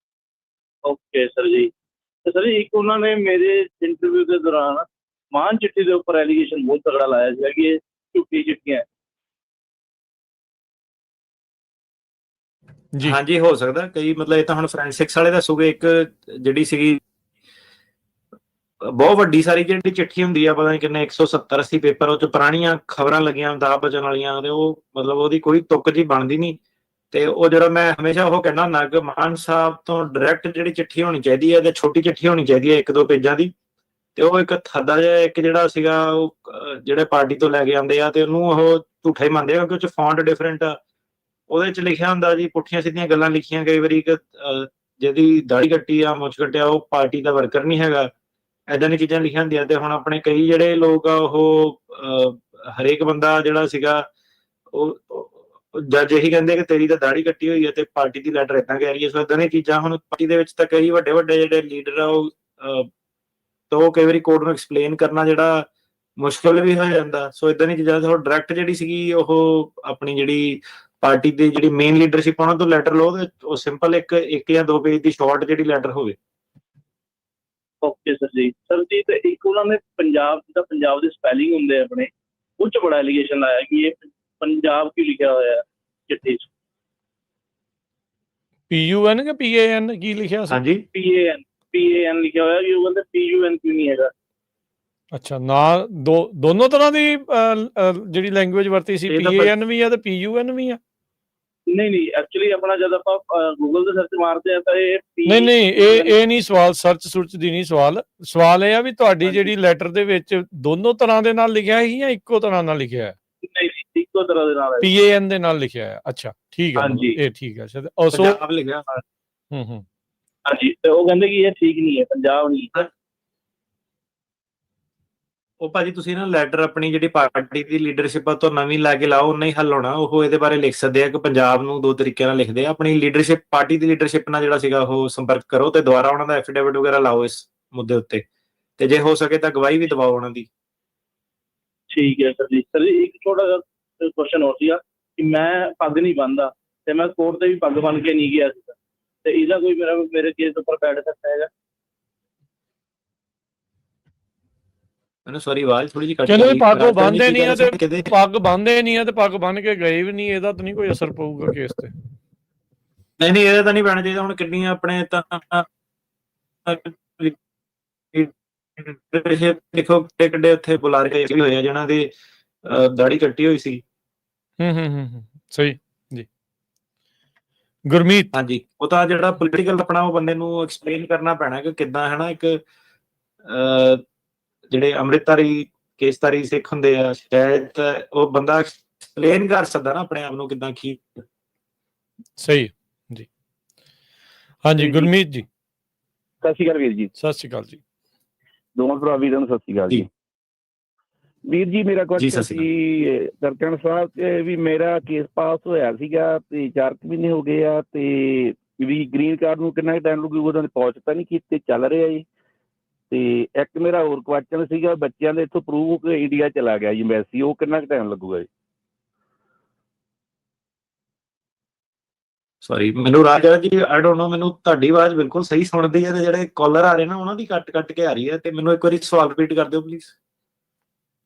ਓਕੇ ਸਰ ਜੀ। ਤੇ ਸਰ ਇੱਕ ਉਹਨਾਂ ਨੇ ਮੇਰੇ ਇੰਟਰਵਿਊ ਦੇ ਦੌਰਾਨ ਮਾਨ ਚਿੱਠੀ ਦੇ ਉੱਪਰ ਐਲੀਗੇਸ਼ਨ ਬਹੁਤ ਤਗੜਾ ਲਾਇਆ ਸੀਗਾ ਕਿ ਇਹ ਝੂਠੀ ਚਿੱਠੀਆਂ। ਹਾਂਜੀ ਹੋ ਸਕਦਾ, ਕਈ ਮਤਲਬ ਇਹ ਤਾਂ ਹੁਣ ਫੋਰੈਂਸਿਕਸ ਵਾਲੇ ਦੱਸੂਗੇ। ਇੱਕ ਜਿਹੜੀ ਸੀਗੀ ਬਹੁਤ ਵੱਡੀ ਸਾਰੀ ਜਿਹੜੀ ਚਿੱਠੀ ਹੁੰਦੀ ਆ, ਪਤਾ ਨਹੀਂ ਕਿੰਨੇ 170-80 ਪੇਪਰ, ਉਹ 'ਚ ਪੁਰਾਣੀਆਂ ਖਬਰਾਂ ਲੱਗੀਆਂ ਦਾ ਬਚਣ ਵਾਲੀਆਂ, ਤੇ ਉਹ ਮਤਲਬ ਉਹਦੀ ਕੋਈ ਤੁੱਕ ਜੀ ਬਣਦੀ ਨਹੀਂ। ਤੇ ਉਹ ਜਿਹੜਾ ਮੈਂ ਹਮੇਸ਼ਾ ਉਹ ਕਹਿੰਦਾ ਹੁੰਦਾ ਕਿ ਮਾਨ ਸਾਹਿਬ ਤੋਂ ਡਾਇਰੈਕਟ ਜਿਹੜੀ ਚਿੱਠੀ ਹੋਣੀ ਚਾਹੀਦੀ ਹੈ, ਤੇ ਛੋਟੀ ਚਿੱਠੀ ਹੋਣੀ ਚਾਹੀਦੀ ਹੈ 1-2 ਪੇਜਾਂ ਦੀ, ਤੇ ਉਹ ਇੱਕ ਥੱਦਾ ਜਿਹਾ ਇੱਕ ਜਿਹੜਾ ਸੀਗਾ ਉਹ ਜਿਹੜੇ ਪਾਰਟੀ ਤੋਂ ਲੈ ਕੇ ਆਉਂਦੇ ਆ, ਤੇ ਉਹਨੂੰ ਉਹ ਝੂਠਾ ਹੀ ਮੰਨਦੇ ਆ ਕਿਉਂਕਿ ਉਹ 'ਚ ਫੌਂਟ ਡਿਫਰੈਂਟ ਆ। ਉਹਦੇ 'ਚ ਲਿਖਿਆ ਹੁੰਦਾ ਜੀ ਪੁੱਠੀਆਂ ਸਿੱਧੀਆਂ ਗੱਲਾਂ ਲਿਖੀਆਂ ਕਈ ਵਾਰੀ ਕਿ ਜਿਹਦੀ ਦਾੜੀ ਕੱਟੀ ਆ, ਮੁੱਛ ਕੱਟਿਆ, ਉਹ ਪਾਰਟੀ ਦਾ ਵਰਕਰ ਨਹੀਂ ਹੈਗਾ। ਏਦਾਂ ਦੀਆਂ ਚੀਜ਼ਾਂ ਲਿਖੀਆਂ ਹੁੰਦੀਆਂ। ਤੇ ਹੁਣ ਆਪਣੇ ਕਈ ਜਿਹੜੇ ਲੋਕ ਆ ਉਹ ਹਰੇਕ ਬੰਦਾ ਜਿਹੜਾ ਸੀਗਾ ਉਹ ਜੱਜ ਇਹੀ ਕਹਿੰਦੇ ਕਿ ਤੇਰੀ ਤਾਂ ਦਾੜੀ ਕੱਟੀ ਹੋਈ ਹੈ ਤੇ ਪਾਰਟੀ ਦੀ ਲੈਟਰ ਏਦਾਂ ਕਹਿ ਰਹੀ ਹੈ। ਸੋ ਏਦਾਂ ਦੀਆਂ ਚੀਜ਼ਾਂ ਹੁਣ ਪਾਰਟੀ ਦੇ ਵਿੱਚ ਤਾਂ ਕਈ ਵੱਡੇ ਵੱਡੇ ਜਿਹੜੇ ਲੀਡਰ ਆ ਉਹ ਤਾਂ ਉਹ ਕਈ ਵਾਰੀ ਕੋਰਟ ਨੂੰ ਐਕਸਪਲੇਨ ਕਰਨਾ ਜਿਹੜਾ ਮੁਸ਼ਕਿਲ ਵੀ ਹੋ ਜਾਂਦਾ। ਸੋ ਏਦਾਂ ਦੀਆਂ ਚੀਜ਼ਾਂ ਤੋਂ ਡਾਇਰੈਕਟ ਜਿਹੜੀ ਸੀਗੀ ਉਹ ਆਪਣੀ ਜਿਹੜੀ ਪਾਰਟੀ ਦੀ ਜਿਹੜੀ ਮੇਨ ਲੀਡਰਸ਼ਿਪ ਉਹਨਾਂ ਤੋਂ ਲੈਟਰ ਲਓ ਤੇ ਉਹ ਸਿੰਪਲ ਇੱਕ ਜਾਂ 2 ਪੇਜ ਦੀ ਸ਼ਾਰਟ ਜਿਹੜੀ ਲੈਟਰ ਹੋਵੇ। ਓਕੇ ਸਰ ਜੀ। ਸਰ ਜੀ ਤੇ ਇੱਕ ਉਹਨਾਂ ਨੇ ਪੰਜਾਬ ਦੇ ਸਪੈਲਿੰਗ ਹੁੰਦੇ ਆਪਣੇ ਉਹ 'ਚ ਬੜਾ ਐਲੀਗੇਸ਼ਨ ਲਾਇਆ ਕਿ ਇਹ ਪੰਜਾਬ ਕਿਉਂ ਲਿਖਿਆ ਹੋਇਆ ਚਿੱਠੀ 'ਚ। PUN ਕਿ PAN ਕੀ ਲਿਖਿਆ ਸੀ? ਹਾਂਜੀ PAN ਲਿਖਿਆ ਹੋਇਆ ਕਿ ਉਹ ਕਹਿੰਦੇ PUN ਕਿਉਂ ਨਹੀਂ ਹੈਗਾ। ਅੱਛਾ, ਨਾ ਦੋਨੋਂ ਤਰ੍ਹਾਂ ਦੀ ਜਿਹੜੀ ਲੈਂਗੁਏਜ ਵਰਤੀ ਸੀ, PAN ਵੀ ਆ ਤੇ PUN ਵੀ ਆ? ਨਹੀਂ ਐਕਚੁਅਲੀ ਆਪਣਾ ਜਦ ਆਪਾਂ ਗੂਗਲ ਤੇ ਸਰਚ ਮਾਰਦੇ ਆ ਤਾਂ ਇਹ ਨਹੀਂ ਇਹ ਨਹੀਂ ਸਵਾਲ, ਸਰਚ ਦੀ ਨਹੀਂ ਸਵਾਲ ਇਹ ਆ ਵੀ ਤੁਹਾਡੀ ਜਿਹੜੀ ਲੈਟਰ ਦੇ ਵਿੱਚ ਦੋਨੋਂ ਤਰ੍ਹਾਂ ਦੇ ਨਾਲ ਲਿਖਿਆ ਸੀ ਜਾਂ ਇੱਕੋ ਤਰ੍ਹਾਂ ਨਾਲ ਲਿਖਿਆ ਹੈ? ਨਹੀਂ ਇੱਕੋ ਤਰ੍ਹਾਂ ਦੇ ਨਾਲ ਹੈ। PAN ਦੇ ਨਾਲ ਲਿਖਿਆ ਹੈ। ਅੱਛਾ ਠੀਕ ਹੈ, ਇਹ ਠੀਕ ਹੈ। ਪੰਜਾਬ ਲਿਖਿਆ। ਹਾਂਜੀ ਤੇ ਉਹ ਕਹਿੰਦੇ ਕਿ ਇਹ ਠੀਕ ਨਹੀਂ ਹੈ, ਪੰਜਾਬ ਨਹੀਂ ਹੈ। ਉਹ ਭਾਜੀ ਤੁਸੀਂ ਨਾ ਲੈਟਰ ਆਪਣੀ ਜਿਹੜੀ ਪਾਰਟੀ ਦੀ ਲੀਡਰਸ਼ਿਪ ਆ ਤੋਂ ਨਵੀਂ ਲੈ ਕੇ ਲਾਓ, ਨਹੀਂ ਹੱਲ ਹੋਣਾ। ਉਹ ਇਹਦੇ ਬਾਰੇ ਲਿਖ ਸਕਦੇ ਆ ਕਿ ਪੰਜਾਬ ਨੂੰ 2 ਤਰੀਕਿਆਂ ਨਾਲ ਲਿਖਦੇ ਆ। ਆਪਣੀ ਲੀਡਰਸ਼ਿਪ ਪਾਰਟੀ ਦੀ ਲੀਡਰਸ਼ਿਪ ਨਾਲ ਜਿਹੜਾ ਸੀਗਾ ਉਹ ਸੰਪਰਕ ਕਰੋ ਤੇ ਦੁਬਾਰਾ ਉਹਨਾਂ ਦਾ ਐਫੀਡੇਵਿਟ ਵਗੈਰਾ ਲਾਓ ਇਸ ਮੁੱਦੇ ਉੱਤੇ, ਤੇ ਜੇ ਹੋ ਸਕੇ ਤਾਂ ਗਵਾਹੀ ਵੀ ਦਵਾਓ ਉਹਨਾਂ ਦੀ। ਠੀਕ ਹੈ ਸਰ ਜੀ। ਸਰ ਜੀ ਇੱਕ ਛੋਟਾ ਜਿਹਾ ਕੁਐਸਚਨ ਹੋਰ ਸੀਗਾ ਕਿ ਮੈਂ ਪੱਗ ਨਹੀਂ ਬੰਨਦਾ ਤੇ ਮੈਂ ਕੋਰਟ ਤੇ ਵੀ ਪੱਗ ਬੰਨ ਕੇ ਨਹੀਂ ਗਿਆ ਸੀਗਾ, ਤੇ ਇਹਦਾ ਕੋਈ ਮੇਰੇ ਕੇਸ ਉੱਪਰ ਬੈਠ ਸਕਦਾ ਹੈਗਾ? ਮੈਨੂੰ ਸੌਰੀ ਆਵਾਜ਼ ਥੋੜੀ ਜਿਹੀ ਕੱਟ ਕਹਿੰਦੇ ਵੀ ਪੱਗ ਬੰਨਦੇ ਨਹੀਂ ਆ ਤੇ ਪੱਗ ਬੰਨਦੇ ਨਹੀਂ ਆ ਤੇ ਪੱਗ ਬੰਨ ਕੇ ਗਏ ਵੀ ਨਹੀਂ, ਇਹਦਾ ਤਾਂ ਨਹੀਂ ਕੋਈ ਅਸਰ ਪਊਗਾ ਕੇਸ ਤੇ? ਨਹੀਂ ਇਹਦਾ ਤਾਂ ਨਹੀਂ ਪੈਣਾ ਚਾਹੀਦਾ। ਹੁਣ ਕਿੰਨੀਆਂ ਆਪਣੇ ਤਾਂ ਦੇਖੋ ਕਿੱਡੇ ਉੱਥੇ ਬੁਲਾਰੇ ਹੋਏ ਆ ਜਿਹਨਾਂ ਦੀ ਦਾੜੀ ਕੱਟੀ ਹੋਈ ਸੀ। ਸਹੀ ਜੀ। ਗੁਰਮੀਤ? ਹਾਂਜੀ, ਉਹ ਤਾਂ ਜਿਹੜਾ ਪੋਲੀਟੀਕਲ ਆਪਣਾ ਉਹ ਬੰਦੇ ਨੂੰ ਐਕਸਪਲੇਨ ਕਰਨਾ ਪੈਣਾ ਕਿ ਕਿੱਦਾਂ ਹੈ ਨਾ ਇੱਕ ਜਿਹੜੇ ਅੰਮ੍ਰਿਤਧਾਰੀ ਕੇਸਧਾਰੀ ਸਿੱਖ ਹੁੰਦੇ ਆ, ਸ਼ਾਇਦ ਉਹ ਬੰਦਾ ਐਕਸਪਲੇਨ ਕਰ ਸਕਦਾ ਨਾ ਆਪਣੇ ਆਪ ਨੂੰ ਕਿੱਦਾਂ ਕੀ। ਸਹੀ ਜੀ। ਹਾਂਜੀ ਗੁਰਮੀਤ ਜੀ। ਸਤਿ ਸ਼੍ਰੀ ਅਕਾਲ ਵੀਰ ਜੀ। ਸਤਿ ਸ਼੍ਰੀ ਅਕਾਲ ਜੀ। ਦੋਵਾਂ ਭਰਾ ਵੀਰਾਂ ਨੂੰ ਸਤਿ ਸ਼੍ਰੀ ਅਕਾਲ ਜੀ। ਵੀਰ ਜੀ ਮੇਰਾ ਕੁਐਸਚਨ ਸੀ ਦਰਸ਼ਨ ਸਾਹਿਬ ਤੇ ਵੀ ਮੇਰਾ ਕੇਸ ਪਾਸ ਹੋਇਆ ਸੀਗਾ ਤੇ 4 ਮਹੀਨੇ ਹੋ ਗਏ ਆ ਤੇ ਵੀ ਗ੍ਰੀਨ ਕਾਰਡ ਨੂੰ ਕਿੰਨਾ ਟਾਈਮ ਲੱਗੂਗਾ? ਉਹਨਾਂ ਨੇ ਪਹੁੰਚ ਤਾਂ ਨਹੀਂ ਕੀਤੀ, ਚੱਲ ਰਿਹਾ ਜੀ। ਤੇ ਇੱਕ ਮੇਰਾ ਹੋਰ ਕੁਐਸਚਨ ਸੀਗਾ ਬੱਚਿਆਂ ਦੇ ਇੱਥੋਂ ਪ੍ਰੂਵ ਹੋ ਕੇ ਇੰਡੀਆ ਚਲਾ ਗਿਆ ਜੀ ਐਮਬੈਸੀ, ਉਹ ਕਿੰਨਾ ਟਾਈਮ ਲੱਗੂਗਾ ਜੀ? ਸੌਰੀ ਮੈਨੂੰ ਰਾਜਾ ਜੀ ਆਈ ਡੋਨਟ ਨੋ, ਮੈਨੂੰ ਤੁਹਾਡੀ ਆਵਾਜ਼ ਬਿਲਕੁਲ ਸਹੀ ਸੁਣਦੀ ਹੈ ਤੇ ਜਿਹੜੇ ਕਾਲਰ ਆ ਰਹੇ ਨਾ ਉਹਨਾਂ ਦੀ ਕੱਟ ਕੇ ਆ ਰਹੀ ਹੈ, ਤੇ ਮੈਨੂੰ ਇੱਕ ਵਾਰੀ ਸਵਾਲ ਰਿਪੀਟ ਕਰ ਦਿਓ ਪਲੀਜ਼।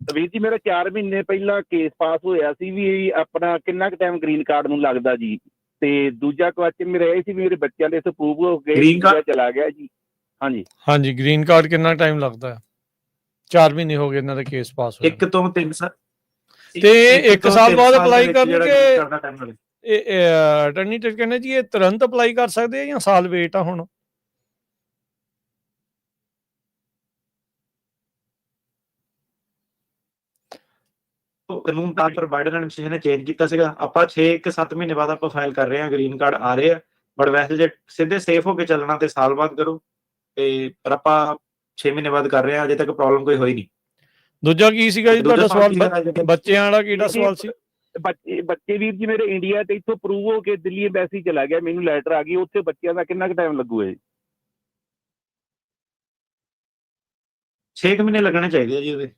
ਵੀਰ ਜੀ ਮੇਰਾ 4 ਮਹੀਨੇ ਪਹਿਲਾਂ ਕੇਸ ਪਾਸ ਹੋਇਆ ਸੀ ਵੀ ਆਪਣਾ ਕਿੰਨਾ ਕੁ ਟਾਈਮ ਗ੍ਰੀਨ ਕਾਰਡ ਨੂੰ ਲੱਗਦਾ ਜੀ, ਤੇ ਦੂਜਾ ਕੁਐਸਚਨ ਮੇਰਾ ਇਹ ਸੀ ਵੀ ਮੇਰੇ ਬੱਚਿਆਂ ਦੇ ਇੱਥੇ ਪ੍ਰੂਵ ਹੋ ਕੇ ਇੰਡੀਆ ਚਲਾ ਗਿਆ ਜੀ। ਹਾਂਜੀ ਗ੍ਰੀਨ ਕਾਰਡ ਕਿੰਨਾ ਟਾਈਮ ਲੱਗਦਾ ਹੈ? 4 ਮਹੀਨੇ ਹੋ ਗਏ ਇਹਨਾਂ ਦਾ ਕੇਸ ਪਾਸ ਹੋਇਆ। 1 ਤੋਂ 3 ਸਾਲ ਤੇ 1 ਸਾਲ ਬਾਅਦ ਅਪਲਾਈ ਕਰਨਗੇ? ਅਟਰਨੀ ਜਨਰਲ ਕਹਿੰਦੇ ਜੀ ਇਹ ਤੁਰੰਤ ਅਪਲਾਈ ਕਰ ਸਕਦੇ ਆ ਜਾਂ ਸਾਲ ਵੇਟ ਆ? ਹੁਣ ਕਾਨੂੰਨ ਤਾਂ ਪਰ ਬਾਈਡਨ ਐਡਮਿਨਿਸਟ੍ਰੇਸ਼ਨ ਨੇ ਚੇਂਜ ਕੀਤਾ ਸੀਗਾ। ਆਪਾਂ 6-7 ਮਹੀਨੇ ਬਾਅਦ ਆਪਾਂ ਫਾਈਲ ਕਰ ਰਹੇ ਹਾਂ, ਗ੍ਰੀਨ ਕਾਰਡ ਆ ਰਹੇ ਆ, ਬਟ ਵੈਸੇ ਜੇ ਸਿੱਧੇ ਸੇਫ ਹੋ ਕੇ ਚੱਲਣਾ ਤੇ ਸਾਲ ਬਾਅਦ ਕਰੋ, ਤੇ ਪਰ ਆਪਾਂ 6 ਮਹੀਨੇ ਬਾਅਦ ਕਰ ਰਹੇ ਹਾਂ, ਅਜੇ ਤੱਕ ਪ੍ਰੋਬਲਮ ਕੋਈ ਹੋਈ ਨਹੀਂ। ਦੂਜਾ ਕੀ ਸੀਗਾ ਜੀ ਤੁਹਾਡਾ ਸਵਾਲ? ਬੱਚਿਆਂ ਵਾਲਾ ਕਿਹੜਾ ਸਵਾਲ ਸੀ? ਬੱਚੇ ਵੀਰ ਜੀ ਮੇਰੇ ਇੰਡੀਆ ਤੇ ਇੱਥੋਂ ਪ੍ਰੂਵ ਹੋ ਕੇ ਦਿੱਲੀ ਐਮਬੈਸੀ ਚਲਾ ਗਿਆ, ਮੈਨੂੰ ਲੈਟਰ ਆ ਗਈ, ਉੱਥੇ ਬੱਚਿਆਂ ਦਾ ਕਿੰਨਾ ਕੁ ਟਾਈਮ ਲੱਗੂਗਾ ਜੀ? 6 ਮਹੀਨੇ ਲੱਗਣੇ ਚਾਹੀਦੇ ਆ ਜੀ ਉਹਦੇ।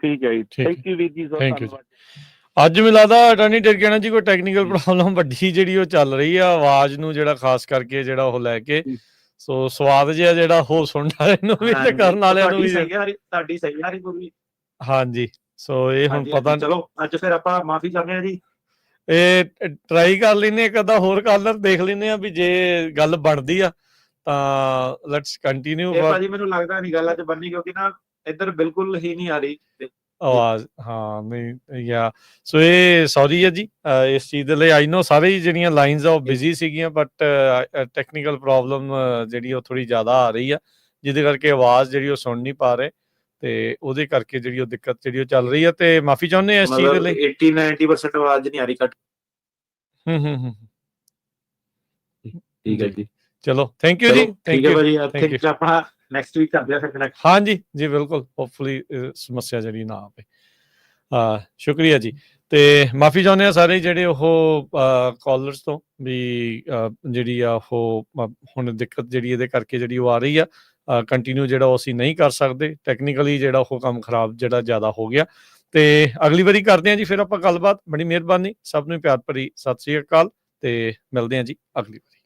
ਠੀਕ ਹੈ ਜੀ, ਥੈਂਕ ਯੂ ਵੀਰ ਜੀ, ਧੰਨਵਾਦ। ਅੱਜ ਮੈਨੂੰ ਲੱਗਦਾ ਅਟਾਰਨੀ ਜਨਰਲ ਕਹਿਣਾ ਜੀ ਕੋਈ ਟੈਕਨੀਕਲ ਪ੍ਰੋਬਲਮ ਵੱਡੀ ਜਿਹੜੀ ਉਹ ਚੱਲ ਰਹੀ ਆ ਆਵਾਜ਼ ਨੂੰ, ਜਿਹੜਾ ਖਾਸ ਕਰਕੇ ਜਿਹੜਾ ਉਹ ਲੈ ਕੇ, ਸੋ ਸਵਾਦ ਜਿਹਾ ਜਿਹੜਾ ਉਹ ਸੁਣਨ ਵਾਲੇ ਨੂੰ ਵੀ ਤੇ ਕਰਨ ਵਾਲਿਆਂ ਨੂੰ ਵੀ। ਤੁਹਾਡੀ ਸਹੀ ਆ ਰਹੀ ਪੂਰੀ। ਹਾਂਜੀ, ਸੋ ਇਹ ਹੁਣ ਪਤਾ। ਚਲੋ ਅੱਜ ਫਿਰ ਆਪਾਂ ਮਾਫੀ ਚਾਹੁੰਦੇ ਆ ਜੀ, ਇਹ ਟਰਾਈ ਕਰ ਲੈਨੇ ਇੱਕ ਅੱਧਾ ਹੋਰ ਕਾਲਰ ਦੇਖ ਲੈਨੇ ਆ ਵੀ ਜੇ ਗੱਲ ਬਣਦੀ ਆ ਤਾਂ ਲੈਟਸ ਕੰਟੀਨਿਊ। ਭਾਜੀ ਮੈਨੂੰ ਲੱਗਦਾ ਨਹੀਂ ਗੱਲ ਅੱਜ ਬਣਨੀ, ਕਿਉਂਕਿ ਨਾ ਇੱਧਰ ਬਿਲਕੁਲ ਹੀ ਨਹੀਂ ਆ ਰਹੀ ਆਵਾਜ਼। ਹਾਂ ਨਹੀਂ ਯਾ ਸੋ ਇਹ ਸੌਰੀ ਹੈ ਜੀ ਇਸ ਚੀਜ਼ ਦੇ ਲਈ। ਆਈ ਨੋ ਸਾਰੇ ਜਿਹੜੀਆਂ ਲਾਈਨਸ ਆ ਉਹ ਬਿਜ਼ੀ ਸੀਗੀਆਂ, ਬਟ ਟੈਕਨੀਕਲ ਪ੍ਰੋਬਲਮ ਜਿਹੜੀ ਉਹ ਥੋੜੀ ਜ਼ਿਆਦਾ ਆ ਰਹੀ ਆ, ਜਿਹਦੇ ਕਰਕੇ ਆਵਾਜ਼ ਜਿਹੜੀ ਉਹ ਸੁਣ ਨਹੀਂ ਪਾ ਰਹੇ। ਤੇ ਉਹਦੇ ਕਰਕੇ ਜਿਹੜੀ ਉਹ ਦਿੱਕਤ ਜਿਹੜੀ ਉਹ ਚੱਲ ਰਹੀ ਹੈ, ਤੇ ਮਾਫੀ ਚਾਹੁੰਦੇ ਆ ਇਸ ਚੀਜ਼ ਦੇ ਲਈ। 80-90% ਆਵਾਜ਼ ਨਹੀਂ ਆ ਰਹੀ ਕੱਟ। ਠੀਕ ਹੈ ਜੀ, ਚਲੋ ਥੈਂਕ ਯੂ ਜੀ, ਥੈਂਕ ਯੂ ਭਾਜੀ। Thank you. ਆਪਣਾ ਨੈਕਸਟ ਵੀਕ ਕਰਦੇ ਆ ਫਿਰ ਕਨੈਕਟ। ਹਾਂਜੀ ਜੀ ਬਿਲਕੁਲ, ਹੋਪਫੁਲੀ ਸਮੱਸਿਆ ਜਿਹੜੀ ਨਾ ਆਵੇ। ਸ਼ੁਕਰੀਆ ਜੀ। ਤੇ ਮਾਫੀ ਚਾਹੁੰਦੇ ਆ ਸਾਰੇ ਜਿਹੜੇ ਉਹ ਕਾਲਰਸ ਤੋਂ ਵੀ ਜਿਹੜੀ ਆ ਉਹ ਹੁਣ ਦਿੱਕਤ ਜਿਹੜੀ ਇਹਦੇ ਕਰਕੇ ਜਿਹੜੀ ਉਹ ਆ ਰਹੀ ਆ, ਕੰਟੀਨਿਊ ਜਿਹੜਾ ਉਹ ਅਸੀਂ ਨਹੀਂ ਕਰ ਸਕਦੇ, ਟੈਕਨੀਕਲੀ ਜਿਹੜਾ ਉਹ ਕੰਮ ਖਰਾਬ ਜਿਹੜਾ ਜ਼ਿਆਦਾ ਹੋ ਗਿਆ। ਤੇ ਅਗਲੀ ਵਾਰੀ ਕਰਦੇ ਹਾਂ ਜੀ ਫਿਰ ਆਪਾਂ ਗੱਲਬਾਤ। ਬੜੀ ਮਿਹਰਬਾਨੀ, ਸਭ ਨੂੰ ਪਿਆਰ ਭਰੀ ਸਤਿ ਸ੍ਰੀ ਅਕਾਲ, ਤੇ ਮਿਲਦੇ ਹਾਂ ਜੀ ਅਗਲੀ ਵਾਰੀ।